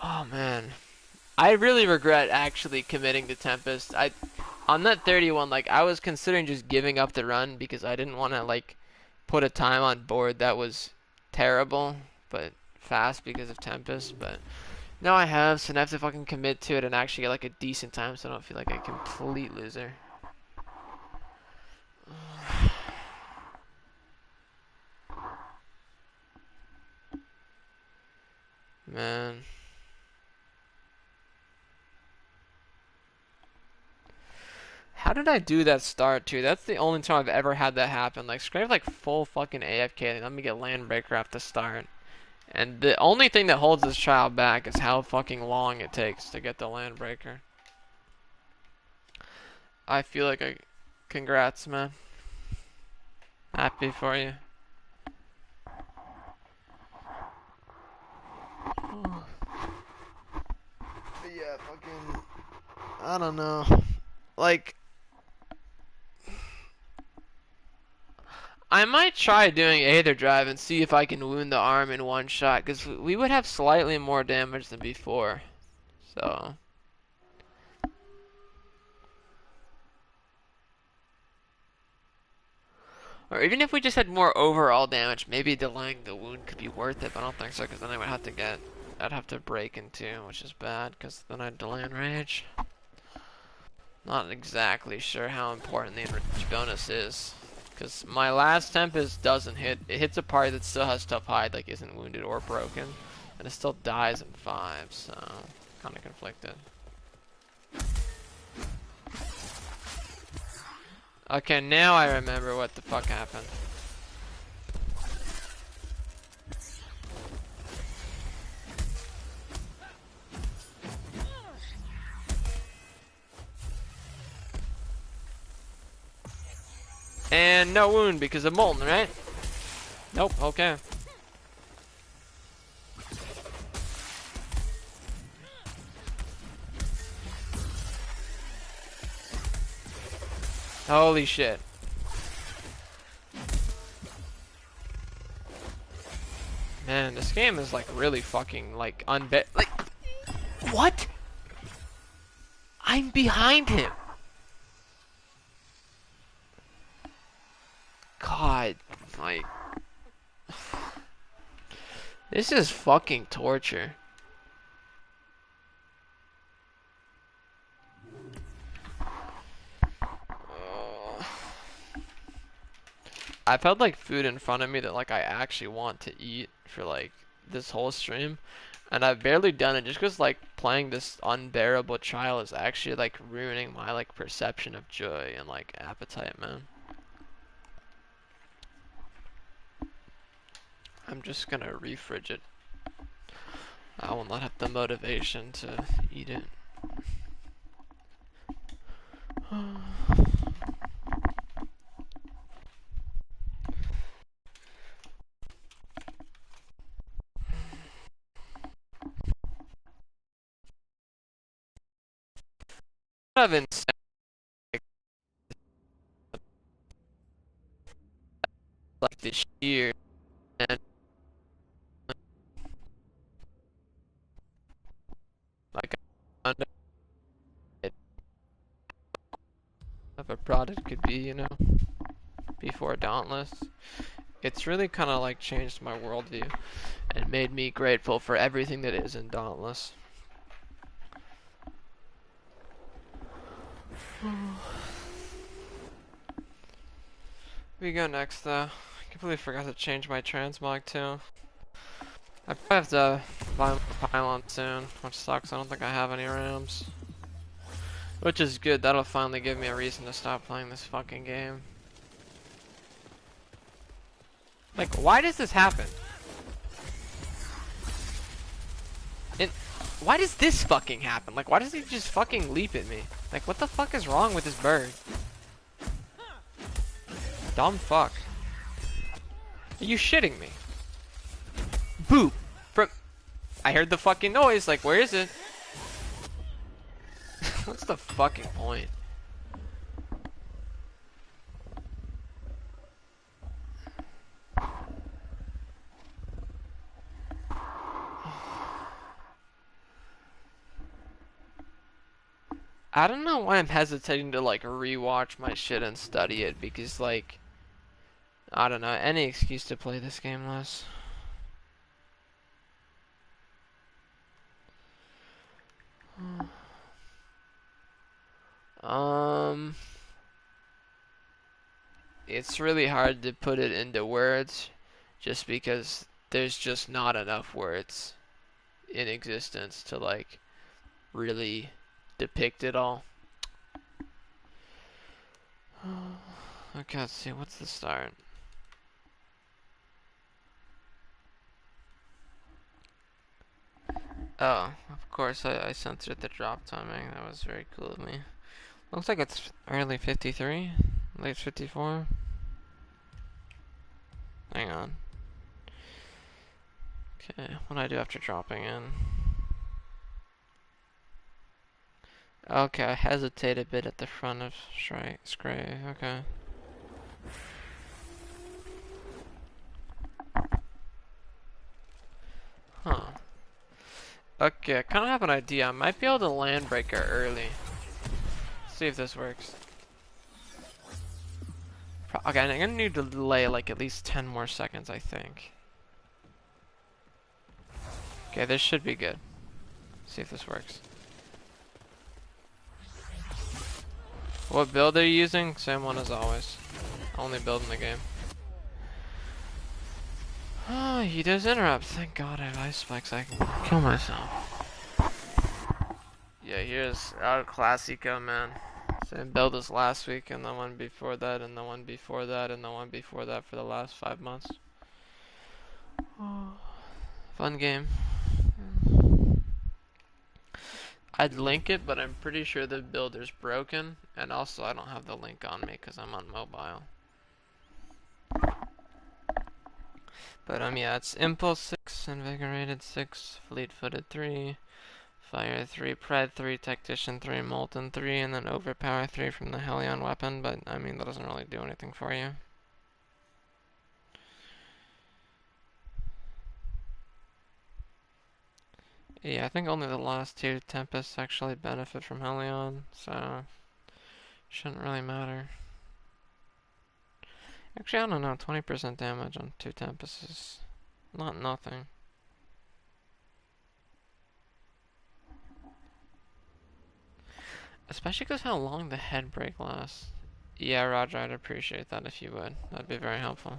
Oh, man. I really regret actually committing to Tempest. On that 31, like, I was considering just giving up the run because I didn't want to, like, put a time on board that was terrible, but fast because of Tempest, but now I have, so I have to fucking commit to it and actually get, like, a decent time so I don't feel like a complete loser. Man. How did I do that start too? That's the only time I've ever had that happen. Like, Skraev like full fucking AFK, let me get Landbreaker off the start. And the only thing that holds this child back is how fucking long it takes to get the Landbreaker. I feel like congrats, man. Happy for you. But yeah, fucking... I don't know. Like... I might try doing Aether Drive and see if I can wound the arm in one shot, because we would have slightly more damage than before. So... Or even if we just had more overall damage, maybe delaying the wound could be worth it, but I don't think so, because then I would have to get... I'd have to break in two, which is bad, because then I'd delay enrage. Not exactly sure how important the enrage bonus is. Because my last Tempest doesn't hit. It hits a party that still has tough hide, like isn't wounded or broken. And it still dies in 5, so... Kinda conflicted. Okay, now I remember what the fuck happened. And no wound because of Molten, right? Nope, okay. Holy shit. Man, this game is like really fucking like like what? I'm behind him. God, like this is fucking torture. I've had like food in front of me that like I actually want to eat for like this whole stream, and I've barely done it just because like playing this unbearable trial is actually like ruining my like perception of joy and like appetite, man. I'm just gonna refridge it. I will not have the motivation to eat it. Kind of insane. Like this year, and like of a product could be, you know, before Dauntless. it's really kind of like changed my worldview and made me grateful for everything that is in Dauntless. We go next though. I completely forgot to change my transmog too. I probably have to buy my pylon soon, which sucks. I don't think I have any rams. Which is good, that'll finally give me a reason to stop playing this fucking game. Like, why does this happen? Why does this fucking happen? Like, why does he just fucking leap at me? Like, what the fuck is wrong with this bird? Dumb fuck. Are you shitting me? Boop! I heard the fucking noise, like, where is it? What's the fucking point? I don't know why I'm hesitating to like rewatch my shit and study it because like I don't know, any excuse to play this game less. It's really hard to put it into words just because there's just not enough words in existence to like really depict it all. Okay, let's see, what's the start? Oh, of course, I censored the drop timing. That was very cool of me. Looks like it's early 53, late 54. Hang on. Okay, what do I do after dropping in? Okay, I hesitate a bit at the front of Skraev. Okay. Huh. Okay, I kind of have an idea. I might be able to land breaker early. Let's see if this works. Okay, I'm gonna need to delay like at least 10 more seconds, I think. Okay, this should be good. Let's see if this works. What build are you using? Same one as always. Only build in the game. Oh, he does interrupt. Thank God I have ice spikes. I can kill myself. Yeah, here's our Classico, man. Same build as last week, and the one before that, and the one before that, and the one before that for the last 5 months. Fun game. I'd link it, but I'm pretty sure the builder's broken, and also I don't have the link on me because I'm on mobile. But yeah, it's Impulse 6, Invigorated 6, Fleet-Footed 3, Fire 3, Pred 3, Tactician 3, Molten 3, and then Overpower 3 from the Hellion weapon, but I mean, that doesn't really do anything for you. Yeah, I think only the last 2 Tempests actually benefit from Hellion, so shouldn't really matter. Actually, I don't know, 20% damage on 2 Tempests is not nothing. Especially because how long the head break lasts. Yeah, Roger, I'd appreciate that if you would. That'd be very helpful.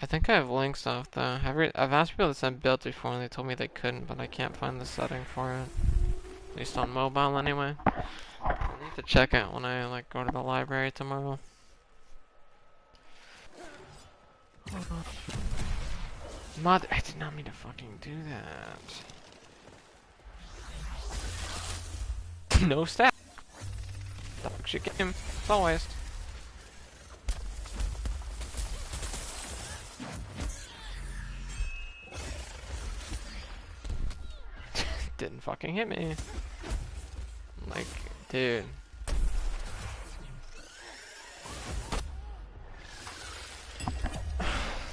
I think I have links off though. I've asked people to send builds before and they told me they couldn't, but I can't find the setting for it. At least on mobile anyway. I need to check it when I like go to the library tomorrow. Mother, I did not mean to fucking do that. No stat. Dog shit game, as always. Didn't fucking hit me. Like, dude.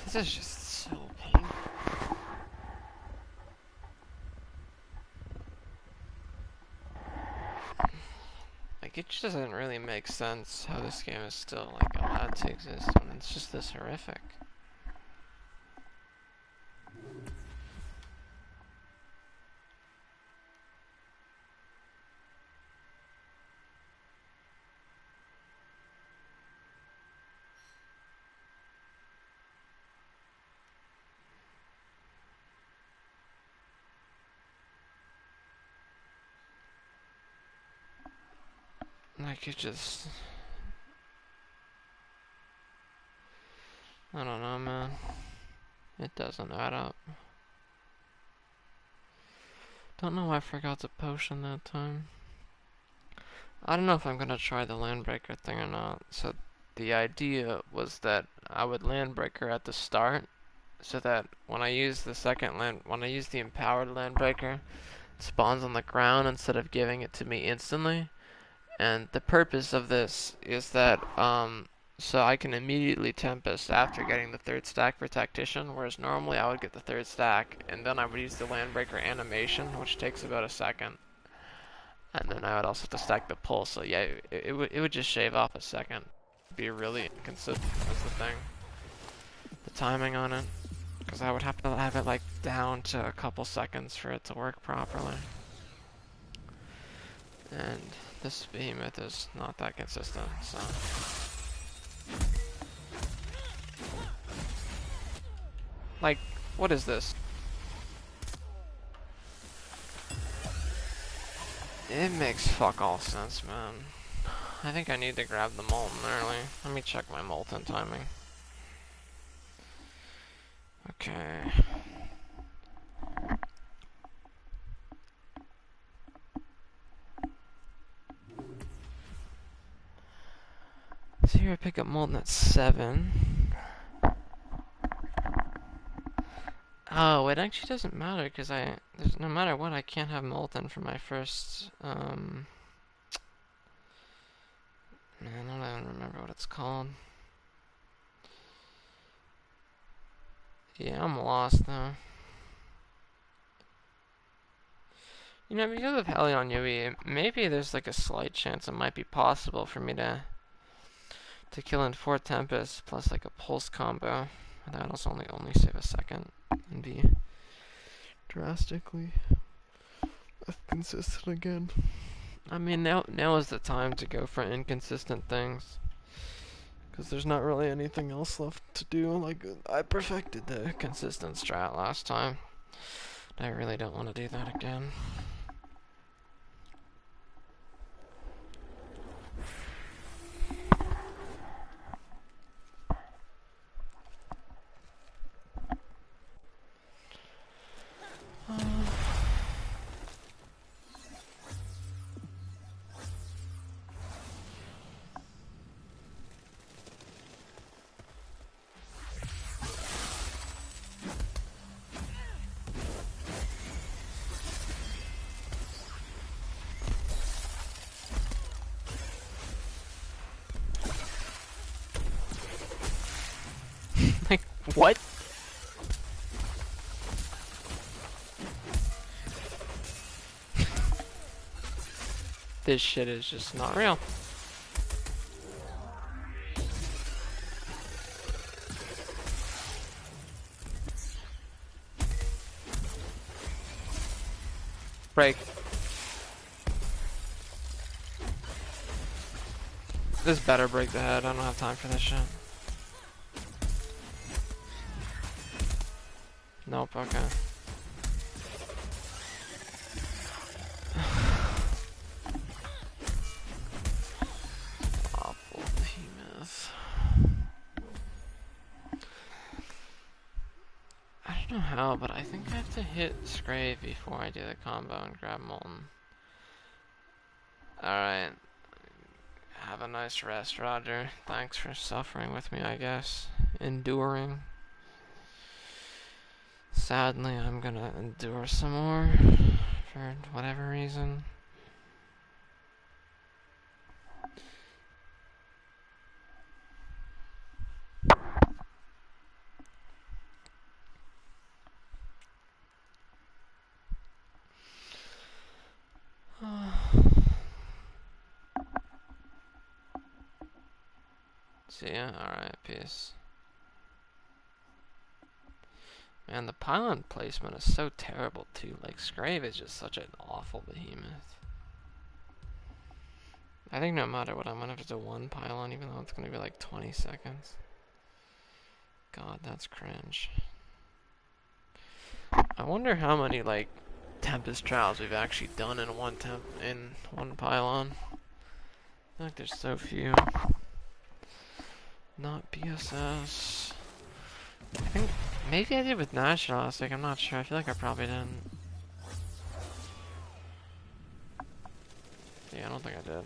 This is just so painful. Like, Like, it just doesn't really make sense how this game is still, like, allowed to exist when it's just this horrific. Like, it just... I don't know, man. It doesn't add up. Don't know why I forgot to potion that time. I don't know if I'm gonna try the landbreaker thing or not. So the idea was that I would landbreaker at the start, so that when I use the the empowered landbreaker, it spawns on the ground instead of giving it to me instantly. And the purpose of this is that so I can immediately Tempest after getting the third stack for Tactician, whereas normally I would get the third stack, and then I would use the Landbreaker animation, which takes about a second. And then I would also have to stack the pull, so yeah, it would just shave off a second. It'd be really inconsistent, that's the thing. The timing on it, because I would have to have it like down to a couple seconds for it to work properly. And this behemoth is not that consistent, so... Like, what is this? It makes fuck all sense, man. I think I need to grab the Molten early. Let me check my Molten timing. Okay. So here I pick up Molten at 7. Oh, it actually doesn't matter because no matter what, I can't have Molten for my first, man, I don't even remember what it's called. Yeah, I'm lost though. You know, because of Helion Yui, maybe there's like a slight chance it might be possible for me to kill in 4 Tempest plus like a Pulse combo. That'll only save a second and be drastically consistent again. I mean, now is the time to go for inconsistent things. Because there's not really anything else left to do. Like, I perfected the consistent strat last time. I really don't want to do that again. Like, what? This shit is just not real. Break. This better break the head. I don't have time for this shit. Nope, okay. Awful behemoth. I don't know how, but I think I have to hit Skraev before I do the combo and grab Molten. Alright. Have a nice rest, Roger. Thanks for suffering with me, I guess. Enduring. Sadly, I'm gonna endure some more for whatever reason. See ya. Alright, peace. Man, the pylon placement is so terrible too. Like, Skraev is just such an awful behemoth. I think no matter what, I'm gonna have to do one pylon, even though it's gonna be like 20 seconds. God, that's cringe. I wonder how many, like, Tempest trials we've actually done in one pylon. I feel like there's so few. Not BSS. I think maybe I did with Nationalistic, I'm not sure. I feel like I probably didn't. Yeah, I don't think I did.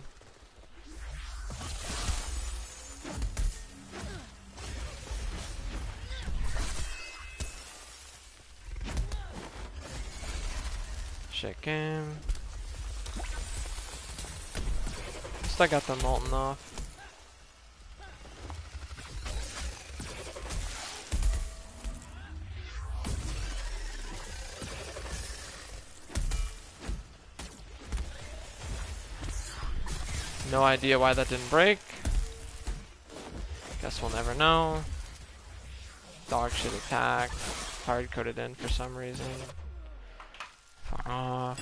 Shit game. Still got the molten off. No idea why that didn't break. Guess we'll never know. Dog shit attack. Hard coded in for some reason. Fuck off.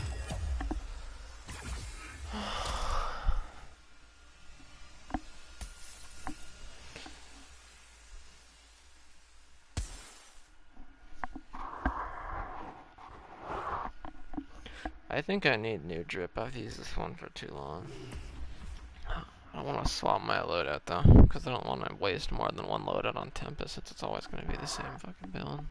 I think I need new drip. I've used this one for too long. I don't want to swap my loadout though, because I don't want to waste more than one loadout on Tempest since it's always going to be the same fucking build.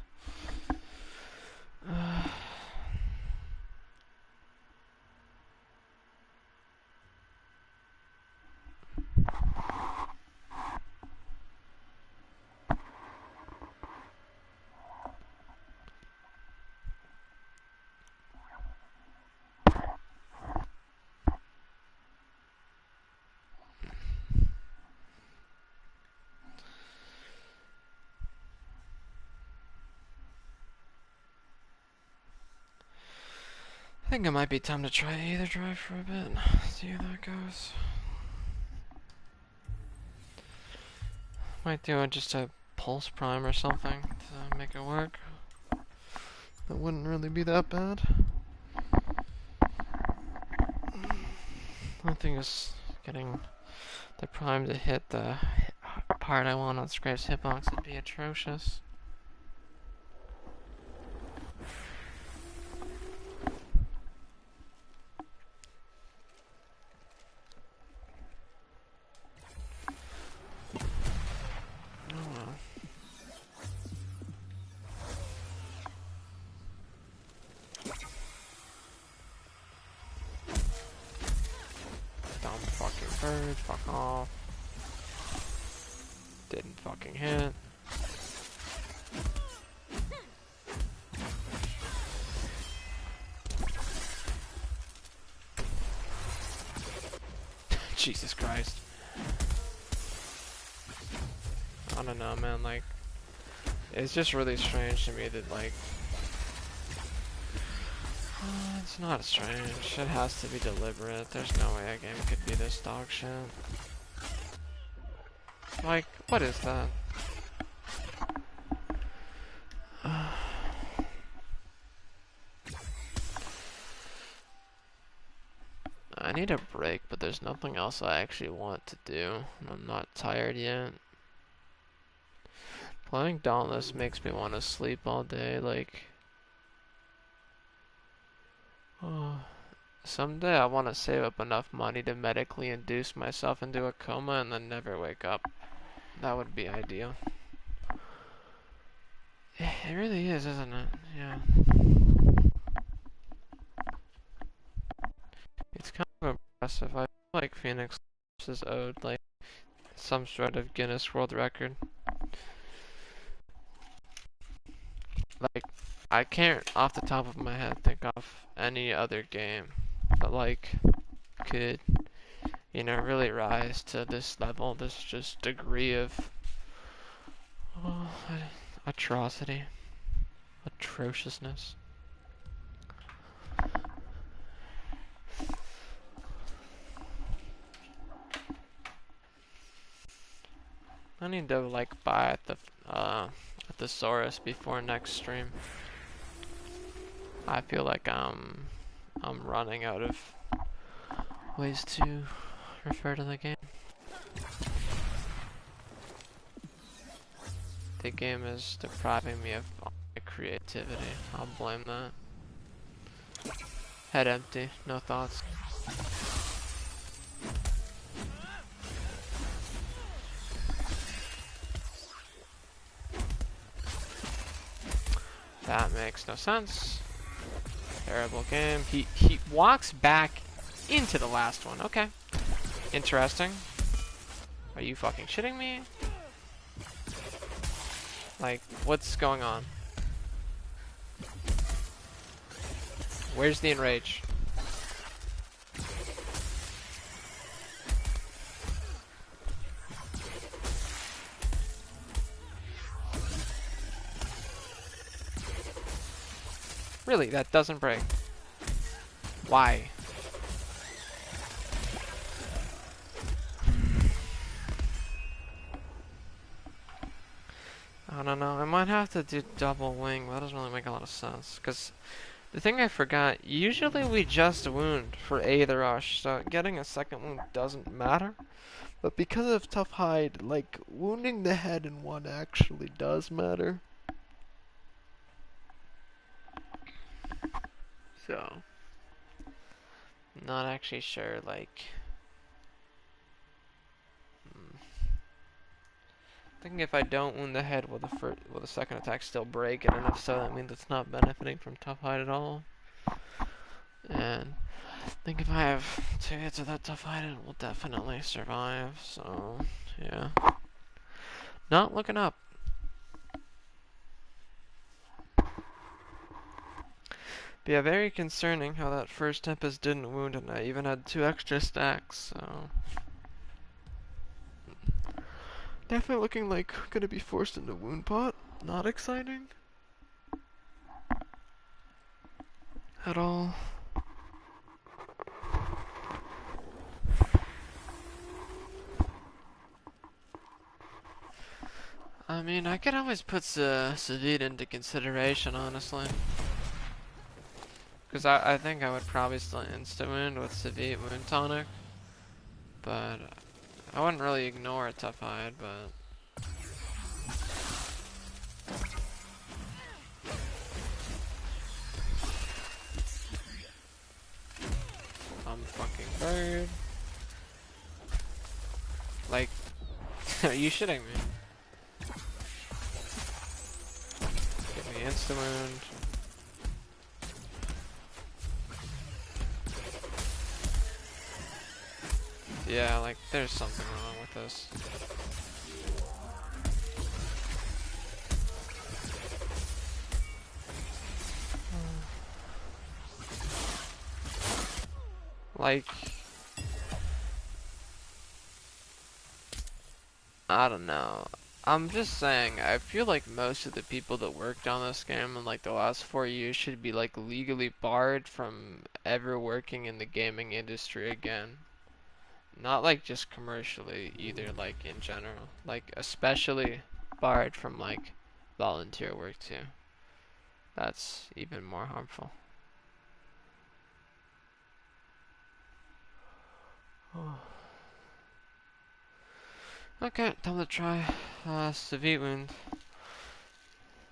I think it might be time to try either drive for a bit. See how that goes. Might do just a pulse prime or something to make it work. That wouldn't really be that bad. One thing is getting the prime to hit the part I want on Skraev's hitbox would be atrocious. Bird, fuck off. Didn't fucking hit. Jesus Christ. I don't know, man, like, it's just really strange to me that, like, it's not strange. It has to be deliberate. There's no way a game could be this dog shit. Like, what is that? I need a break, but there's nothing else I actually want to do. I'm not tired yet. Playing Dauntless makes me want to sleep all day, like... Someday I want to save up enough money to medically induce myself into a coma and then never wake up. That would be ideal. It really is, isn't it? Yeah. It's kind of impressive. I feel like Phoenix is owed like some sort of Guinness World Record. Like, I can't off the top of my head think of any other game that like could, you know, really rise to this level, this just degree of atrocity, atrociousness. I need to like buy at the thesaurus before next stream. I feel like I'm running out of ways to refer to the game. The game is depriving me of all my creativity. I'll blame that. Head empty, no thoughts. That makes no sense. Terrible game. He walks back into the last one. Okay. Interesting. Are you fucking shitting me? Like, what's going on? Where's the enrage? Really, that doesn't break. Why? I don't know. I might have to do double wing, but that doesn't really make a lot of sense. Because the thing I forgot, usually we just wound for A the rush, so getting a second wound doesn't matter. But because of tough hide, like, wounding the head in one actually does matter. So, I'm not actually sure, like... I think if I don't wound the head, will the second attack still break? And if so, that means it's not benefiting from tough hide at all. And I think if I have 2 hits of that tough hide, it will definitely survive. So, yeah. Not looking up. But yeah, very concerning how that first Tempest didn't wound, and I even had 2 extra stacks, so... Definitely looking like gonna be forced into wound pot. Not exciting. At all. I mean, I could always put Savid into consideration, honestly. Because I think I would probably still insta-wound with Savid Wound Tonic. But I wouldn't really ignore a tough hide, but... I'm fucking bird. Like, are you shitting me? Give me insta wound. Yeah, like, there's something wrong with this. Like, I don't know. I'm just saying, I feel like most of the people that worked on this game in like the last 4 years should be like legally barred from ever working in the gaming industry again. Not like just commercially either, like in general. Like especially barred from like volunteer work too. That's even more harmful. Okay, time to try Savid Wound.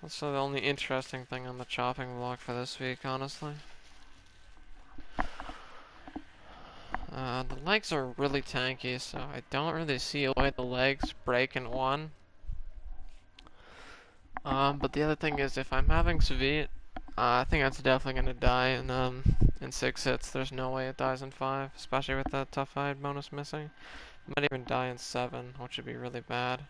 That's the only interesting thing on the chopping block for this week, honestly. The legs are really tanky, so I don't really see a way the legs break in one. But the other thing is, if I'm having Savid, I think that's definitely gonna die in 6 hits. There's no way it dies in 5, especially with that tough hide bonus missing. It might even die in 7, which would be really bad.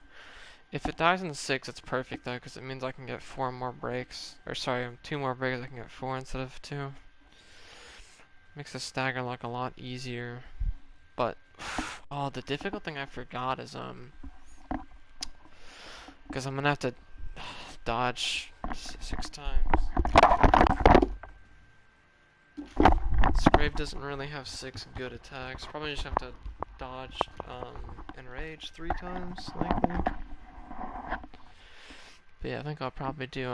If it dies in 6, it's perfect though, because it means I can get 4 more breaks. Or sorry, 2 more breaks, I can get 4 instead of 2. Makes the stagger lock a lot easier. But, oh, the difficult thing I forgot is, because I'm gonna have to dodge 6 times. Skraev doesn't really have 6 good attacks. Probably just have to dodge, enrage 3 times, likely. But yeah, I think I'll probably do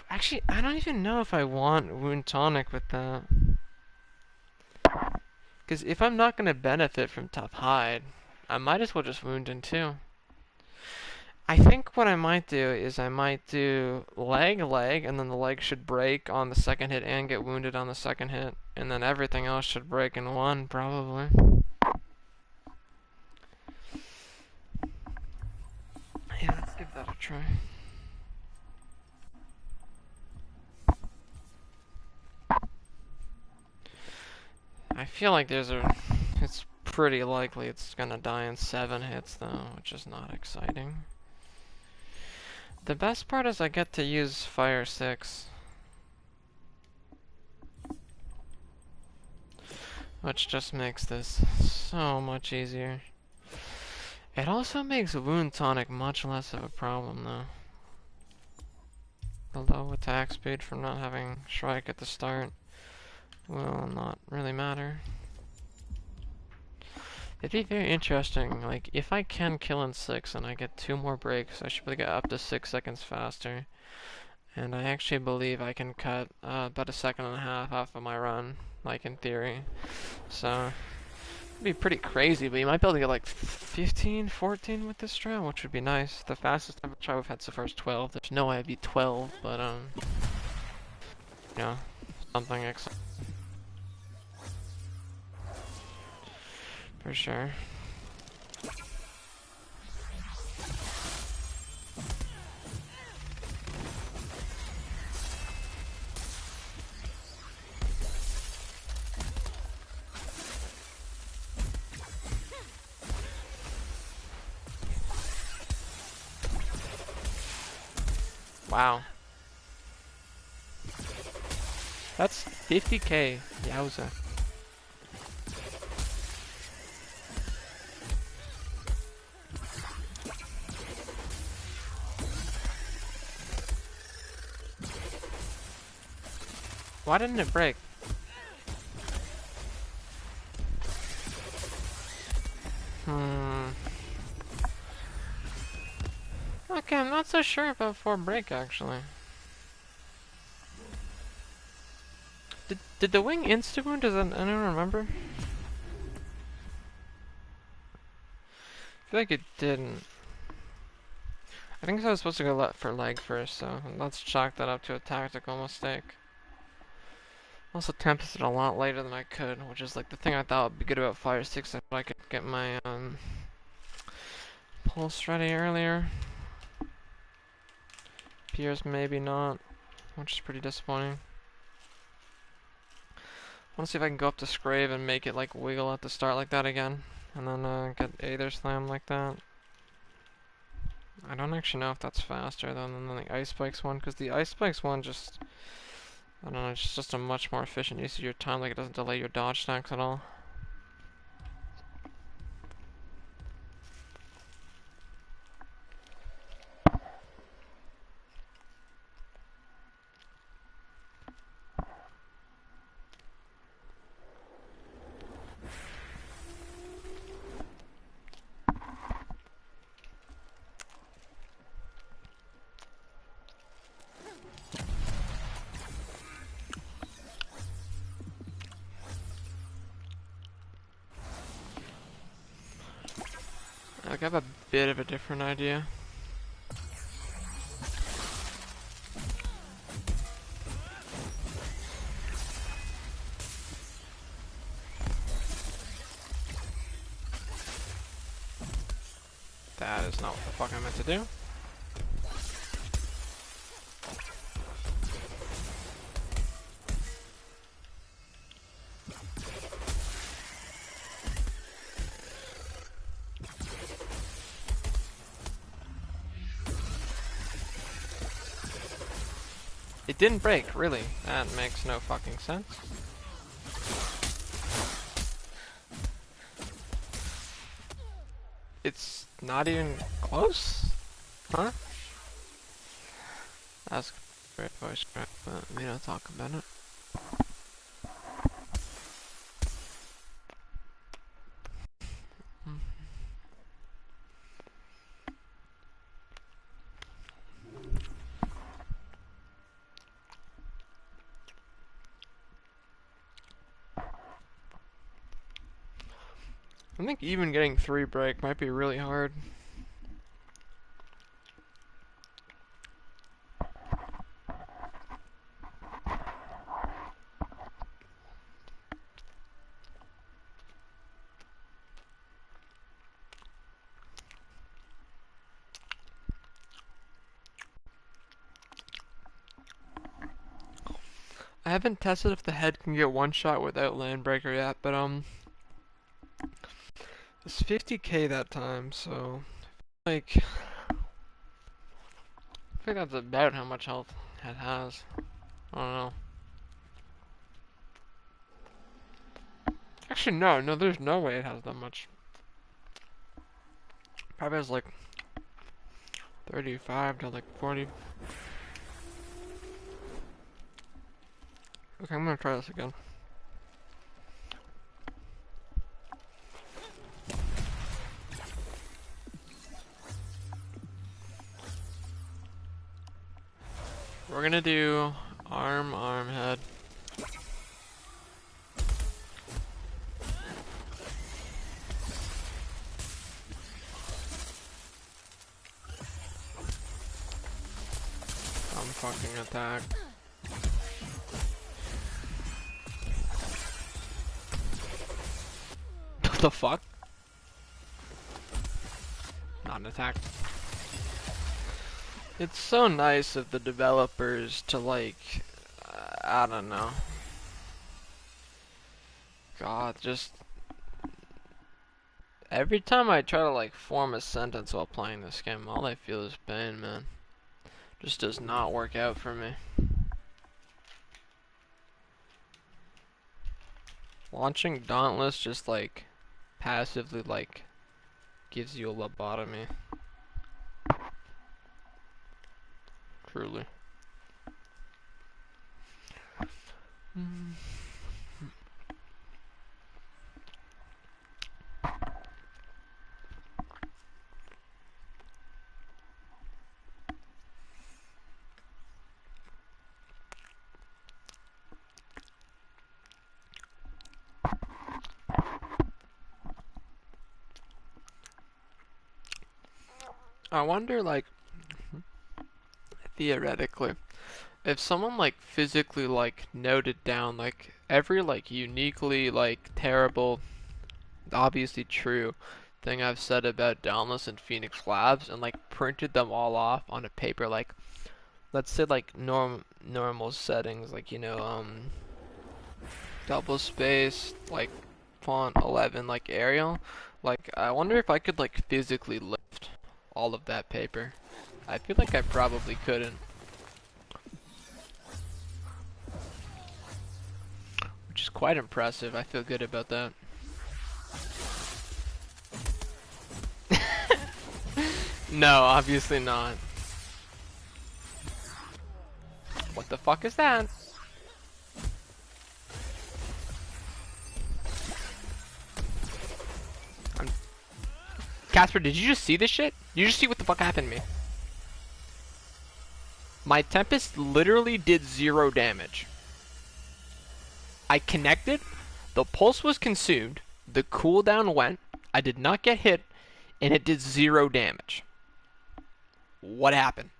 actually, I don't even know if I want Wound Tonic with that. Because if I'm not gonna benefit from Tough Hide, I might as well just wound in too. I think what I might do is I might do leg, and then the leg should break on the second hit and get wounded on the second hit. And then everything else should break in one, probably. Yeah, let's give that a try. I feel like it's pretty likely it's gonna die in 7 hits though, which is not exciting. The best part is I get to use Fire 6. Which just makes this so much easier. It also makes Wound Tonic much less of a problem though. The low attack speed from not having Shrike at the start will not really matter. It'd be very interesting, like, if I can kill in 6 and I get 2 more breaks, I should be able to get up to 6 seconds faster. And I actually believe I can cut about 1.5 seconds off of my run, like, in theory. So, it'd be pretty crazy, but you might be able to get, like, 15, 14 with this strat, which would be nice. The fastest time try we've had so far is 12. There's no way I'd be 12, but, you know, something exciting. For sure. Wow. That's 50k. Yowza. Why didn't it break? Okay, I'm not so sure about 4 break actually. Did the wing insta wound? Does anyone remember? I feel like it didn't. I think I was supposed to go left for leg first, so let's chalk that up to a tactical mistake. Also tempested a lot later than I could, which is like the thing I thought would be good about Fire 6. I thought I could get my pulse ready earlier. Pierce maybe not, which is pretty disappointing. I want to see if I can go up to Skraev and make it like wiggle at the start like that again, and then get Aether Slam like that. I don't actually know if that's faster than the Ice Spikes one, because the Ice Spikes one just, I don't know, it's just a much more efficient use of your time, like it doesn't delay your dodge stacks at all. Like, I have a bit of a different idea. That is not what the fuck I meant to do. It didn't break, really. That makes no fucking sense. It's not even close? Huh? That's a great voice crack, but we don't talk about it. I think even getting 3 break might be really hard. I haven't tested if the head can get one shot without Landbreaker yet, but it's 50k that time, so like I think that's about how much health it has. I don't know. Actually, no, there's no way it has that much. Probably has like 35 to like 40. Okay, I'm gonna try this again. We're gonna do arm, head. Fucking attack. What the fuck? Not an attack. It's so nice of the developers to like, I don't know. God, just every time I try to like form a sentence while playing this game, all I feel is pain, man. Just does not work out for me. Launching Dauntless just like passively like gives you a lobotomy. Truly. I wonder, like, theoretically, if someone, like, physically, like, noted down, like, every, like, uniquely, like, terrible, obviously true thing I've said about Dauntless and Phoenix Labs and, like, printed them all off on a paper, like, let's say, like, normal settings, like, you know, double space, like, font 11, like, Arial, like, I wonder if I could, like, physically lift all of that paper. I feel like I probably couldn't. Which is quite impressive. I feel good about that. No, obviously not. What the fuck is that? Casper, did you just see this shit? You just see what the fuck happened to me? My Tempest literally did 0 damage. I connected, the pulse was consumed, the cooldown went, I did not get hit, and it did 0 damage. What happened?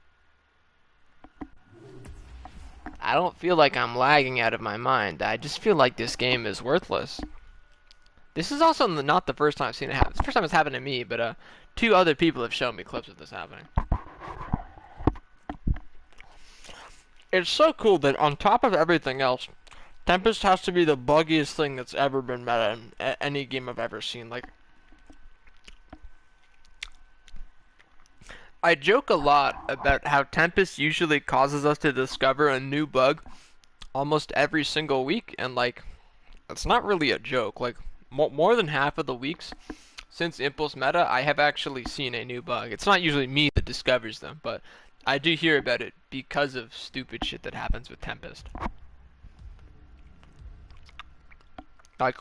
I don't feel like I'm lagging out of my mind. I just feel like this game is worthless. This is also not the first time I've seen it happen. It's the first time it's happened to me, but 2 other people have shown me clips of this happening. It's so cool that on top of everything else, Tempest has to be the buggiest thing that's ever been meta in any game I've ever seen. Like, I joke a lot about how Tempest usually causes us to discover a new bug almost every single week, and like, it's not really a joke. Like, more than half of the weeks since Impulse Meta, I have actually seen a new bug. It's not usually me that discovers them, but I do hear about it because of stupid shit that happens with Tempest. Like,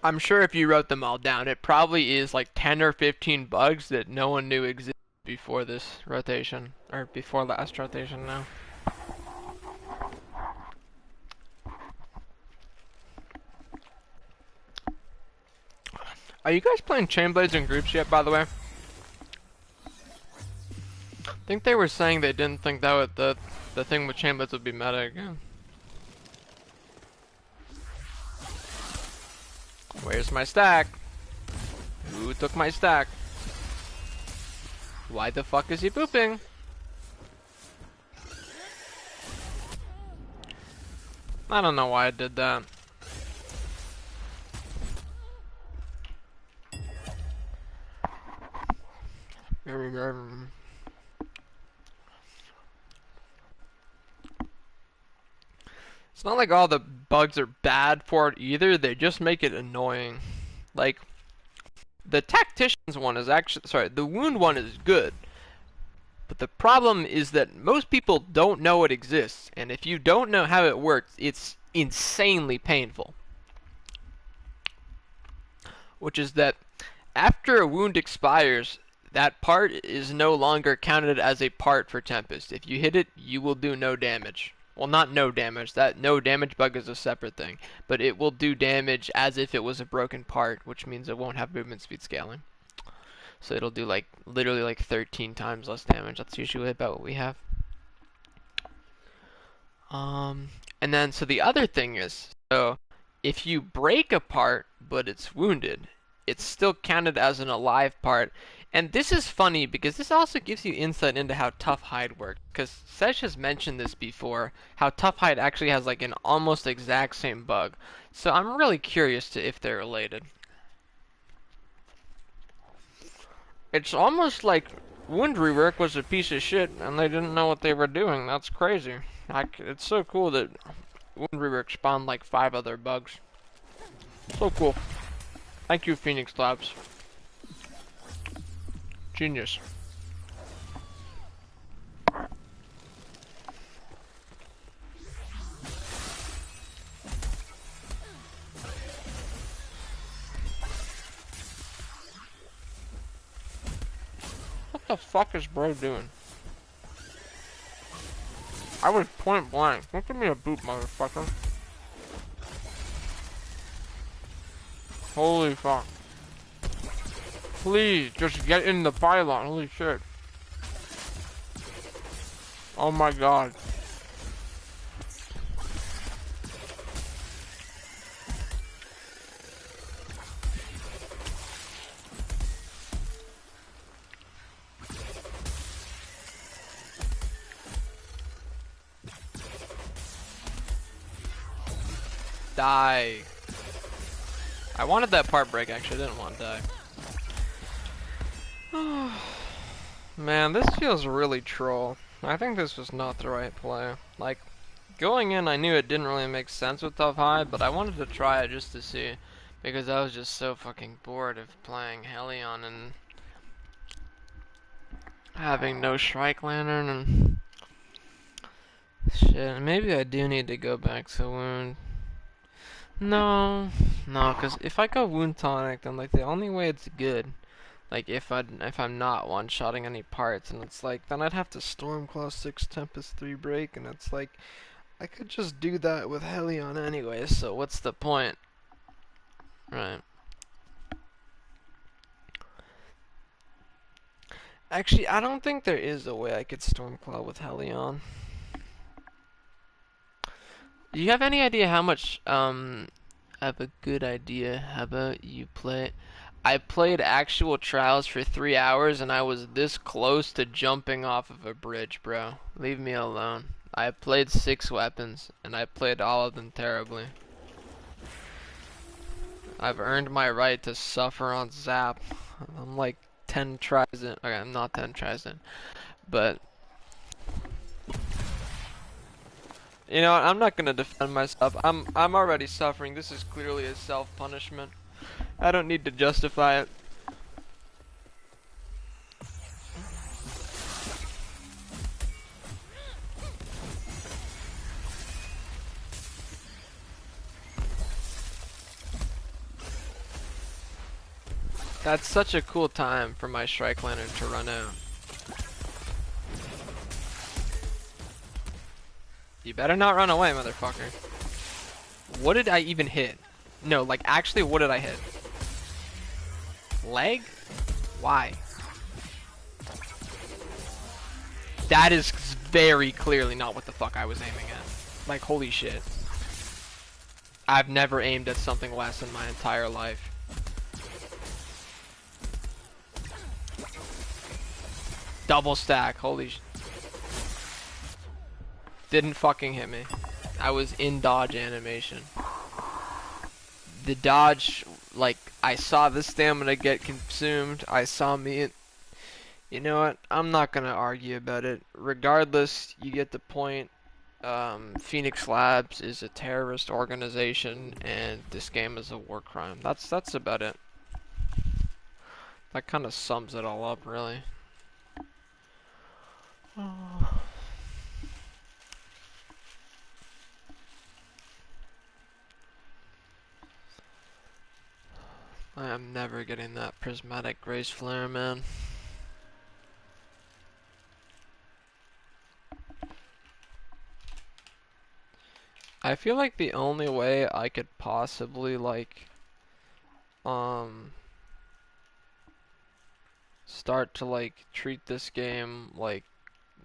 I'm sure if you wrote them all down, it probably is like 10 or 15 bugs that no one knew existed before this rotation, or before last rotation now. Are you guys playing Chainblades in groups yet, by the way? I think they were saying they didn't think that would, the thing with Chainblades would be meta again. Where's my stack? Who took my stack? Why the fuck is he pooping? I don't know why I did that. It's not like all the bugs are bad for it either, they just make it annoying. Like, the tactician's one is actually, sorry, the wound one is good. But the problem is that most people don't know it exists, and if you don't know how it works, it's insanely painful. Which is that after a wound expires, that part is no longer counted as a part for Tempest. If you hit it, you will do no damage. Well, not no damage. That no damage bug is a separate thing. But it will do damage as if it was a broken part, which means it won't have movement speed scaling. So it'll do like literally like 13 times less damage. That's usually about what we have. And then so the other thing is, so if you break a part but it's wounded, it's still counted as an alive part. And this is funny because this also gives you insight into how Tough Hide works. Because Sesh has mentioned this before, how Tough Hide actually has like an almost exact same bug. So I'm really curious to if they're related. It's almost like Wound Rework was a piece of shit and they didn't know what they were doing. That's crazy. It's so cool that Wound Rework spawned like 5 other bugs. So cool. Thank you, Phoenix Labs. Genius. What the fuck is bro doing? I was point blank. Don't give me a boot, motherfucker. Holy fuck. Please, just get in the pylon. Holy shit. Oh my god. Die. I wanted that part break, actually. I didn't want to die. Man, this feels really troll. I think this was not the right play. Like, going in, I knew it didn't really make sense with Tough Hide, but I wanted to try it just to see. Because I was just so fucking bored of playing Helion and having no Shrike Lantern and shit. Maybe I do need to go back to Wound. No, because if I go Wound Tonic, then like the only way it's good, like if I'm not one-shotting any parts, and it's like then I'd have to Stormclaw 6 Tempest 3 break, and it's like I could just do that with Helion anyway. So what's the point, right? Actually, I don't think there is a way I could Stormclaw with Helion. Do you have any idea how much, I have a good idea. How about you play? I played actual Trials for 3 hours and I was this close to jumping off of a bridge, bro. Leave me alone. I played 6 weapons and I played all of them terribly. I've earned my right to suffer on Zap. I'm like 10 tries in. Okay, I'm not 10 tries in. But you know, I'm not gonna defend myself. I'm already suffering. This is clearly a self-punishment. I don't need to justify it. That's such a cool time for my Shrike Lantern to run out. You better not run away, motherfucker. What did I even hit? No, like, actually, what did I hit? Leg? Why? That is very clearly not what the fuck I was aiming at. Like, holy shit. I've never aimed at something less in my entire life. Double stack, holy sh... Didn't fucking hit me. I was in dodge animation. The dodge, like, I saw the stamina get consumed. I saw me... You know what? I'm not gonna argue about it. Regardless, you get the point. Phoenix Labs is a terrorist organization, and this game is a war crime. That's about it. That kind of sums it all up, really. Oh. I am never getting that prismatic grace flare, man. I feel like the only way I could possibly, like, start to, like, treat this game, like,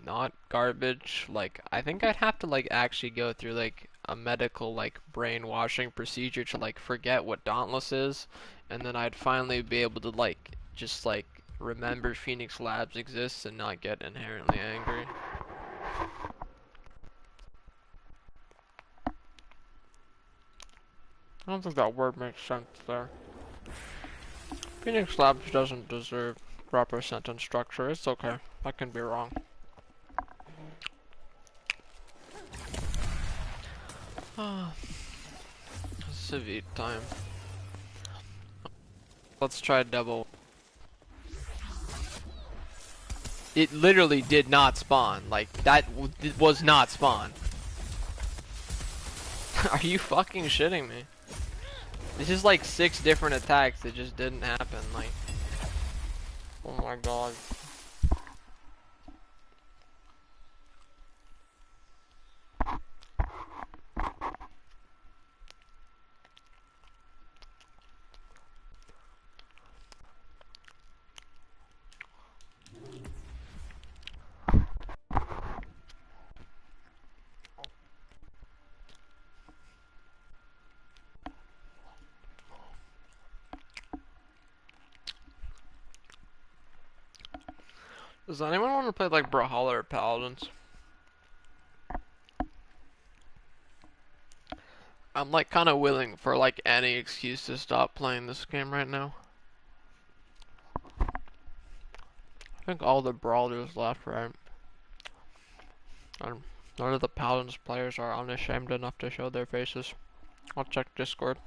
not garbage, like, I think I'd have to, like, actually go through, like, a medical, like, brainwashing procedure to, like, forget what Dauntless is, and then I'd finally be able to, like, just, like, remember Phoenix Labs exists and not get inherently angry. I don't think that word makes sense there. Phoenix Labs doesn't deserve proper sentence structure. It's okay. I can be wrong. Civic time. Let's try double. It literally did not spawn. Like, that was not spawn. Are you fucking shitting me? This is like 6 different attacks that just didn't happen. Like, oh my god. Does anyone want to play like Brawlhalla or Paladins? I'm like kind of willing for like any excuse to stop playing this game right now. I think all the brawlers left, right? And none of the Paladins players are unashamed enough to show their faces. I'll check Discord.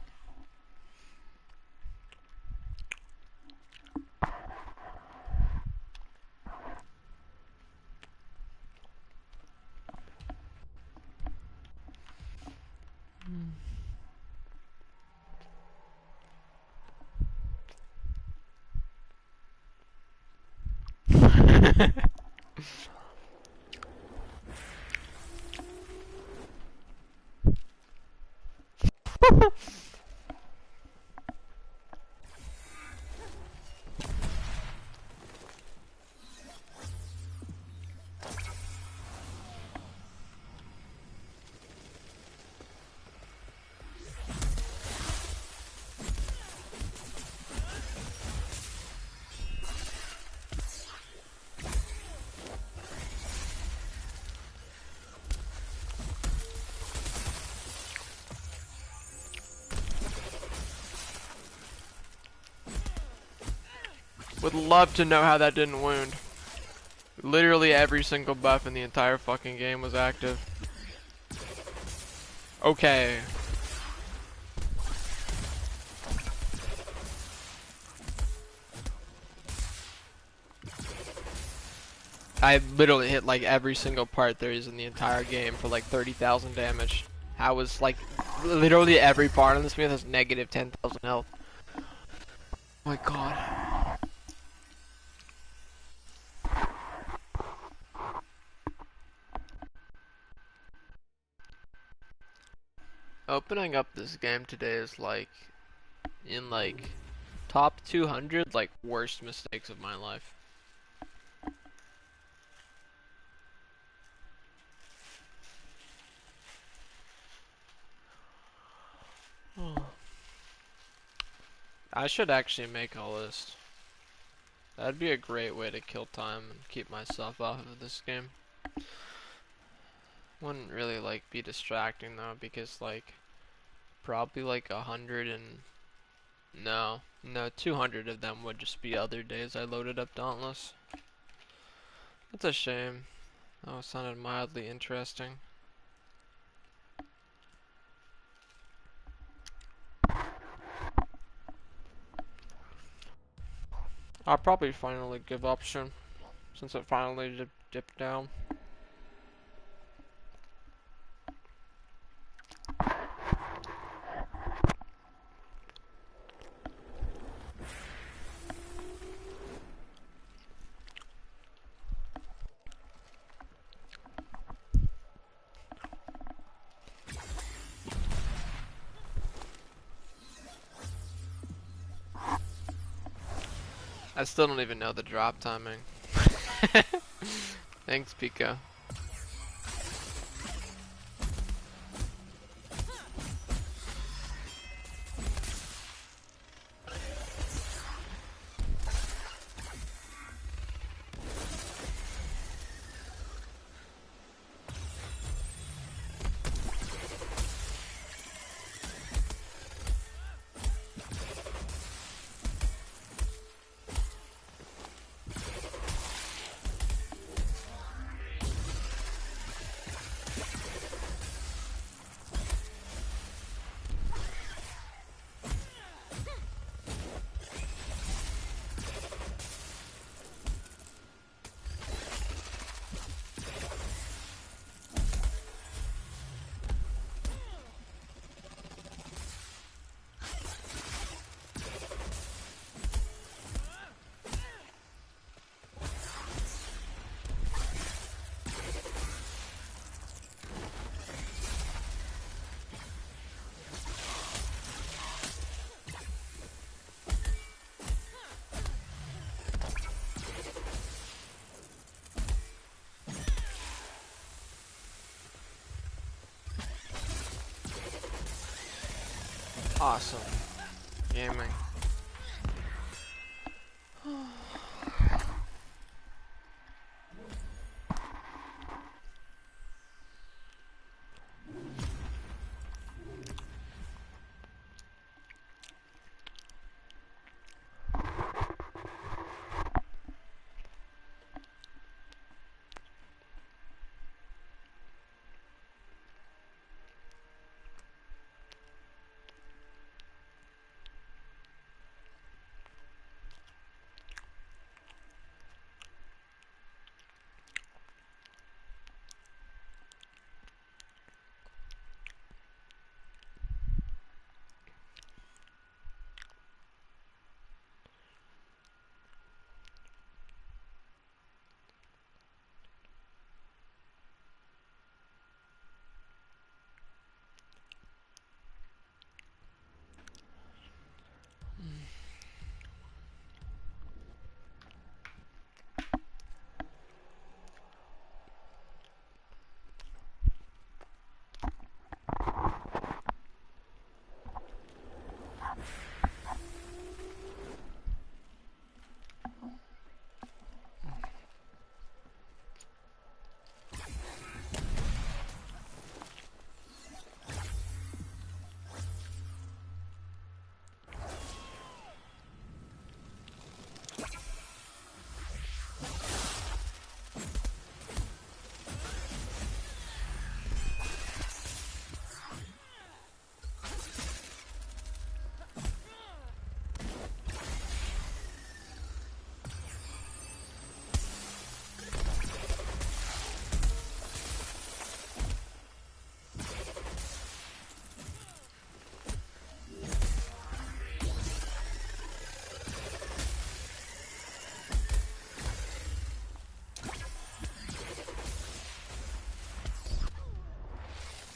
Would love to know how that didn't wound. Literally every single buff in the entire fucking game was active. Okay. I literally hit like every single part there is in the entire game for like 30,000 damage. I was like, literally every part on this Smith has negative 10,000 health. Oh my god. Opening up this game today is like, in like Top 200, like, worst mistakes of my life. I should actually make a list. That'd be a great way to kill time and keep myself off of this game. Wouldn't really, like, be distracting, though, because, like, probably, like, 100 and... No, 200 of them would just be other days I loaded up Dauntless. That's a shame. That sounded mildly interesting. I'll probably finally give up soon, since it finally dipped down. I still don't even know the drop timing. Thanks, Pico. Awesome. Gaming.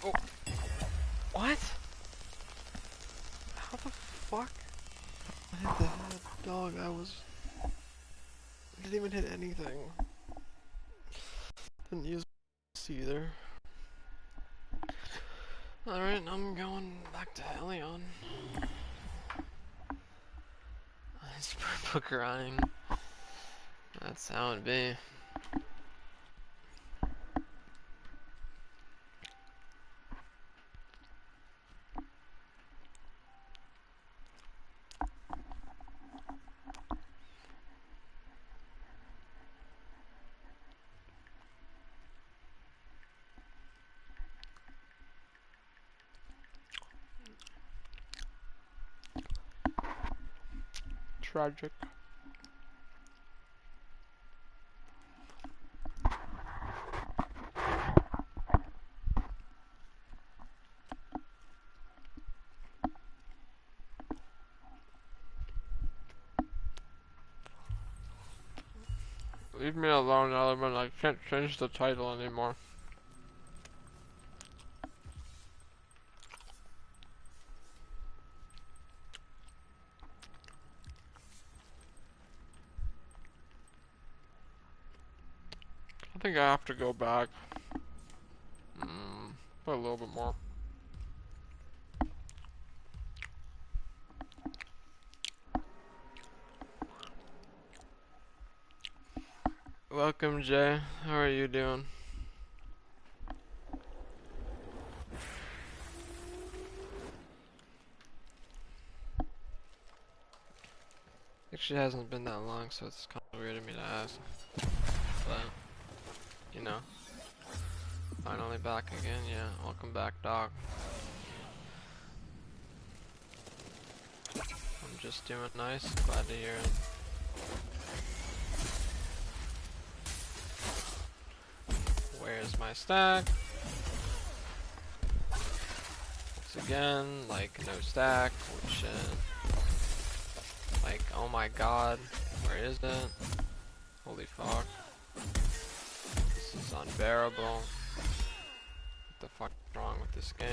Oh. What? How the fuck? What the hell? Dog, didn't even hit anything. Didn't use either. Alright, I'm going back to Helion. Nice purple grind. That's how it be. Tragic. Leave me alone, Element. I can't change the title anymore. I think I have to go back. Put a little bit more. Welcome, Jay. How are you doing? Actually, it hasn't been that long, so it's kind of weird of me to ask. But, you know. Finally back again, yeah. Welcome back, dog. I'm just doing nice. Glad to hear it. Where's my stack? Once again, like, no stack, which, like, oh my god, where is it? Holy fuck. This is unbearable. What the fuck is wrong with this game?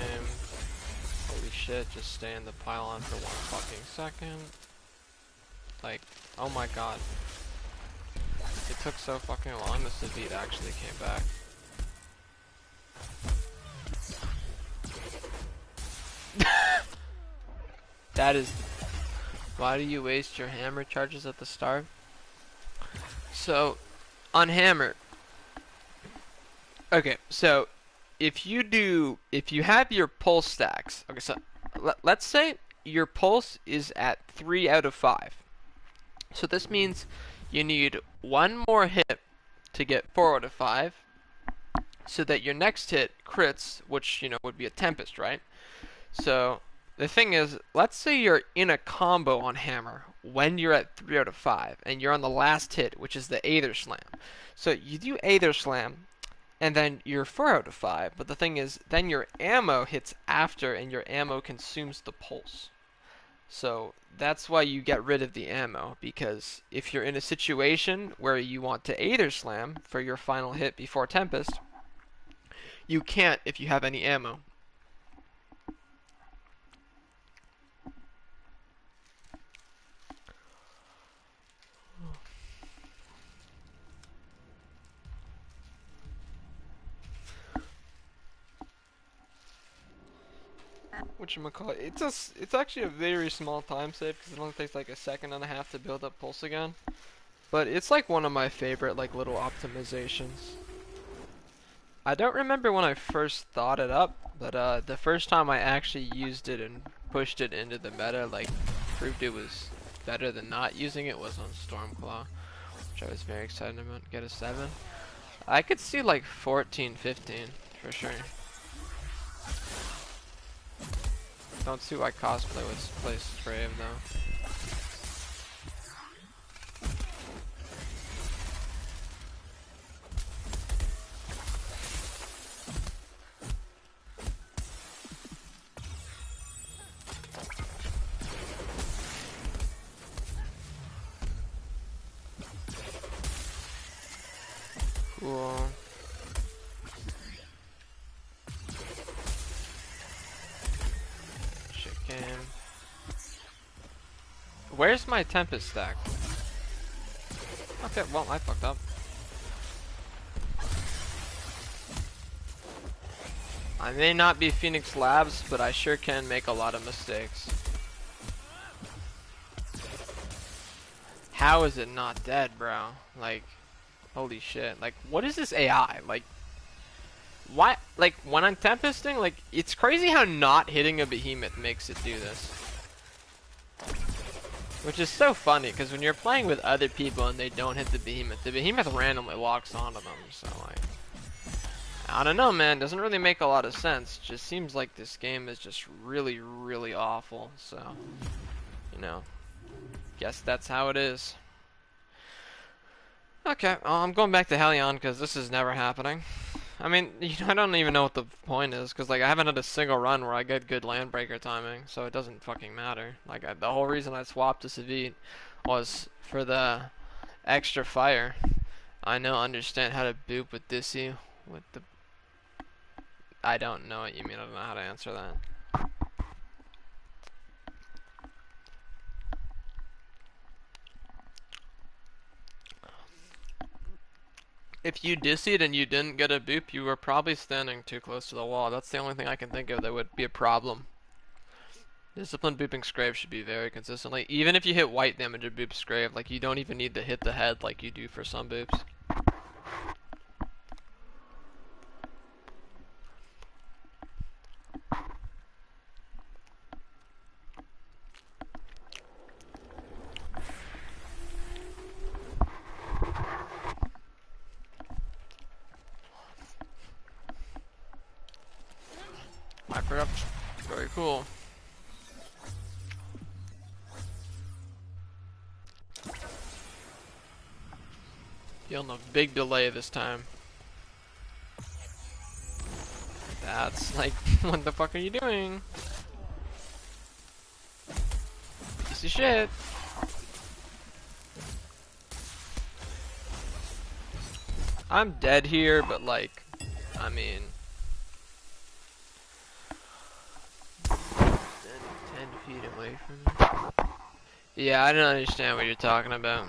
Holy shit, just stay in the pylon for 1 fucking second. Like, oh my god. It took so fucking long, this beat actually came back. That is... Why do you waste your hammer charges at the start? So, on hammer... Okay, so... If you have your pulse stacks... Okay, so... Let's say your pulse is at 3 out of 5. So this means you need 1 more hit to get 4 out of 5. So that your next hit crits, which, you know, would be a Tempest, right? So... The thing is, let's say you're in a combo on hammer when you're at 3 out of 5, and you're on the last hit, which is the Aether Slam. So you do Aether Slam, and then you're 4 out of 5, but the thing is, then your ammo hits after, and your ammo consumes the pulse. So that's why you get rid of the ammo, because if you're in a situation where you want to Aether Slam for your final hit before Tempest, you can't if you have any ammo. Whatchamacallit, it's actually a very small time save because it only takes like 1.5 seconds to build up pulse again. But it's like one of my favorite like little optimizations. I don't remember when I first thought it up, but the first time I actually used it and pushed it into the meta, like proved it was better than not using it, was on Stormclaw, which I was very excited about. Get a 7. I could see like 14, 15 for sure. Don't see why cosplay would play Skraev though. Cool. Where's my Tempest stack? Okay, well, I fucked up. I may not be Phoenix Labs, but I sure can make a lot of mistakes. How is it not dead, bro? Like, holy shit. Like, what is this AI? Like, why? Like, when I'm Tempesting, like, it's crazy how not hitting a behemoth makes it do this. Which is so funny, because when you're playing with other people and they don't hit the behemoth randomly locks onto them, so, like, I don't know, man. Doesn't really make a lot of sense. Just seems like this game is just really, really awful. So, you know, guess that's how it is. Okay, I'm going back to Hellion because this is never happening. I mean, I don't even know what the point is because, like, I haven't had a single run where I get good landbreaker timing, so it doesn't fucking matter. Like, the whole reason I swapped to Savit was for the extra fire. I understand how to boop with Dissy with the. I don't know what you mean. I don't know how to answer that. If you dissied and you didn't get a boop, you were probably standing too close to the wall. That's the only thing I can think of that would be a problem. Disciplined booping Skraev should be very consistently. Even if you hit white damage or boop Skraev, like, you don't even need to hit the head like you do for some boops. Hyper up. Very cool. Feeling a big delay this time. That's like, what the fuck are you doing? Piece of shit. I'm dead here, but like, I mean, 10 feet away from me. Yeah, I don't understand what you're talking about.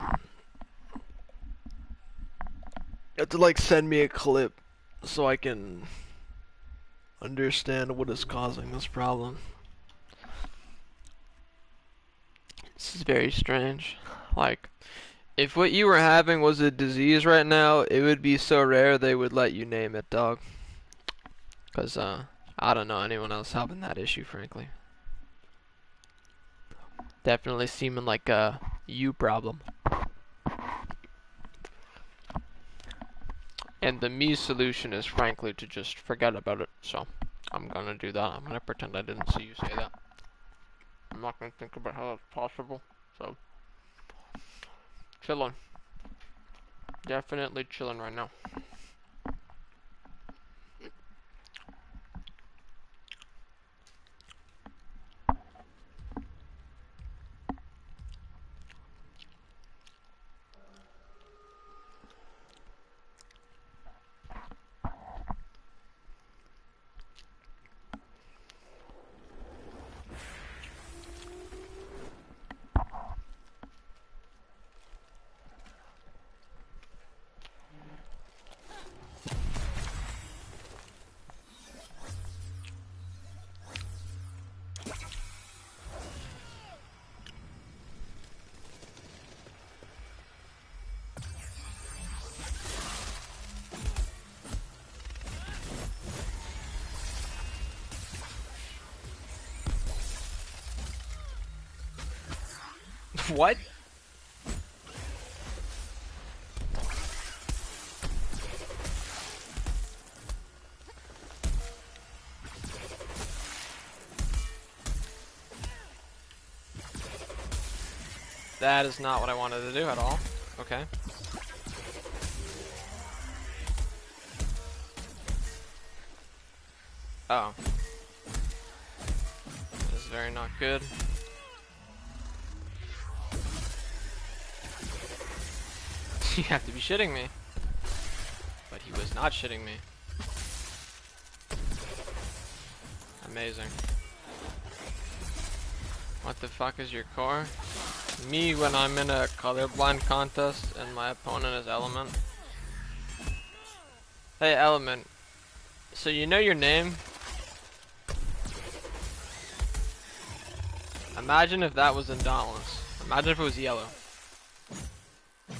You have to like send me a clip so I can understand what is causing this problem. This is very strange. Like, if what you were having was a disease right now, it would be so rare they would let you name it, dog. Cause I don't know anyone else having that issue, frankly. Definitely seeming like a you problem. And the me solution is frankly to just forget about it. So I'm gonna do that. I'm gonna pretend I didn't see you say that. I'm not gonna think about how that's possible. So chilling. Definitely chilling right now. What? That is not what I wanted to do at all. Okay. Oh. This is very not good. You have to be shitting me. But he was not shitting me. Amazing. What the fuck is your core? Me when I'm in a colorblind contest and my opponent is Element. Hey Element, so you know your name? Imagine if that was in Dauntless. Imagine if it was yellow.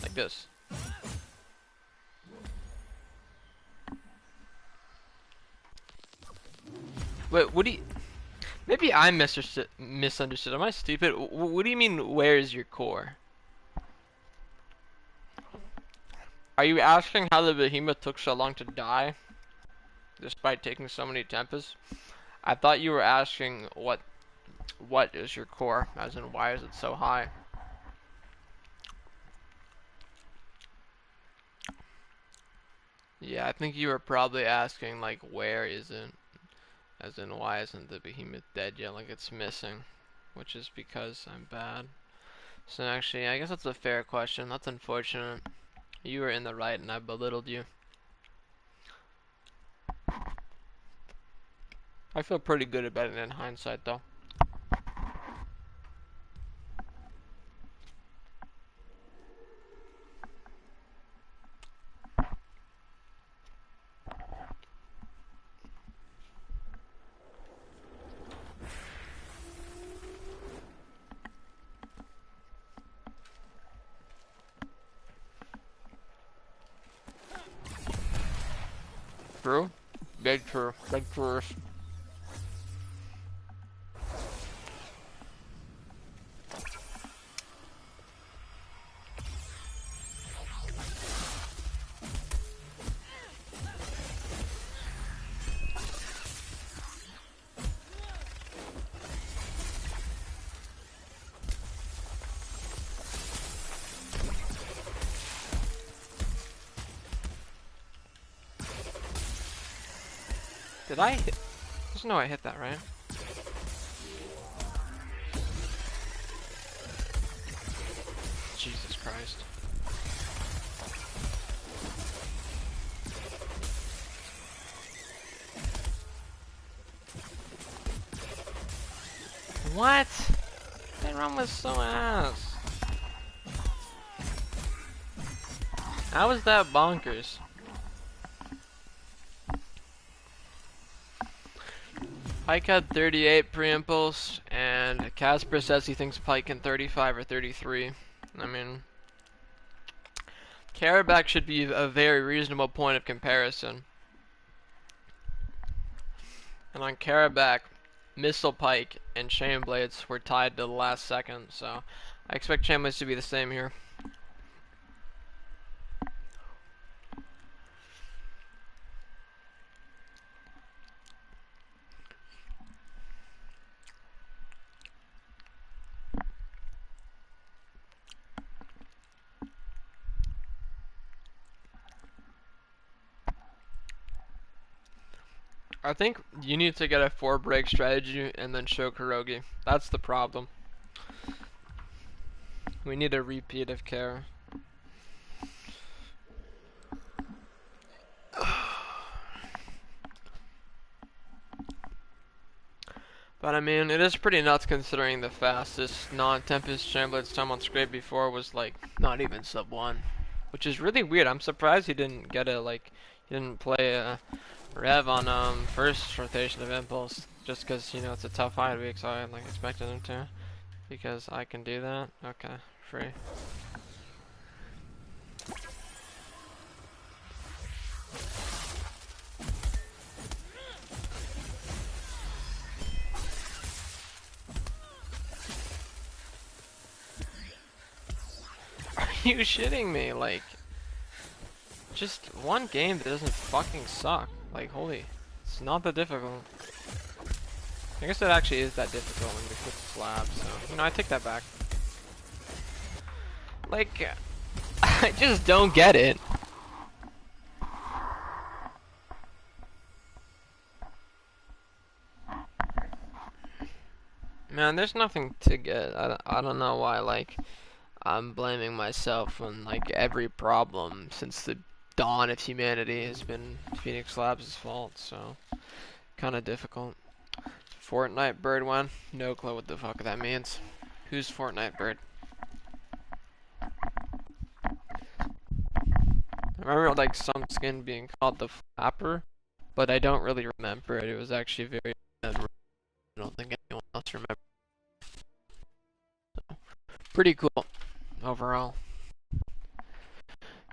Like this. Wait, what do you... Maybe I misunderstood. Am I stupid? What do you mean, where is your core? Are you asking how the behemoth took so long to die? Despite taking so many tempers? I thought you were asking what is your core? As in, why is it so high? Yeah, I think you were probably asking, like, where is it? As in, why isn't the behemoth dead yet? Like, it's missing. Which is because I'm bad. So actually, I guess that's a fair question. That's unfortunate. You were in the right and I belittled you. I feel pretty good about it in hindsight, though. True? Big true. Big true. Did I hit? There's no way I hit that, right? Jesus Christ. What? That run was so ass. How is that bonkers? Pike had 38 pre-impulse, and Casper says he thinks Pike can 35 or 33. I mean, Karabakh should be a very reasonable point of comparison. And on Karabakh, Missile Pike and Chain Blades were tied to the last second, so I expect Chain Blades to be the same here. I think you need to get a 4-break strategy and then show Kurogi. That's the problem. We need a repeat of Kara. But I mean, it is pretty nuts considering the fastest non-Tempest Chamberlain's time on Skraev before was like not even sub 1. Which is really weird. I'm surprised he didn't get a he didn't play a Rev on first rotation of Impulse. Just because, you know, it's a tough fight week, so I like expected him to. Because I can do that. Okay, free. Are you shitting me? Like, just one game that doesn't fucking suck. Like, holy, it's not that difficult. I guess it actually is that difficult when you flip the slab, so, you know, I take that back. Like, I just don't get it. Man, there's nothing to get. I don't know why, like, I'm blaming myself on, like, every problem since the dawn of humanity has been Phoenix Labs' fault, so kind of difficult. Fortnite Bird one? No clue what the fuck that means. Who's Fortnite Bird? I remember like some skin being called the Flapper, but I don't really remember it. It was actually very memorable. I don't think anyone else remembers. Pretty cool overall.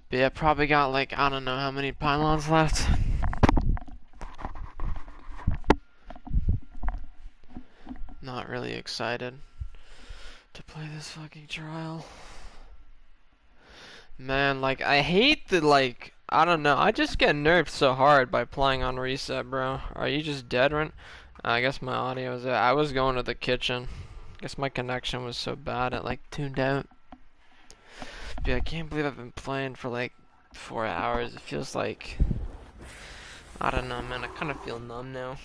But yeah, probably got like, I don't know how many pylons left. Not really excited to play this fucking trial. Man, like, I hate the, like, I don't know, I just get nerfed so hard by playing on reset, bro. Are you just dead, Rent? I guess my audio was, I was going to the kitchen. I guess my connection was so bad it, like, tuned out. Dude, I can't believe I've been playing for, like, 4 hours. It feels like, I don't know, man, I kind of feel numb now.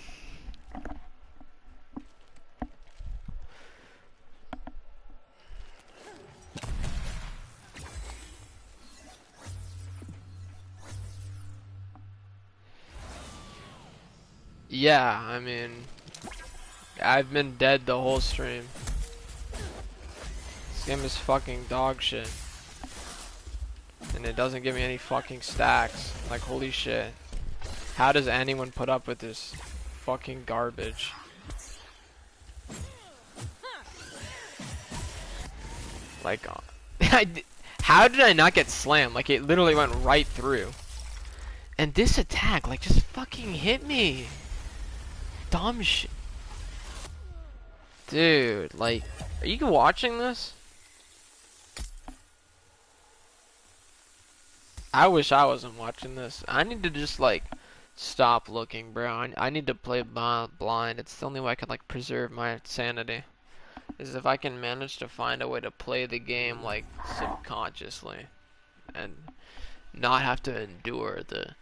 Yeah, I mean, I've been dead the whole stream. This game is fucking dog shit. And it doesn't give me any fucking stacks. Like, holy shit. How does anyone put up with this fucking garbage? Like, how did I not get slammed? Like, it literally went right through. And this attack, like, just fucking hit me. Dumb shit. Dude, like, are you watching this? I wish I wasn't watching this. I need to just, like, stop looking, bro. I need to play blind. It's the only way I can, like, preserve my sanity. Is if I can manage to find a way to play the game, like, subconsciously. And not have to endure the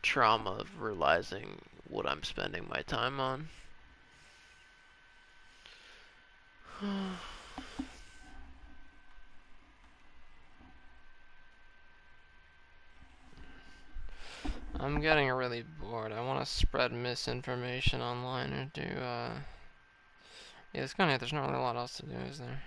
trauma of realizing what I'm spending my time on. I'm getting really bored. I want to spread misinformation online or do, yeah, it's kind of, there's not really a lot else to do, is there?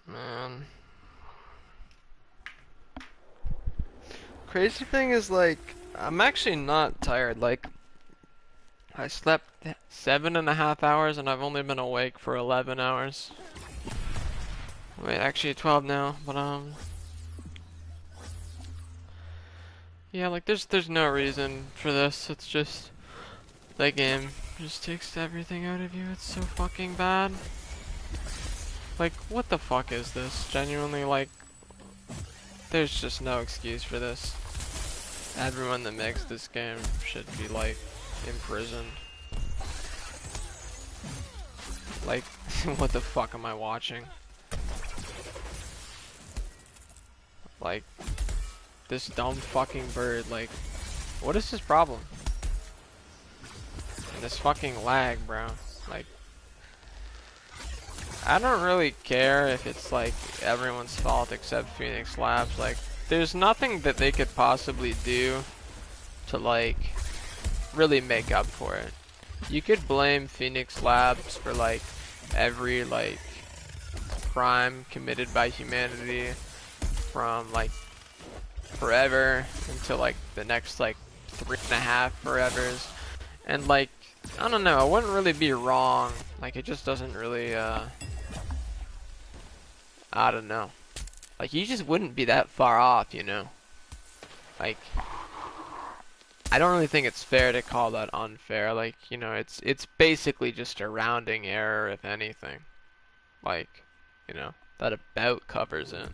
Man. Crazy thing is, like, I'm actually not tired. Like, I slept 7.5 hours and I've only been awake for 11 hours. Wait, actually 12 now, but yeah, like there's no reason for this. It's just that game just takes everything out of you. It's so fucking bad. Like, what the fuck is this? Genuinely, like, there's just no excuse for this. Everyone that makes this game should be, like, imprisoned. Like, what the fuck am I watching? Like, this dumb fucking bird, like, what is his problem? And this fucking lag, bro. Like, I don't really care if it's like everyone's fault except Phoenix Labs. Like, there's nothing that they could possibly do to like really make up for it. You could blame Phoenix Labs for like every like crime committed by humanity from like forever until like the next like 3.5 forevers, and like I don't know, it wouldn't really be wrong. Like, it just doesn't really I don't know. Like, you just wouldn't be that far off, you know? Like, I don't really think it's fair to call that unfair. Like, you know, it's basically just a rounding error, if anything. Like, you know, that about covers it.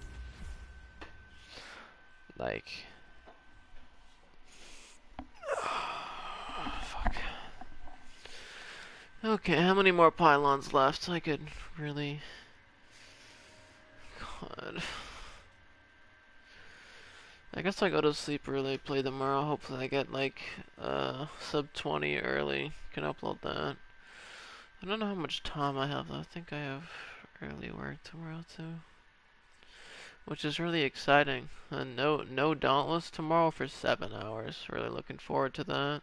Like, fuck. Okay, how many more pylons left? I could really... God. I guess I go to sleep early, play tomorrow. Hopefully I get like sub 20 early. Can upload that. I don't know how much time I have though. I think I have early work tomorrow too, which is really exciting. And no Dauntless tomorrow for 7 hours. Really looking forward to that.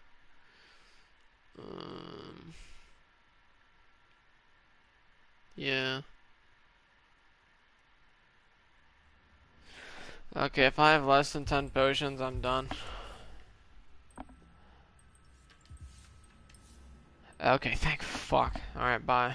Yeah. Okay, if I have less than 10 potions, I'm done. Okay, thank fuck. Alright, bye.